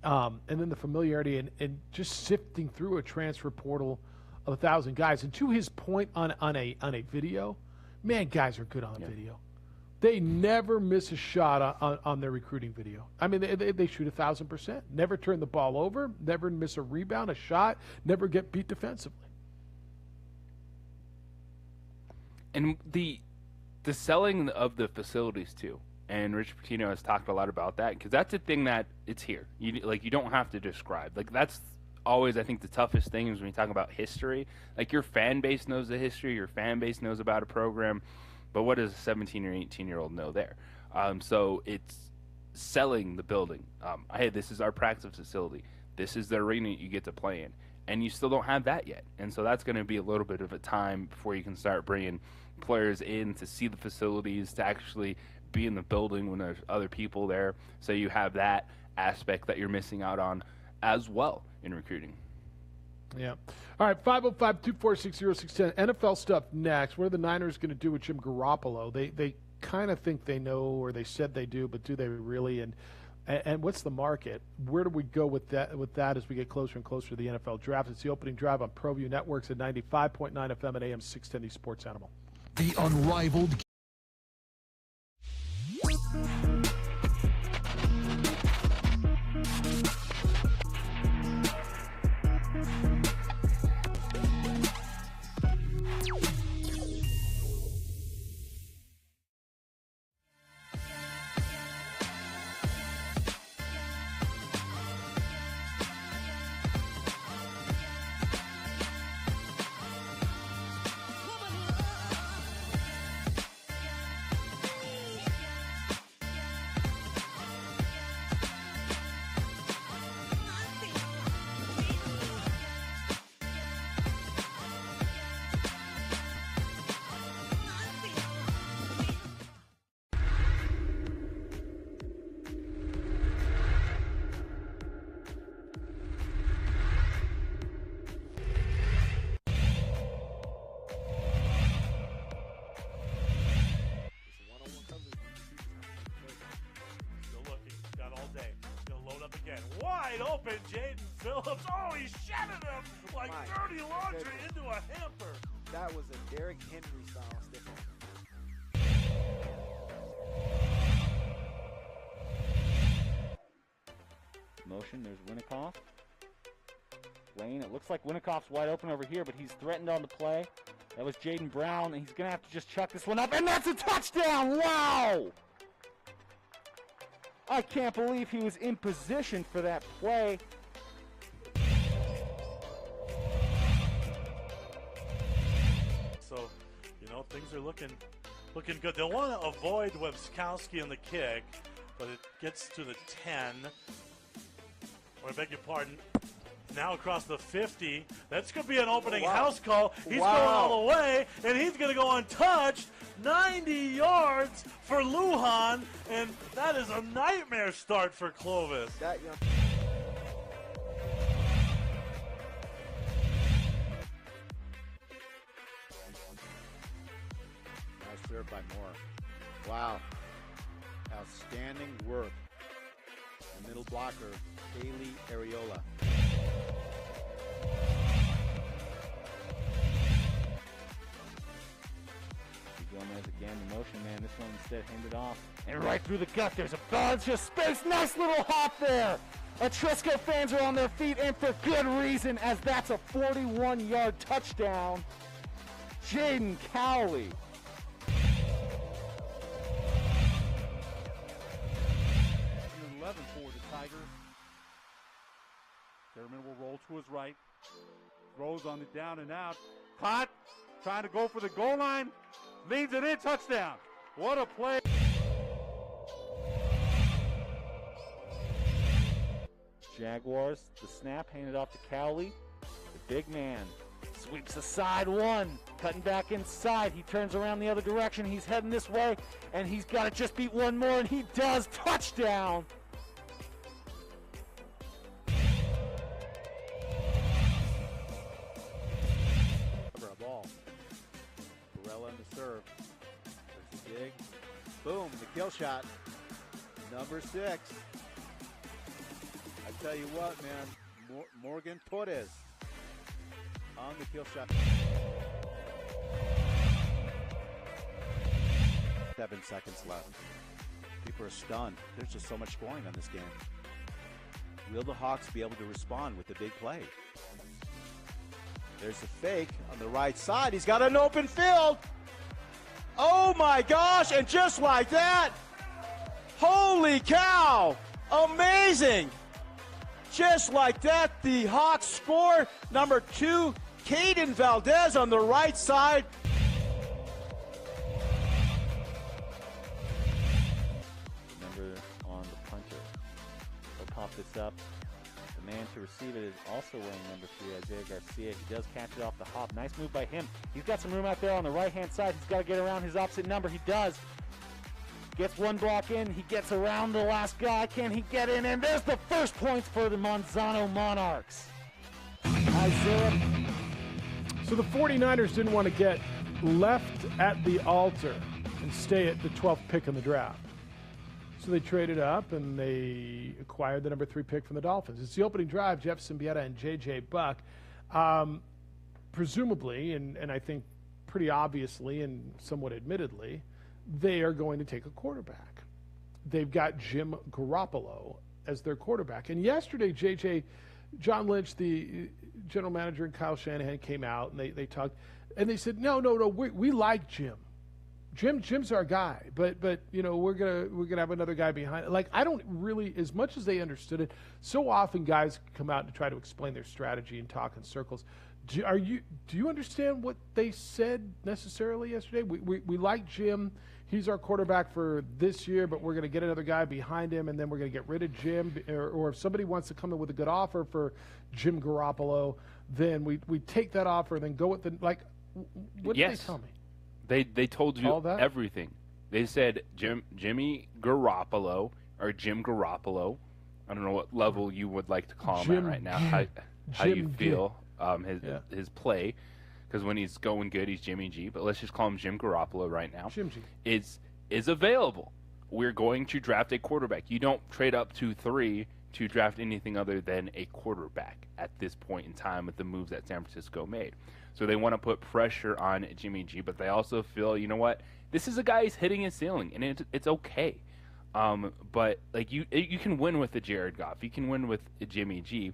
And then the familiarity and just sifting through a transfer portal of 1,000 guys. And to his point on a video, man, guys are good on video. They never miss a shot on their recruiting video. I mean, they shoot 1,000%. Never turn the ball over. Never miss a rebound, a shot. Never get beat defensively. And the selling of the facilities too. And Rich Pitino has talked a lot about that, because that's a thing that it's here. You don't have to describe. That's always, I think, the toughest thing is when you talk about history. Your fan base knows the history. Your fan base knows about a program. But what does a 17 or 18-year-old know there? So it's selling the building. Hey, this is our practice facility. This is the arena you get to play in. And you still don't have that yet. And so that's going to be a little bit of a time before you can start bringing players in to see the facilities, to actually be in the building when there's other people there. So you have that aspect that you're missing out on as well in recruiting. Yeah. All right, 505-246-0610. NFL stuff next. What are the Niners going to do with Jim Garoppolo? They kind of think they know, or they said they do, but do they really? And what's the market? Where do we go with that as we get closer and closer to the NFL draft? It's the opening drive on ProView Networks at 95.9 FM and AM 610 Sports Animal. The unrivaled. open Jaden Phillips. Oh, he shedded him like dirty laundry into a hamper. That was a Derrick Henry style stiff arm. Motion, there's Winnikoff. Lane, it looks like Winnikoff's wide open over here, but he's threatened on the play. That was Jaden Brown, and he's going to have to just chuck this one up, and that's a touchdown! Wow! I can't believe he was in position for that play. So, things are looking good. They'll want to avoid Webskowski on the kick, but it gets to the 10. Or I beg your pardon. Now across the 50. That's going to be an opening house call. He's going all the way, and he's going to go untouched. 90 yards for Lujan, and that is a nightmare start for Clovis. That young. Nice serve by Moore. Wow. Outstanding work. The middle blocker, Haley Areola. Gomez again, the motion man. This one instead handed off. And right through the gut, there's a bunch of space. Nice little hop there. Etrisco fans are on their feet, and for good reason, as that's a 41-yard touchdown. Jaden Cowley. 11 for the Tigers. Zimmerman will roll to his right. Throws on the down and out. Caught. Trying to go for the goal line. Leads it in. Touchdown. What a play. Jaguars, the snap handed off to Cowley. The big man sweeps aside one. Cutting back inside. He turns around the other direction. He's heading this way. And he's got to just beat one more. And he does. Touchdown. Serve. There's the dig. Boom, the kill shot. Number 6. I tell you what, man, Morgan Torres on the kill shot. 7 seconds left. People are stunned. There's just so much scoring on this game. Will the Hawks be able to respond with the big play? There's the fake on the right side. He's got an open field. Oh my gosh, and just like that, holy cow, amazing. Just like that, the Hawks score. Number 2, Caden Valdez on the right side. Remember on the punter. They'll pop this up. The man to receive it is also wearing number 3, Isaiah Garcia. He does catch it off the hop. Nice move by him. He's got some room out there on the right-hand side. He's got to get around his opposite number. He does. Gets one block in. He gets around the last guy. Can he get in? And there's the first points for the Monzano Monarchs. Isaiah. So the 49ers didn't want to get left at the altar and stay at the 12th pick in the draft. So they traded up and they acquired the number 3 pick from the Dolphins. It's the opening drive. Jeff Siembieda and J.J. Buck, presumably, and I think pretty obviously and somewhat admittedly, they are going to take a quarterback. They've got Jim Garoppolo as their quarterback. And yesterday, John Lynch, the general manager, and Kyle Shanahan came out and they talked, and they said, no, we like Jim. Jim's our guy, but we're gonna have another guy behind. Like, I don't really, as much as they understood it. So often guys come out and try to explain their strategy and talk in circles. Do you understand what they said necessarily yesterday? We like Jim. He's our quarterback for this year, but we're going to get another guy behind him, and then we're going to get rid of Jim. Or if somebody wants to come in with a good offer for Jim Garoppolo, then we take that offer and then go with the like. What did they tell me? They told you everything. They said Jimmy Garoppolo or Jim Garoppolo. I don't know what level you would like to call him at right now. How you feel his play, because when he's going good, he's Jimmy G. But let's just call him Jim Garoppolo right now. Jim G is available. We're going to draft a quarterback. You don't trade up to 3 to draft anything other than a quarterback at this point in time with the moves that San Francisco made. So they want to put pressure on Jimmy G, but they also feel, you know what, this is a guy who's hitting his ceiling, and it's okay. But like you can win with a Jared Goff, you can win with a Jimmy G,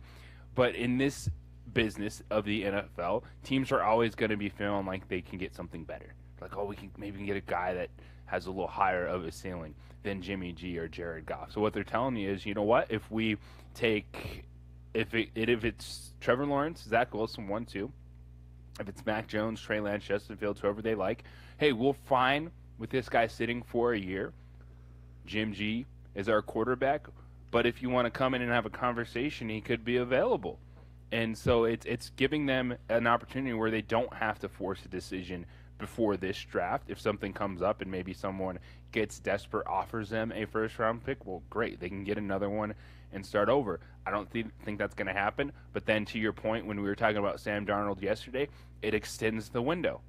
but in this business of the NFL, teams are always going to be feeling like they can get something better. Like, oh, we can get a guy that has a little higher of a ceiling than Jimmy G or Jared Goff. So what they're telling me is, you know what, if we take if it's Trevor Lawrence, Zach Wilson 1-2, if it's Mac Jones, Trey Lance, Justin Fields, whoever they like, hey, we'll fine with this guy sitting for a year. Jim G is our quarterback, but if you want to come in and have a conversation, he could be available. And so it's giving them an opportunity where they don't have to force a decision before this draft. If something comes up and maybe someone gets desperate, offers them a first-round pick, well, great. They can get another one and start over. I don't think that's going to happen. But then to your point, when we were talking about Sam Darnold yesterday, it extends the window.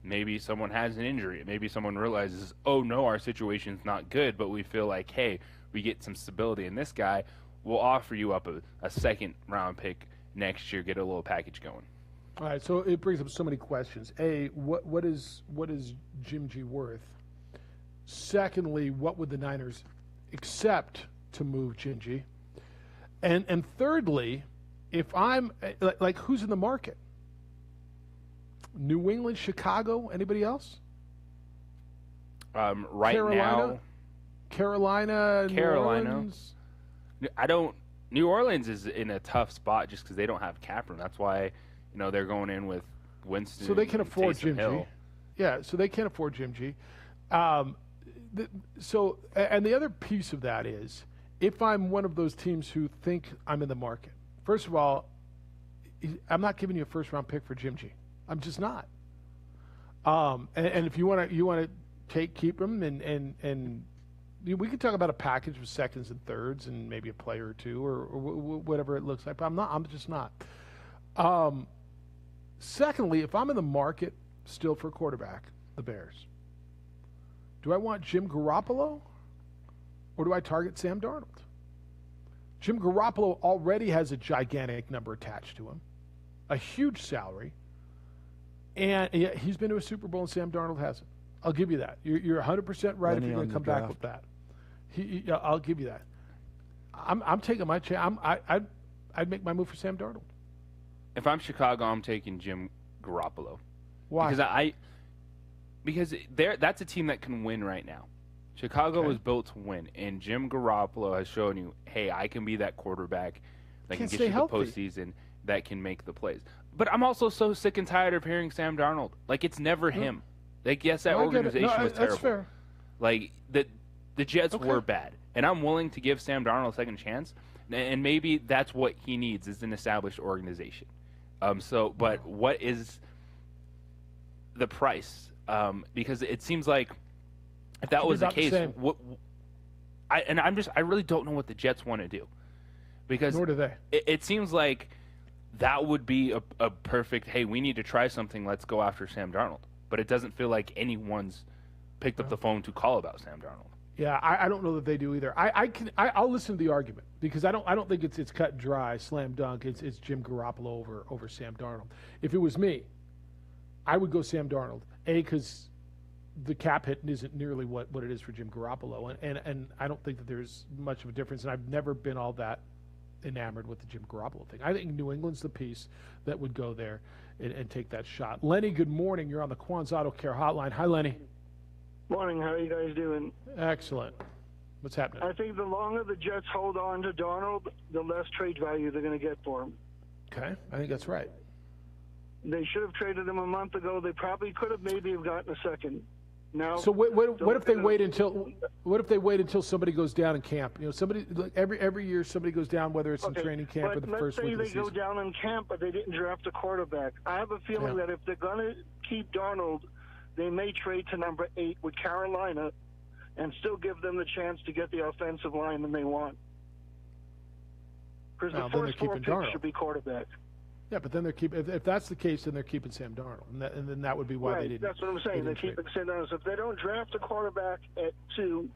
Maybe someone has an injury. Maybe someone realizes, oh, no, our situation's not good, but we feel like, hey, we get some stability in this guy. We'll offer you up a second-round pick next year, get a little package going. All right, so it brings up so many questions. A, what is Jim G worth? Secondly, what would the Niners accept to move Jim G? And thirdly, if I'm like who's in the market? New England, Chicago, anybody else? Right now, Carolina. New Orleans? New Orleans is in a tough spot just because they don't have cap room. That's why, they're going in with Winston. So they can afford Jim Hill. G. Yeah, so they can't afford Jim G. And the other piece of that is, if I'm one of those teams who think I'm in the market, first of all, I'm not giving you a first-round pick for Jim G. I'm just not. And if you want to keep him, and we can talk about a package with seconds and thirds and maybe a player or two or whatever it looks like. But I'm just not. Secondly, if I'm in the market still for a quarterback, the Bears, do I want Jim Garoppolo or do I target Sam Darnold? Jim Garoppolo already has a gigantic number attached to him, a huge salary, and he's been to a Super Bowl and Sam Darnold hasn't. I'll give you that. You're 100% right if you're going to come back with that. I'll give you that. I'm taking my chance. I'd make my move for Sam Darnold. If I'm Chicago, I'm taking Jim Garoppolo. Why? Because that's a team that can win right now. Chicago was built to win, and Jim Garoppolo has shown you, hey, I can be that quarterback that can get you the postseason, that can make the plays. But I'm also so sick and tired of hearing Sam Darnold. Like, it's never him. Like, yes, that organization was terrible. That's fair. Like, the Jets were bad, and I'm willing to give Sam Darnold a second chance, and maybe that's what he needs is an established organization. But what is the price? Because it seems like if that was the case, I really don't know what the Jets want to do. Because nor do they. It seems like that would be a perfect, hey, we need to try something, let's go after Sam Darnold. But it doesn't feel like anyone's picked up the phone to call about Sam Darnold. Yeah, I don't know that they do either. I'll listen to the argument because I don't think it's cut and dry, slam dunk. It's Jim Garoppolo over Sam Darnold. If it was me, I would go Sam Darnold. Because the cap hit isn't nearly what it is for Jim Garoppolo, and I don't think that there's much of a difference. And I've never been all that enamored with the Jim Garoppolo thing. I think New England's the piece that would go there and take that shot. Lenny, good morning. You're on the Quan's Auto Care Hotline. Hi, Lenny. Morning. How are you guys doing? Excellent. What's happening? I think the longer the Jets hold on to Darnold, the less trade value they're going to get for him. Okay, I think that's right. They should have traded him a month ago. They probably could have maybe have gotten a second. Now, so what if they wait until somebody goes down in camp? Somebody every year somebody goes down, whether it's in training camp or the first week of the season. Let's say they go down in camp, but they didn't draft a quarterback. I have a feeling that if they're going to keep Darnold, they may trade to number 8 with Carolina and still give them the chance to get the offensive lineman they want. Because the first 4 picks should be quarterback. Yeah, but then they're keeping. If that's the case, then they're keeping Sam Darnold, and then that would be why they didn't. That's what I'm saying. They're keeping Sam Darnold. So if they don't draft a quarterback at 2,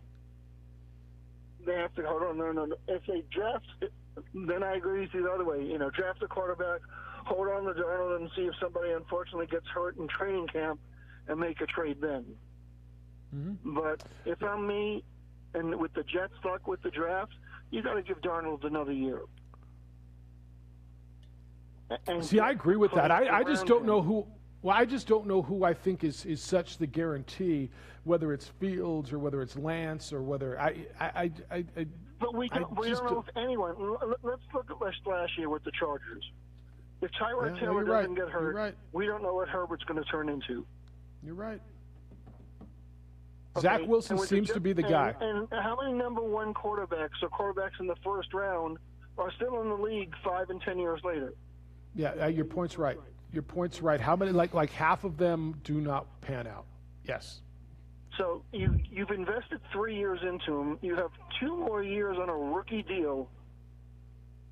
they have to hold on. No. If they draft then I agree with you the other way. You know, draft a quarterback, hold on to Darnold, and see if somebody unfortunately gets hurt in training camp, and make a trade then. Mm-hmm. But if I'm me, and with the Jets luck with the draft, you got to give Darnold another year. And see, I agree with that. I just don't him. know who. Well, I just don't know who I think is such the guarantee, whether it's Fields or whether it's Lance or whether But we don't know if anyone. Let's look at last year with the Chargers. If Tyrod Taylor doesn't get hurt, we don't know what Herbert's going to turn into. You're right. Okay. Zach Wilson seems to be the guy. And how many number one quarterbacks or quarterbacks in the first round are still in the league 5 and 10 years later? Yeah, your point's right. Your point's right. How many? Like half of them do not pan out. Yes. So you've invested 3 years into him. You have 2 more years on a rookie deal.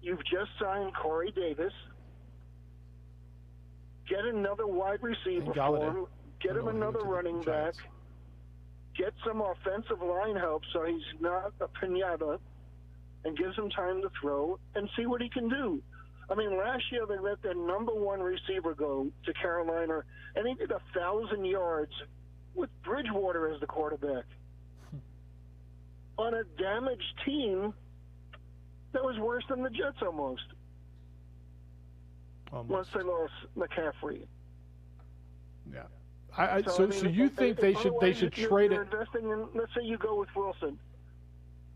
You've just signed Corey Davis. Get another wide receiver for him. Get him another running back. Get some offensive line help so he's not a pinata, and gives him time to throw and see what he can do. I mean, last year they let their number one receiver go to Carolina, and he did 1,000 yards with Bridgewater as the quarterback on a damaged team that was worse than the Jets almost. Once they lost McCaffrey. Yeah. So you think they should trade it? Investing in, let's say you go with Wilson.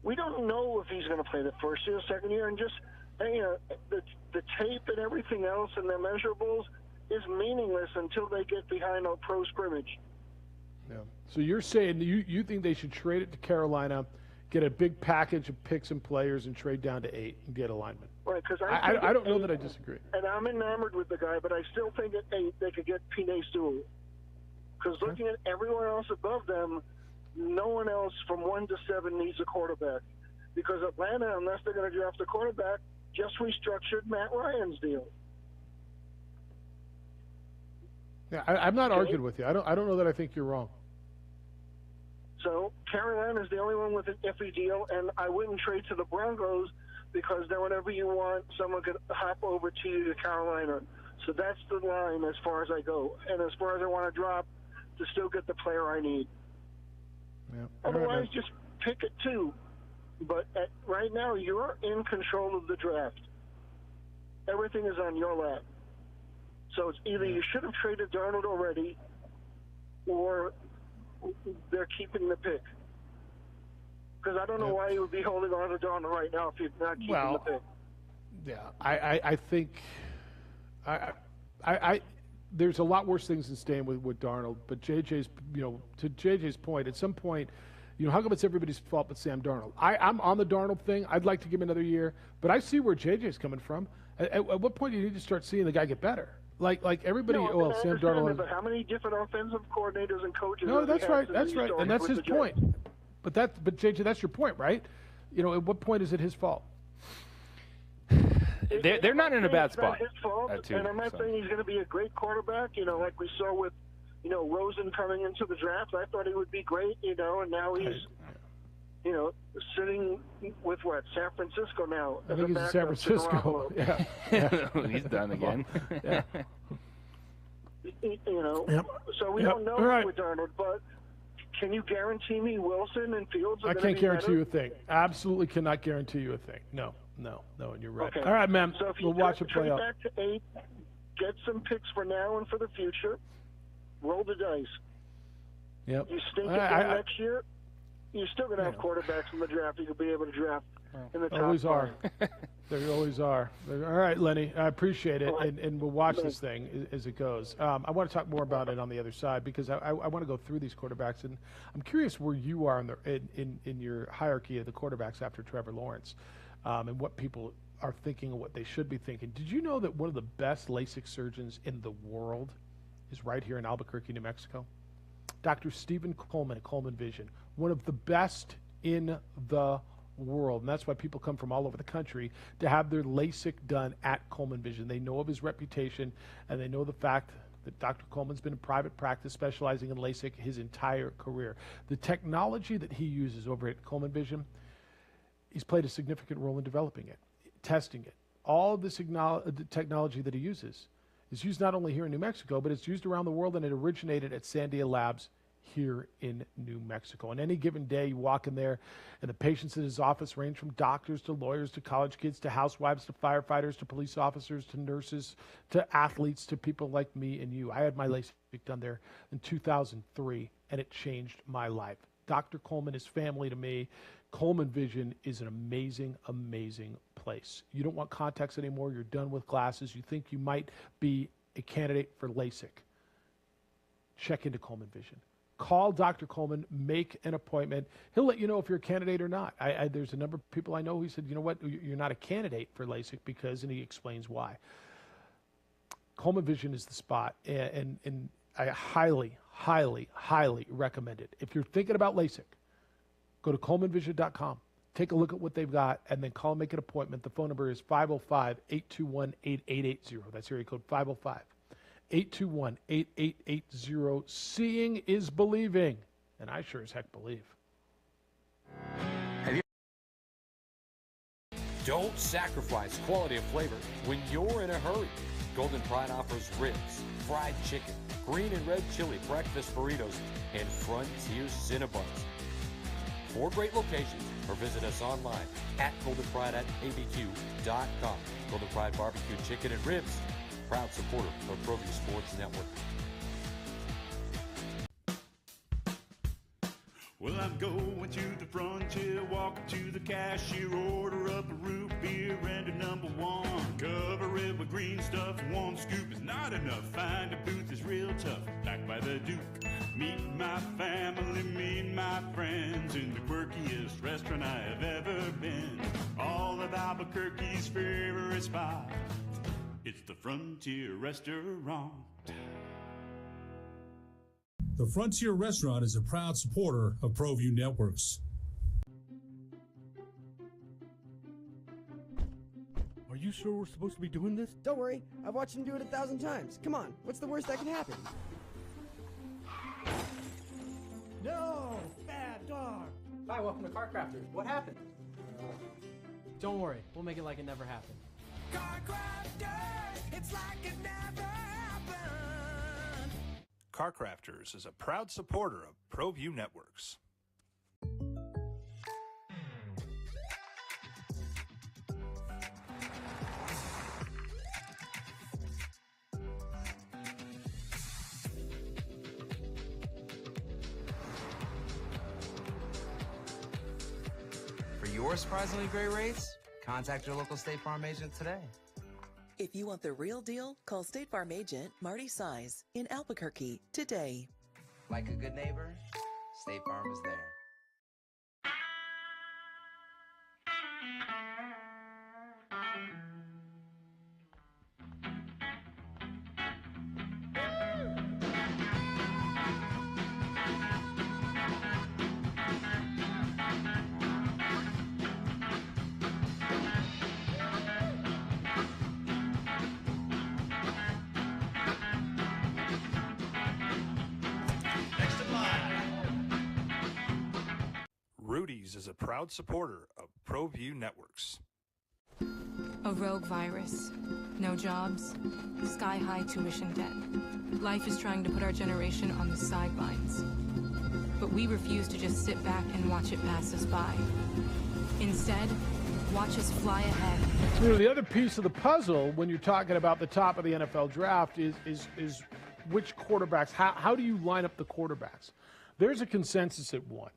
We don't know if he's going to play the first year, second year, and just the tape and everything else and their measurables is meaningless until they get behind a pro scrimmage. Yeah. So you're saying you think they should trade it to Carolina, get a big package of picks and players, and trade down to 8 and get alignment? Right, because I don't know that I disagree. And I'm enamored with the guy, but I still think at 8 they could get Penei Sewell. Because looking at everyone else above them, no one else from 1 to 7 needs a quarterback. Because Atlanta, unless they're going to draft a quarterback, just restructured Matt Ryan's deal. Yeah, I'm not arguing with you. I don't know that I think you're wrong. So Carolina's the only one with an iffy deal, and I wouldn't trade to the Broncos because then whenever you want, someone could hop over to you to Carolina. So that's the line as far as I go. And as far as I want to drop, to still get the player I need. Yeah. Otherwise, just pick it 2. But right now, you're in control of the draft. Everything is on your lap. So it's either you should have traded Darnold already, or they're keeping the pick. Because I don't know why you would be holding on to Darnold right now if you're not keeping the pick. Yeah, I think there's a lot worse things than staying with Darnold. But JJ's, to JJ's point, at some point, how come it's everybody's fault but Sam Darnold? I'm on the Darnold thing. I'd like to give him another year, but I see where JJ's coming from. At what point do you need to start seeing the guy get better? Like everybody. Sam Darnold. But how many different offensive coordinators and coaches? No, that's right. That's right, and that's his point. But JJ, that's your point, right? At what point is it his fault? They're not in a bad spot. It's not his fault, and I'm not saying he's going to be a great quarterback. Like we saw with, Rosen coming into the draft. I thought he would be great, and now he's, sitting with San Francisco now. I think he's in San Francisco. Yeah. He's done again. Yeah. So we don't know with Darnold, but can you guarantee me Wilson and Fields are I can't guarantee better? you a thing. Absolutely cannot guarantee you a thing. No, and you're right. Okay. All right, man. So if we'll watch it play trade out. back to 8, get some picks for now and for the future. Roll the dice. Yep. You stink again next year, you're still going to have quarterbacks in the draft you'll be able to draft in the top Always 5. are. There always are. All right, Lenny, I appreciate it, and we'll watch this thing as it goes. I want to talk more about it on the other side because I want to go through these quarterbacks, and I'm curious where you are in your hierarchy of the quarterbacks after Trevor Lawrence, and what people are thinking and what they should be thinking. Did you know that one of the best LASIK surgeons in the world is right here in Albuquerque, New Mexico? Dr. Stephen Coleman at Coleman Vision, one of the best in the world, and that's why people come from all over the country to have their LASIK done at Coleman Vision. They know of his reputation, and they know the fact that Dr. Coleman's been in private practice specializing in LASIK his entire career. The technology that he uses over at Coleman Vision, he's played a significant role in developing it. testing it. All of this the technology that he uses is used not only here in New Mexico, but it's used around the world, and it originated at Siembieda Labs here in New Mexico. On any given day, you walk in there, and the patients in his office range from doctors to lawyers to college kids to housewives to firefighters to police officers to nurses to athletes to people like me and you. I had my LASIK done there in 2003, and it changed my life. Dr. Coleman is family to me. Coleman Vision is an amazing, amazing place. You don't want contacts anymore. You're done with glasses. You think you might be a candidate for LASIK. Check into Coleman Vision. Call Dr. Coleman, make an appointment. He'll let you know if you're a candidate or not. There's a number of people I know who said, you know what, you're not a candidate for LASIK because, and he explains why. Coleman Vision is the spot, and I highly, highly, highly recommend it. If you're thinking about LASIK, go to ColemanVision.com. Take a look at what they've got, and then call and make an appointment. The phone number is 505-821-8880. That's area code 505-821-8880. Seeing is believing, and I sure as heck believe. Don't sacrifice quality of flavor when you're in a hurry. Golden Pride offers ribs, fried chicken, green and red chili breakfast burritos, and Frontier Cinnabons. 4 great locations, or visit us online at goldenpride@abq.com. Golden Pride Barbecue Chicken and Ribs, proud supporter of ProView Sports Network. Well, I'm going to the frontier, walk up to the cashier, order up a root beer and a number 1. Cover it with green stuff, 1 scoop is not enough. Find a booth is real tough, backed by the Duke. Meet my family, meet my friends in the quirkiest restaurant I have ever been. All of Albuquerque's favorite spot, it's the Frontier Restaurant. The Frontier Restaurant is a proud supporter of ProView Networks. Are you sure we're supposed to be doing this? Don't worry, I've watched him do it 1,000 times. Come on, what's the worst that can happen? No! Bad dog! Hi, welcome to Car Crafters. What happened? Don't worry, we'll make it like it never happened. Car Crafters, it's like it never happened. Car Crafters is a proud supporter of ProView Networks. For your surprisingly great rates, contact your local State Farm agent today. If you want the real deal, call State Farm agent Marty Size in Albuquerque today. Like a good neighbor, State Farm is there. Rudy's is a proud supporter of ProView Networks. A rogue virus, no jobs, sky-high tuition debt. Life is trying to put our generation on the sidelines. But we refuse to just sit back and watch it pass us by. Instead, watch us fly ahead. You know, the other piece of the puzzle when you're talking about the top of the NFL draft is which quarterbacks, how do you line up the quarterbacks? There's a consensus at 1.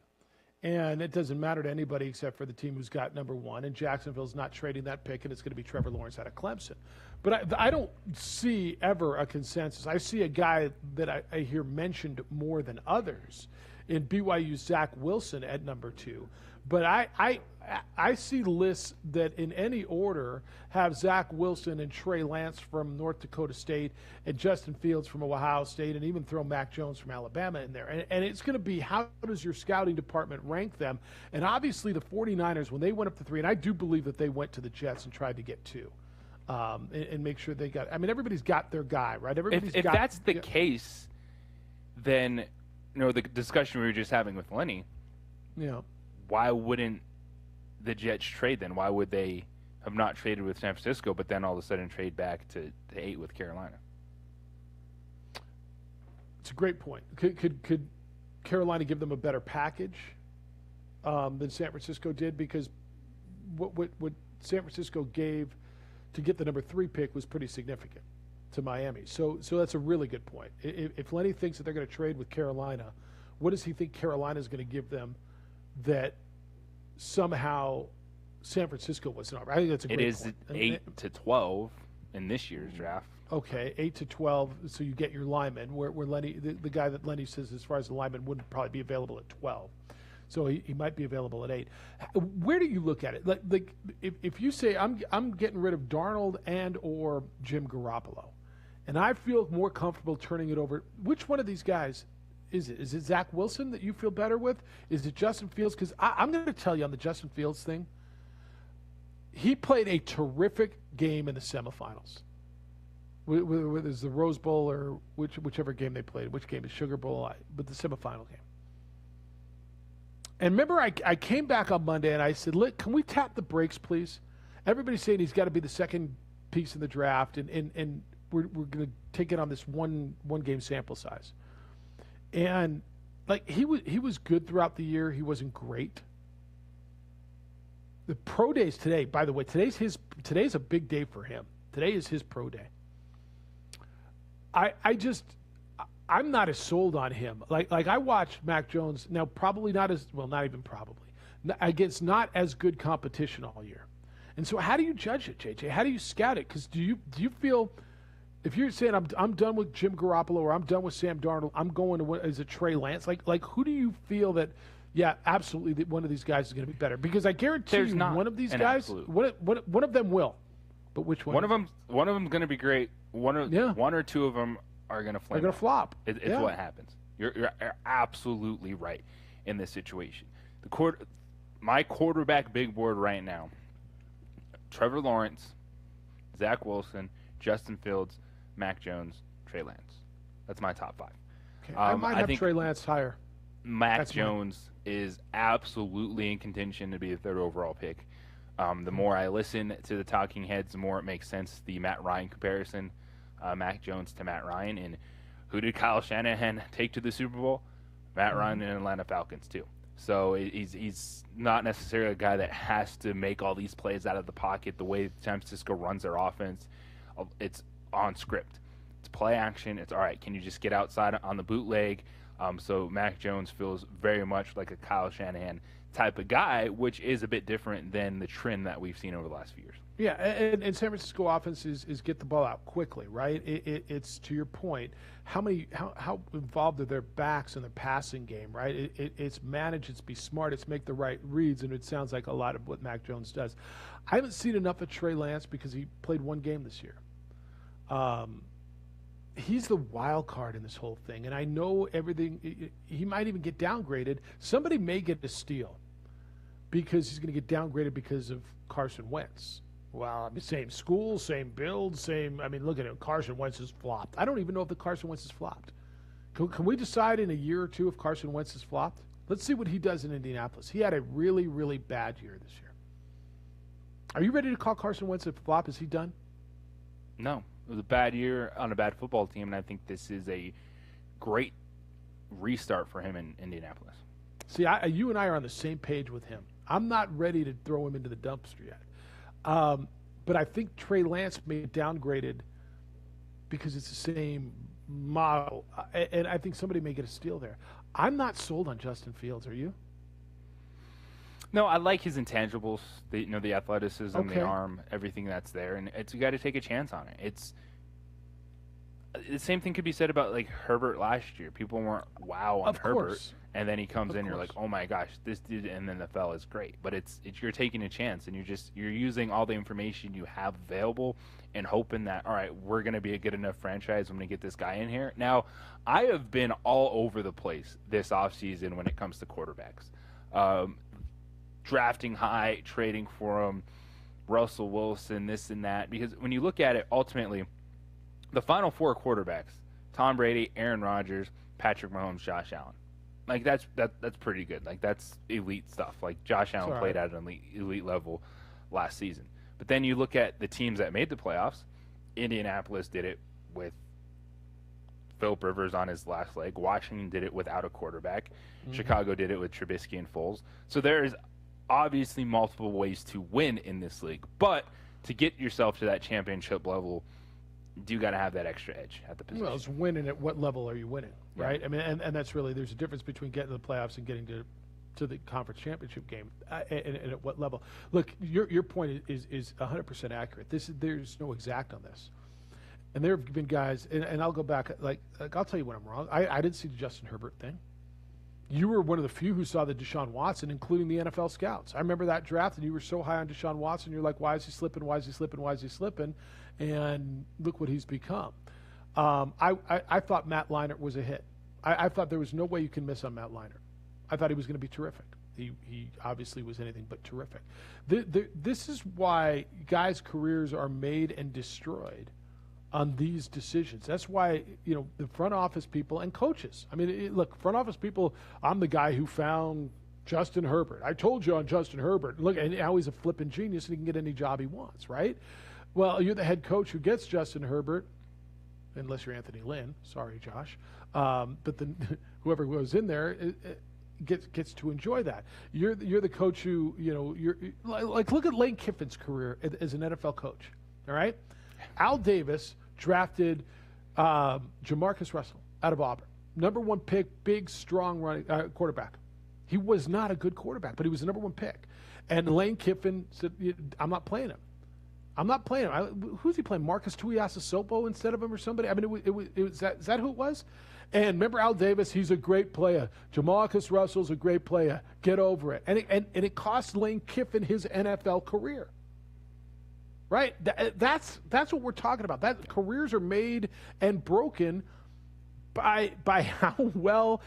And it doesn't matter to anybody except for the team who's got number 1. And Jacksonville's not trading that pick, and it's going to be Trevor Lawrence out of Clemson. But I don't see ever a consensus. I see a guy that I hear mentioned more than others in BYU's Zach Wilson at number 2. But I see lists that in any order have Zach Wilson and Trey Lance from North Dakota State and Justin Fields from Ohio State and even throw Mac Jones from Alabama in there. And it's going to be, how does your scouting department rank them? And obviously the 49ers, when they went up to 3, and I do believe that they went to the Jets and tried to get 2 and make sure they got – I mean, everybody's got their guy, right? If that's the case, then, you know, the discussion we were just having with Lenny, yeah, why wouldn't the Jets trade then? Why would they have not traded with San Francisco, but then all of a sudden trade back to 8 with Carolina. It's a great point. Could Carolina give them a better package than San Francisco did? Because what San Francisco gave to get the number 3 pick was pretty significant to Miami. So that's a really good point. If Lenny thinks that they're going to trade with Carolina, what does he think Carolina is going to give them that somehow San Francisco wasn't offered? I think that's a great point. It is 8 to 12 in this year's draft. Okay, 8 to 12, so you get your lineman, where Lenny, the guy that Lenny says as far as the lineman wouldn't probably be available at 12. So he might be available at 8. Where do you look at it? Like if you say I'm getting rid of Darnold and or Jim Garoppolo, and I feel more comfortable turning it over, which one of these guys is it? Is it Zach Wilson that you feel better with? Is it Justin Fields? Because I'm going to tell you on the Justin Fields thing, he played a terrific game in the semifinals. Whether it's the Rose Bowl or whichever game they played, which game is Sugar Bowl, but the semifinal game. And remember, I came back on Monday and I said, "Look, can we tap the brakes, please?" Everybody's saying he's got to be the second piece in the draft, and we're going to take it on this one game sample size. And like he was good throughout the year. He wasn't great. The pro days today, by the way, today's a big day for him. Today is his pro day. I'm not as sold on him. Like I watched Mac Jones. Now, probably not as well, not even probably. Against not as good competition all year. And so, how do you judge it, JJ? How do you scout it? Because do you feel, if you're saying I'm done with Jim Garoppolo or I'm done with Sam Darnold, I'm going to as a Trey Lance. Like who do you feel that? Yeah, absolutely. That one of these guys is going to be better because I guarantee you, one of these guys, one of them will. But which one? One of them's going to be great. One or two of them are going to flame. They're going to flop. It's what happens. You're absolutely right in this situation. My quarterback big board right now: Trevor Lawrence, Zach Wilson, Justin Fields, Mac Jones, Trey Lance. That's my top 5. Okay. I might have Trey Lance higher. Mac Jones is absolutely in contention to be the 3rd overall pick. The more I listen to the talking heads, the more it makes sense. The Matt Ryan comparison, Mac Jones to Matt Ryan. And who did Kyle Shanahan take to the Super Bowl? Matt Ryan and Atlanta Falcons too. So he's not necessarily a guy that has to make all these plays out of the pocket. The way San Francisco runs their offense, it's on script. It's play action. It's all right. Can you just get outside on the bootleg? So Mac Jones feels very much like a Kyle Shanahan type of guy, which is a bit different than the trend that we've seen over the last few years. Yeah, and San Francisco offense is get the ball out quickly, right? It's to your point, how involved are their backs in the passing game, right? It's manage, it's be smart, it's make the right reads, and it sounds like a lot of what Mac Jones does. I haven't seen enough of Trey Lance because he played one game this year. He's the wild card in this whole thing, and I know everything. He might even get downgraded. Somebody may get a steal because he's going to get downgraded because of Carson Wentz. Well, same school, same build, same. I mean, look at it. Carson Wentz has flopped. I don't even know if the Carson Wentz has flopped. Can we decide in a year or two if Carson Wentz has flopped? Let's see what he does in Indianapolis. He had a really, really bad year this year. Are you ready to call Carson Wentz a flop? Is he done? No. It was a bad year on a bad football team, and I think this is a great restart for him in Indianapolis. See, you and I are on the same page with him. I'm not ready to throw him into the dumpster yet. But I think Trey Lance may be downgraded because it's the same model. And I think somebody may get a steal there. I'm not sold on Justin Fields. Are you? No, I like his intangibles. The athleticism, the arm, everything that's there, and you got to take a chance on it. It's the same thing could be said about like Herbert last year. People weren't wow on Herbert, and then he comes in, you're like, oh my gosh, this dude in the NFL is great. But it's you're taking a chance, and you're using all the information you have available, and hoping that all right, we're going to be a good enough franchise. I'm going to get this guy in here. Now, I have been all over the place this offseason when it comes to quarterbacks. Drafting high, trading for him, Russell Wilson, this and that. Because when you look at it, ultimately, the final 4 quarterbacks, Tom Brady, Aaron Rodgers, Patrick Mahomes, Josh Allen. Like, that's pretty good. Like, that's elite stuff. Like, Josh Allen played at an elite level last season. But then you look at the teams that made the playoffs. Indianapolis did it with Philip Rivers on his last leg. Washington did it without a quarterback. Chicago did it with Trubisky and Foles. So there is obviously multiple ways to win in this league. But to get yourself to that championship level, you got to have that extra edge at the position. Well, it's winning at what level are you winning, right? I mean, and that's really, there's a difference between getting to the playoffs and getting to the conference championship game, and at what level. Look, your point is 100% accurate. There's no exact on this. And there have been guys, and I'll go back, like I'll tell you when I'm wrong. I didn't see the Justin Herbert thing. You were one of the few who saw the Deshaun Watson, including the NFL scouts. I remember that draft, and you were so high on Deshaun Watson. You're like, why is he slipping? Why is he slipping? Why is he slipping? And look what he's become. I thought Matt Leinart was a hit. I thought there was no way you can miss on Matt Leinart. I thought he was going to be terrific. He obviously was anything but terrific. This is why guys' careers are made and destroyed on these decisions. That's why, the front office people and coaches. I mean, look, front office people, I'm the guy who found Justin Herbert. I told you on Justin Herbert. Look, and now he's a flipping genius and he can get any job he wants, right? Well, you're the head coach who gets Justin Herbert, unless you're Anthony Lynn. Sorry, Josh. But then whoever was in there gets to enjoy that. You're the coach who, you're like, look at Lane Kiffin's career as an NFL coach, all right? Al Davis drafted Jamarcus Russell out of Auburn. Number 1 pick, big, strong running quarterback. He was not a good quarterback, but he was the number 1 pick. And Lane Kiffin said, I'm not playing him. I'm not playing him. Who's he playing? Marcus Tuiasosopo instead of him or somebody? I mean, is that who it was? And remember Al Davis, he's a great player. Jamarcus Russell's a great player. Get over it. And it cost Lane Kiffin his NFL career. Right? That's what we're talking about. That careers are made and broken by how well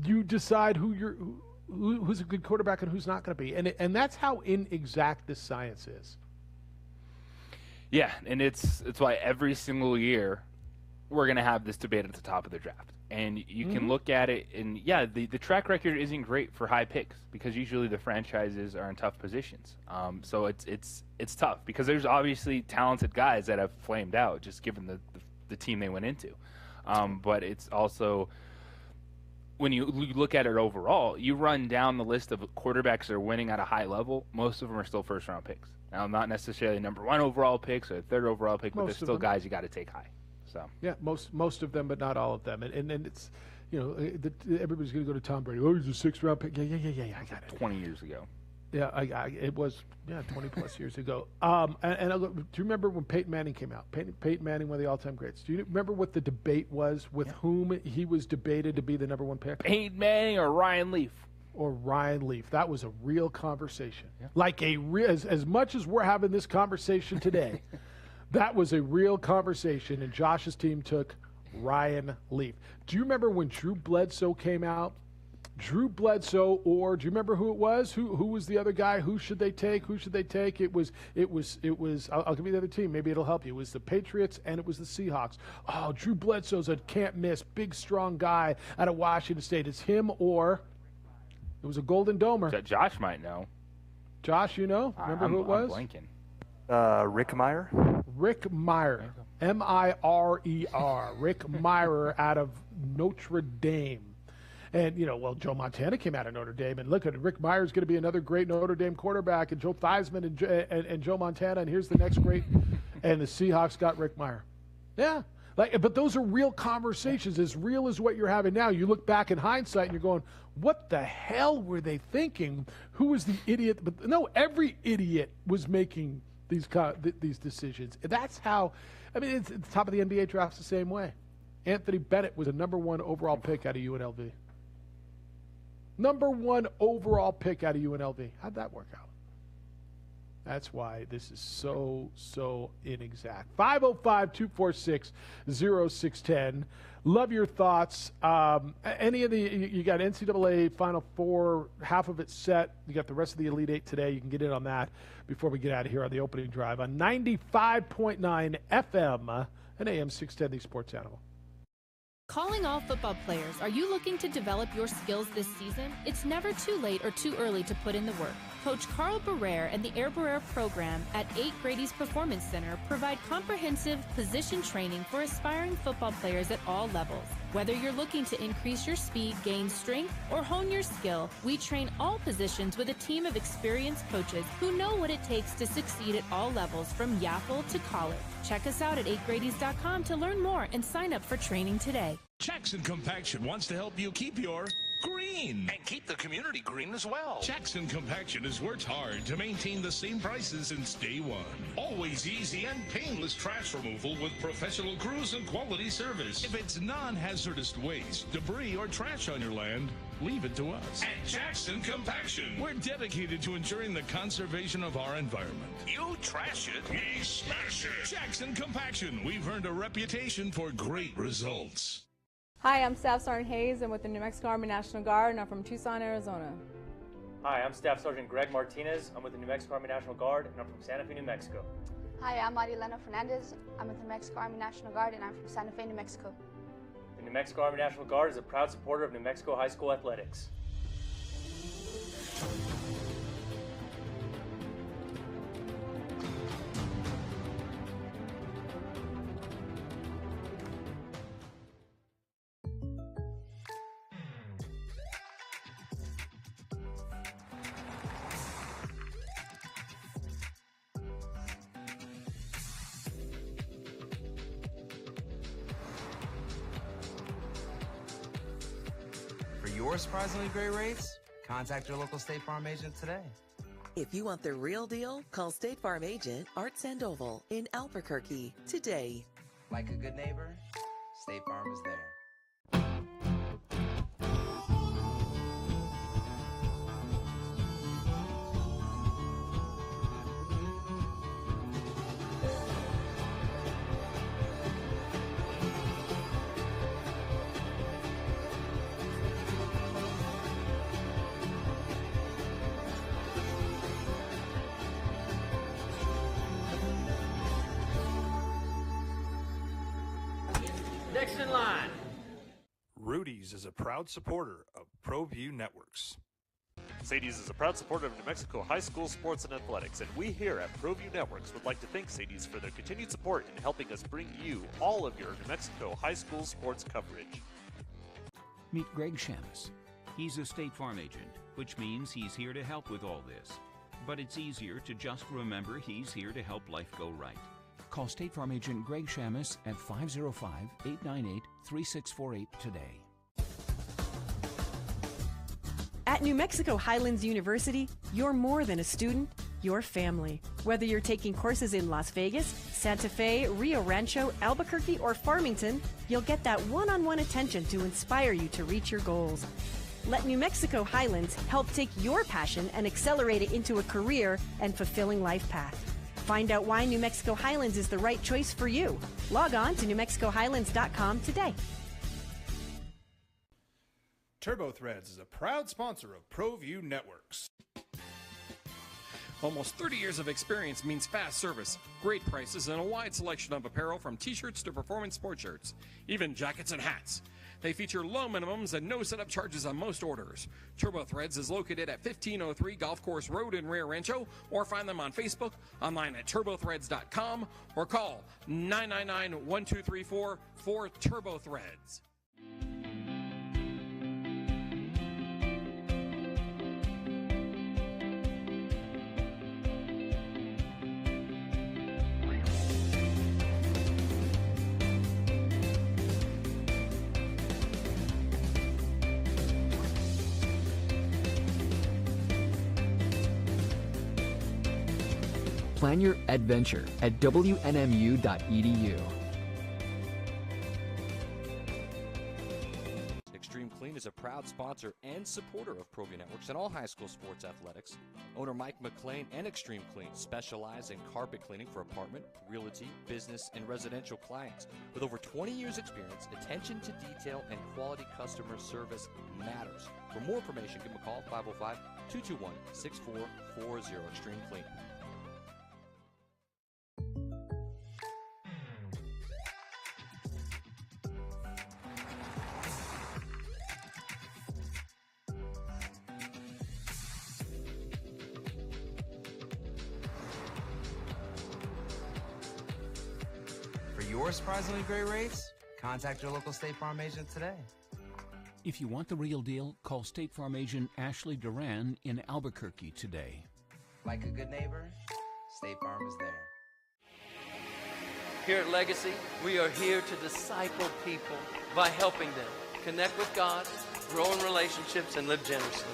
you decide who's a good quarterback and who's not going to be. And that's how inexact this science is. Yeah, and it's why every single year we're going to have this debate at the top of the draft. And you can look at it, and the track record isn't great for high picks because usually the franchises are in tough positions. So it's tough because there's obviously talented guys that have flamed out just given the team they went into. But it's also, when you look at it overall, you run down the list of quarterbacks that are winning at a high level, most of them are still first-round picks. Now, not necessarily number 1 overall picks or 3rd overall pick, but there's still guys you got to take high. So yeah, most of them, but not all of them. And it's, everybody's going to go to Tom Brady. Oh, he's a 6th round pick. Yeah, I got it. 20 years ago. Yeah, it was 20 plus years ago. And do you remember when Peyton Manning came out? Peyton Manning, one of the all-time greats. Do you remember what the debate was with whom he was debated to be the number 1 pick? Peyton Manning or Ryan Leaf? Or Ryan Leaf. That was a real conversation. Yeah. Like as much as we're having this conversation today, that was a real conversation, and Josh's team took Ryan Leaf. Do you remember when Drew Bledsoe came out? Drew Bledsoe, or do you remember who it was? Who was the other guy? Who should they take? It was. I'll give you the other team. Maybe it'll help you. It was the Patriots and it was the Seahawks. Oh, Drew Bledsoe's a can't miss, big strong guy out of Washington State. It's him or it was a Golden Domer. That Josh might know. Josh, you know? Remember who it was? I'm blanking. Rick Meyer. Rick Meyer. M-I-R-E-R. Rick Meyer out of Notre Dame. And, Joe Montana came out of Notre Dame. And look at it. Rick Meyer's going to be another great Notre Dame quarterback. And Joe Theismann and Joe Montana. And here's the next great. And the Seahawks got Rick Meyer. Yeah. But those are real conversations, as real as what you're having now. You look back in hindsight and you're going, what the hell were they thinking? Who was the idiot? But no, every idiot was making these decisions. That's how, it's at the top of the NBA draft's the same way. Anthony Bennett was a number 1 overall pick out of UNLV. Number 1 overall pick out of UNLV. How'd that work out? That's why this is so inexact. 505-246-0610. Love your thoughts. Any of you got NCAA Final Four, half of it set. You got the rest of the Elite Eight today. You can get in on that before we get out of here on the opening drive on 95.9 FM and AM 610, the Sports Animal. Calling all football players, are you looking to develop your skills this season? It's never too late or too early to put in the work. Coach Carl Barrere and the Air Barrere program at 8 Grady's Performance Center provide comprehensive position training for aspiring football players at all levels. Whether you're looking to increase your speed, gain strength, or hone your skill, we train all positions with a team of experienced coaches who know what it takes to succeed at all levels from Yaffle to college. Check us out at 8gradys.com to learn more and sign up for training today. Jackson Compaction wants to help you keep your green and keep the community green as well. Jackson Compaction has worked hard to maintain the same prices since day one. Always easy and painless trash removal with professional crews and quality service. If it's non-hazardous waste, debris, or trash on your land, leave it to us. At Jackson Compaction, we're dedicated to ensuring the conservation of our environment. You trash it, we smash it. Jackson Compaction, we've earned a reputation for great results. Hi, I'm Staff Sergeant Hayes. I'm with the New Mexico Army National Guard, and I'm from Tucson, Arizona. Hi, I'm Staff Sergeant Greg Martinez. I'm with the New Mexico Army National Guard, and I'm from Santa Fe, New Mexico. Hi, I'm Marilena Fernandez. I'm with the New Mexico Army National Guard, and I'm from Santa Fe, New Mexico. The New Mexico Army National Guard is a proud supporter of New Mexico high school athletics. For your surprisingly great rates, contact your local State Farm agent today. If you want the real deal, call State Farm agent Art Sandoval in Albuquerque today. Like a good neighbor, State Farm is there. Next in line. Rudy's is a proud supporter of ProView Networks. Sadie's is a proud supporter of New Mexico high school sports and athletics, and we here at ProView Networks would like to thank Sadie's for their continued support in helping us bring you all of your New Mexico high school sports coverage. Meet Greg Shamus. He's a State Farm agent, which means he's here to help with all this. But it's easier to just remember he's here to help life go right. Call State Farm agent Greg Shamus at 505-898-3648 today. At New Mexico Highlands University, you're more than a student, you're family. Whether you're taking courses in Las Vegas, Santa Fe, Rio Rancho, Albuquerque, or Farmington, you'll get that one-on-one attention to inspire you to reach your goals. Let New Mexico Highlands help take your passion and accelerate it into a career and fulfilling life path. Find out why New Mexico Highlands is the right choice for you. Log on to NewMexicoHighlands.com today. TurboThreads is a proud sponsor of ProView Networks. Almost 30 years of experience means fast service, great prices, and a wide selection of apparel from t-shirts to performance sport shirts, even jackets and hats. They feature low minimums and no setup charges on most orders. TurboThreads is located at 1503 Golf Course Road in Rio Rancho, or find them on Facebook, online at turbothreads.com, or call 999-1234 for TurboThreads. Plan your adventure at WNMU.edu. Extreme Clean is a proud sponsor and supporter of ProView Networks and all high school sports athletics. Owner Mike McLean and Extreme Clean specialize in carpet cleaning for apartment, realty, business, and residential clients. With over 20 years experience, attention to detail and quality customer service matters. For more information, give them a call, 505-221-6440, Extreme Clean. your surprisingly great rates, contact your local State Farm agent today. If you want the real deal, call State Farm agent Ashley Duran in Albuquerque today. Like a good neighbor, State Farm is there. Here at Legacy, we are here to disciple people by helping them connect with God, grow in relationships, and live generously.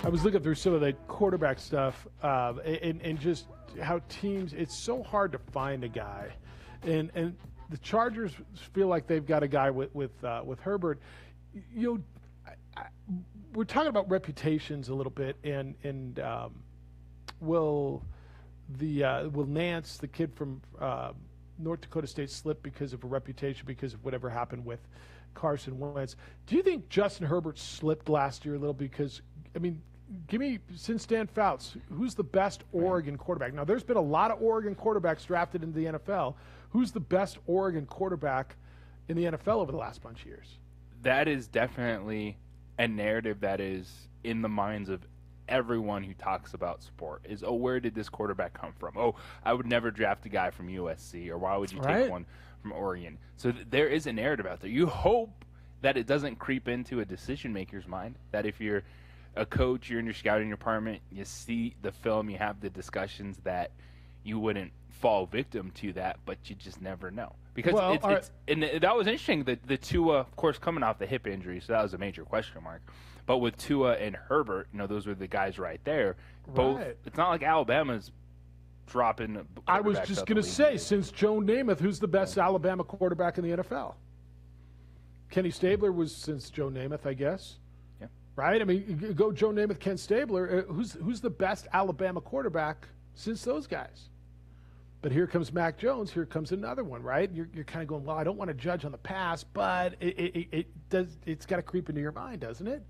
I was looking through some of the quarterback stuff and just how teams, it's so hard to find a guy. And the Chargers feel like they've got a guy with Herbert. You know, we're talking about reputations a little bit, and will Nance, the kid from North Dakota State, slip because of a reputation, because of whatever happened with Carson Wentz? Do you think Justin Herbert slipped last year a little because, I mean, give me, since Dan Fouts, who's the best Oregon quarterback? Now, there's been a lot of Oregon quarterbacks drafted into the NFL. Who's the best Oregon quarterback in the NFL over the last bunch of years? That is definitely a narrative that is in the minds of everyone who talks about sport is, oh, where did this quarterback come from? Oh, I would never draft a guy from USC, or why would you take one from Oregon? So there is a narrative out there. You hope that it doesn't creep into a decision maker's mind, that if you're a coach, you're in your scouting department, you see the film, you have the discussions, that you wouldn't fall victim to that, but you just never know. Because and that was interesting, the Tua, of course, coming off the hip injury, so that was a major question mark. But with Tua and Herbert, you know, those were the guys right there. Both, it's not like Alabama's dropping. I was just going to say, since Joe Namath, who's the best Alabama quarterback in the NFL? Kenny Stabler was since Joe Namath, I guess. Right? I mean, go Joe Namath, Ken Stabler. Who's the best Alabama quarterback since those guys? But here comes Mac Jones. Here comes another one, right? You're kind of going, well, I don't want to judge on the past, but it's got to creep into your mind, doesn't it?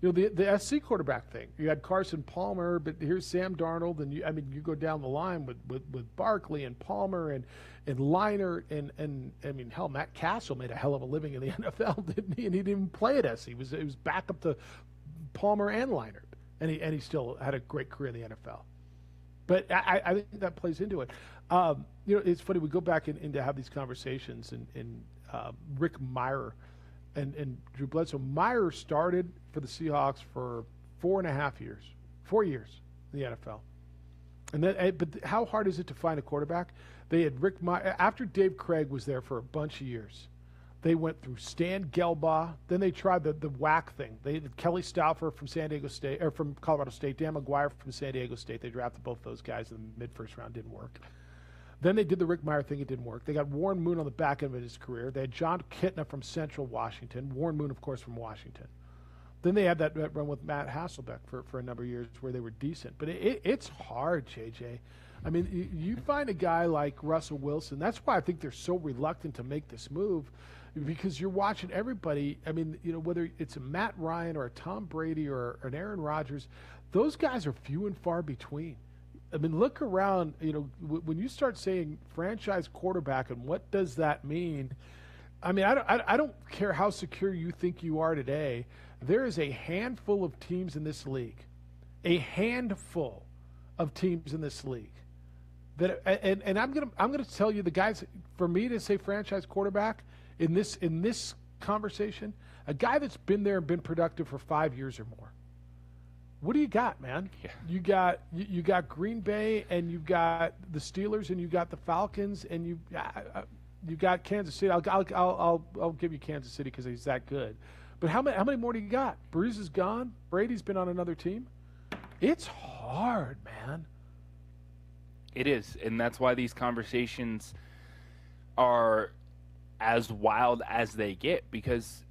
You know, the SC quarterback thing. You had Carson Palmer, but here's Sam Darnold, and you go down the line with Barkley and Palmer and Leinart and I mean, hell, Matt Castle made a hell of a living in the NFL, didn't he? And he didn't even play at SC. He was back up to Palmer and Leinart, and he still had a great career in the NFL. But I think that plays into it. You know, it's funny, we go back in to have these conversations, and Rick Meyer and Drew Bledsoe. Meyer started for the Seahawks for 4.5 years, 4 years in the NFL. And then, but how hard is it to find a quarterback? They had Rick Meyer after Dave Craig was there for a bunch of years. They went through Stan Gelbaugh. Then they tried the WAC thing. They had Kelly Stauffer from San Diego State, or from Colorado State, Dan McGuire from San Diego State. They drafted both those guys in the mid-first round. Didn't work. Then they did the Rick Meyer thing. It didn't work. They got Warren Moon on the back end of his career. They had John Kitna from Central Washington. Warren Moon, of course, from Washington. Then they had that run with Matt Hasselbeck for a number of years where they were decent. But it's hard, JJ. I mean, you find a guy like Russell Wilson. That's why I think they're so reluctant to make this move, because you're watching everybody. I mean, you know, whether it's a Matt Ryan or a Tom Brady or an Aaron Rodgers, those guys are few and far between. I mean, look around, you know, when you start saying franchise quarterback and what does that mean? I mean, I don't care how secure you think you are today. There is a handful of teams in this league, a handful of teams in this league that, and I'm gonna tell you, the guys, for me to say franchise quarterback in this conversation, A guy that's been there and been productive for 5 years or more. What do you got, man? Yeah. You got Green Bay, and you got the Steelers, and you got the Falcons, and you got Kansas City. I'll give you Kansas City because he's that good. But how many more do you got? Breeze is gone. Brady's been on another team. It's hard, man. It is, and that's why these conversations are as wild as they get, because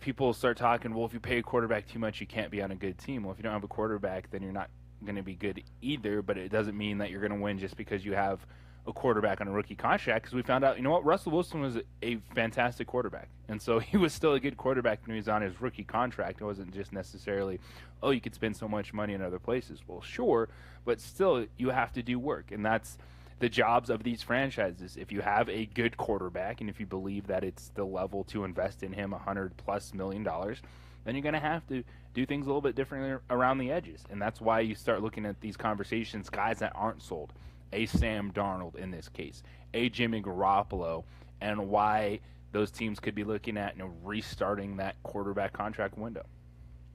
people start talking, well, if you pay a quarterback too much, you can't be on a good team. Well, if you don't have a quarterback, then you're not going to be good either, but it doesn't mean that you're going to win just because you have a quarterback on a rookie contract, because we found out, Russell Wilson was a fantastic quarterback, and so he was still a good quarterback when he was on his rookie contract. It wasn't just necessarily, oh, you could spend so much money in other places. Well, sure, but still you have to do work, and that's the jobs of these franchises. If you have a good quarterback, and if you believe that it's the level to invest in him $100+ million, then you're going to have to do things a little bit differently around the edges, and that's why you start looking at these conversations, guys that aren't sold, a Sam Darnold in this case, a Jimmy Garoppolo, and why those teams could be looking at restarting that quarterback contract window.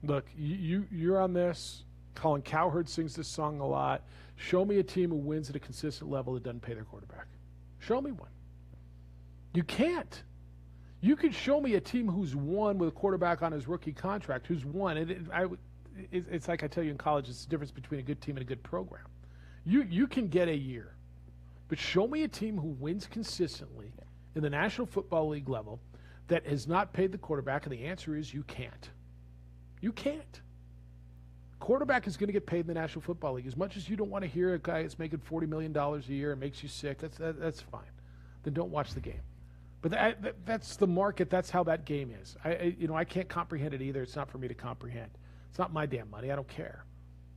Look, you're on this. Colin Cowherd sings this song a lot. Show me a team who wins at a consistent level that doesn't pay their quarterback. Show me one. You can't. You could show me a team who's won with a quarterback on his rookie contract, who's won. It's like I tell you in college, it's the difference between a good team and a good program. You can get a year, but show me a team who wins consistently in the National Football League level that has not paid the quarterback, and the answer is you can't. You can't. Quarterback is going to get paid in the National Football League. As much as you don't want to hear a guy that's making $40 million a year and makes you sick, that's fine. Then don't watch the game. But that's the market. That's how that game is. I can't comprehend it either. It's not for me to comprehend. It's not my damn money. I don't care,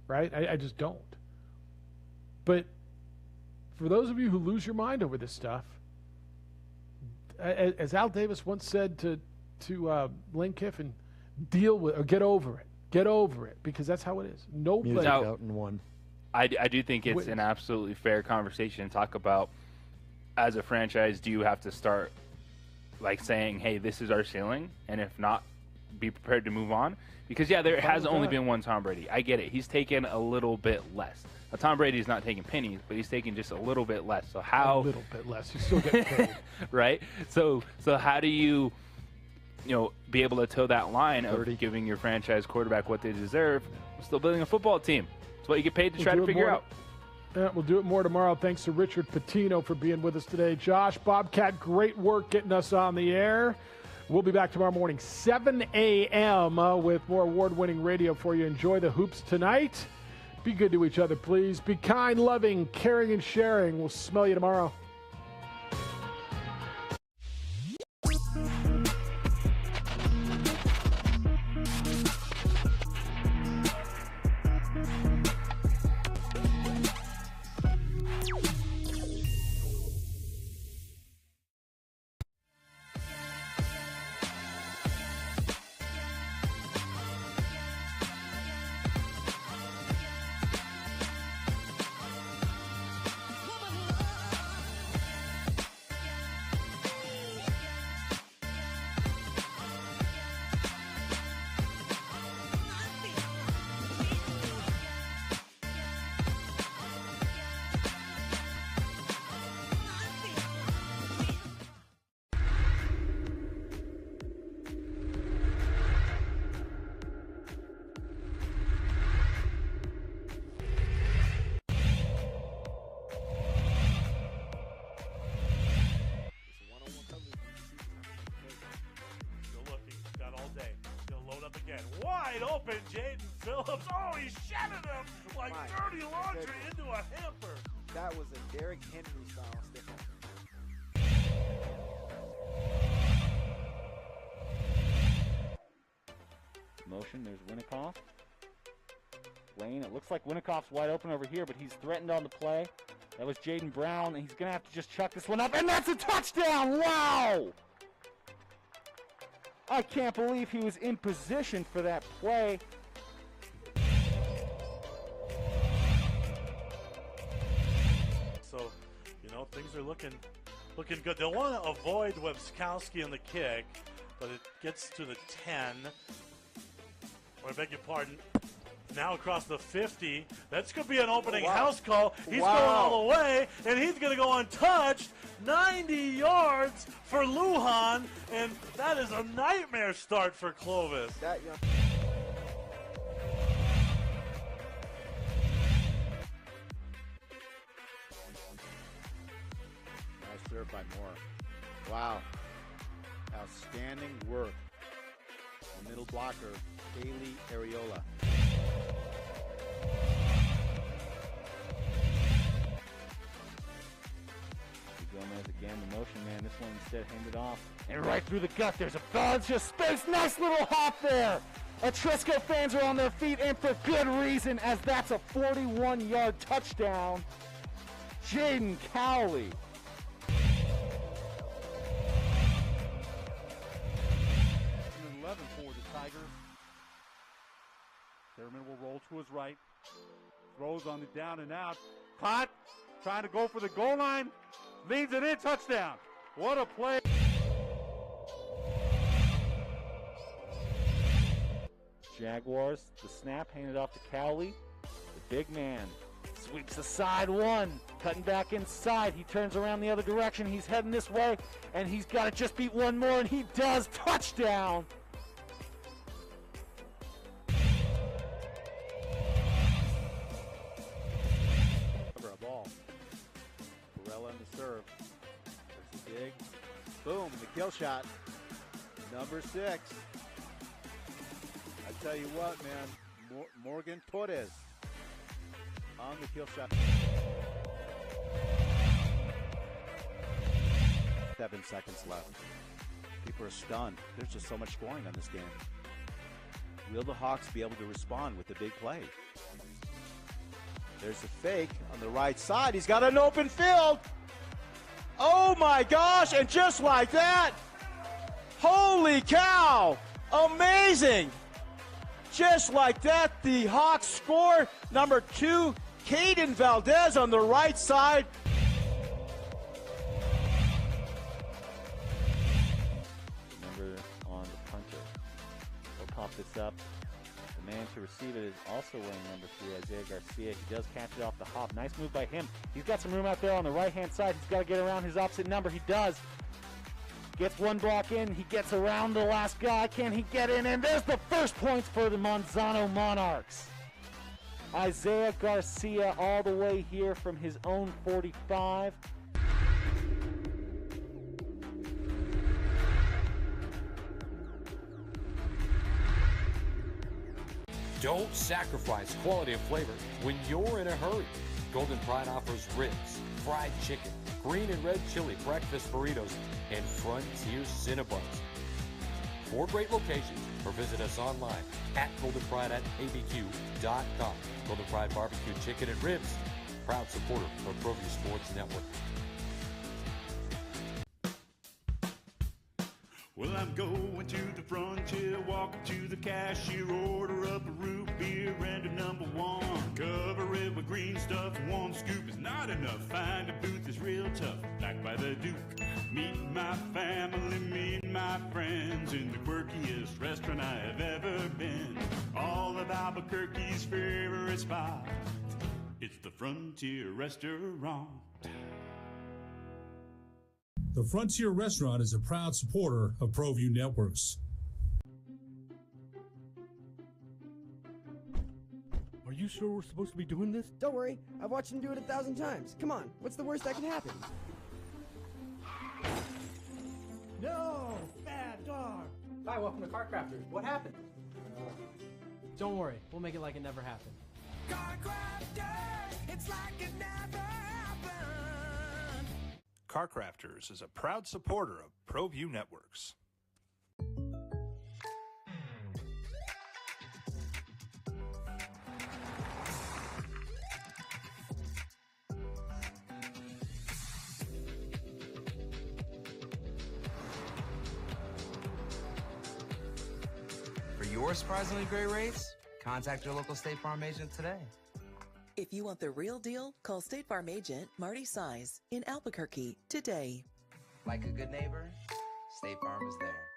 right? I just don't. But for those of you who lose your mind over this stuff, as Al Davis once said to Lane Kiffin, deal with or get over it. Get over it, because that's how it is. Nobody out in one. I do think it's an absolutely fair conversation to talk about. As a franchise, do you have to start saying, hey, this is our ceiling, and if not, be prepared to move on? Because, yeah, there has only been one Tom Brady. I get it. He's taken a little bit less. Now, Tom Brady's not taking pennies, but he's taking just a little bit less. So how? A little bit less. He's still getting paid. Right? So how do you be able to toe that line of giving your franchise quarterback what they deserve, still building a football team? That's what you get paid to try to figure out. Yeah, we'll do it more tomorrow. Thanks to Richard Pitino for being with us today. Josh, Bobcat, great work getting us on the air. We'll be back tomorrow morning, 7 a.m. With more award-winning radio for you. Enjoy the hoops tonight. Be good to each other, please. Be kind, loving, caring, and sharing. We'll smell you tomorrow. Wide open, Jaden Phillips. Oh, he shattered him like dirty laundry into a hamper. That was a Derrick Henry style stiff arm. Motion, there's Winnikoff. Lane, it looks like Winnikoff's wide open over here, but he's threatened on the play. That was Jaden Brown, and he's going to have to just chuck this one up, and that's a touchdown! Wow! I can't believe he was in position for that play. So, things are looking good. They'll want to avoid Webskowski on the kick. but it gets to the 10. Or I beg your pardon. Now across the 50. That's going to be an opening house call. He's going all the way, and he's going to go untouched. 90 yards for Lujan, and that is a nightmare start for Clovis. That young. Nice serve by Moore. Wow. Outstanding work. The middle blocker, Haley Areola. Gomez again, the motion man. This one instead handed off. And right through the gut, there's a bunch of space. Nice little hop there. Etrisco fans are on their feet, and for good reason, as that's a 41-yard touchdown. Jaden Cowley. 11 for the Tigers. Thurman will roll to his right. Throws on the down and out. Caught. Trying to go for the goal line. Leads it in. Touchdown. What a play. Jaguars, the snap handed off to Cowley. The big man sweeps aside one. Cutting back inside. He turns around the other direction. He's heading this way. And he's got to just beat one more. And he does. Touchdown. A ball. Varela in the serve. There's the dig. Boom, the kill shot. Number 6. I tell you what, man. Morgan Torres on the kill shot. 7 seconds left. People are stunned. There's just so much scoring on this game. Will the Hawks be able to respond with the big play? There's a fake on the right side. He's got an open field. Oh my gosh, and just like that, holy cow, amazing. Just like that, the Hawks score. Number 2, Caden Valdez on the right side. Remember on the punter. We'll pop this up. The man to receive it is also wearing number 3, Isaiah Garcia. He does catch it off the hop. Nice move by him. He's got some room out there on the right-hand side. He's got to get around his opposite number. He does. Gets one block in. He gets around the last guy. Can he get in? And there's the first points for the Monzano Monarchs. Isaiah Garcia all the way here from his own 45. Don't sacrifice quality and flavor when you're in a hurry. Golden Pride offers ribs, fried chicken, green and red chili breakfast burritos, and Frontier Cinnabons. 4 great locations, or visit us online at goldenpride@abq.com. Golden Pride Barbecue Chicken and Ribs, proud supporter of ProView Sports Network. Well, I'm going to the frontier, walking to the cashier, order up a root beer and a number 1. Cover it with green stuff, 1 scoop is not enough. Find a booth is real tough, back by the Duke. Meet my family, meet my friends in the quirkiest restaurant I have ever been. All of Albuquerque's favorite spot, it's the Frontier Restaurant. The Frontier Restaurant is a proud supporter of ProView Networks. Are you sure we're supposed to be doing this? Don't worry, I've watched him do it 1,000 times. Come on, what's the worst that can happen? No! Bad dog! Hi, welcome to Car Crafters. What happened? Don't worry, we'll make it like it never happened. Car Crafters! It's like it never happened! Car Crafters is a proud supporter of ProView Networks. For your surprisingly great rates, contact your local State Farm agent today. If you want the real deal, call State Farm agent Marty Size in Albuquerque today. Like a good neighbor, State Farm is there.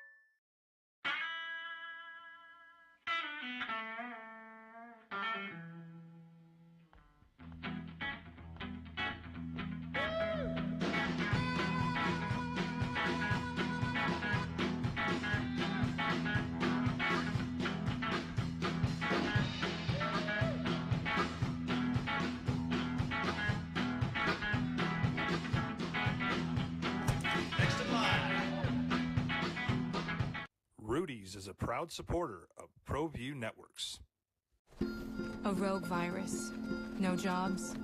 Cities is a proud supporter of ProView Networks. A rogue virus, no jobs,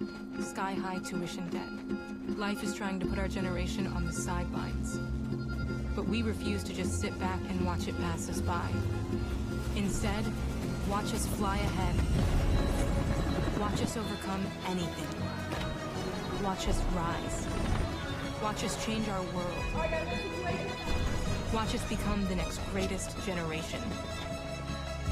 sky-high tuition debt. Life is trying to put our generation on the sidelines. But we refuse to just sit back and watch it pass us by. Instead, watch us fly ahead. Watch us overcome anything. Watch us rise. Watch us change our world. Watch us become the next greatest generation.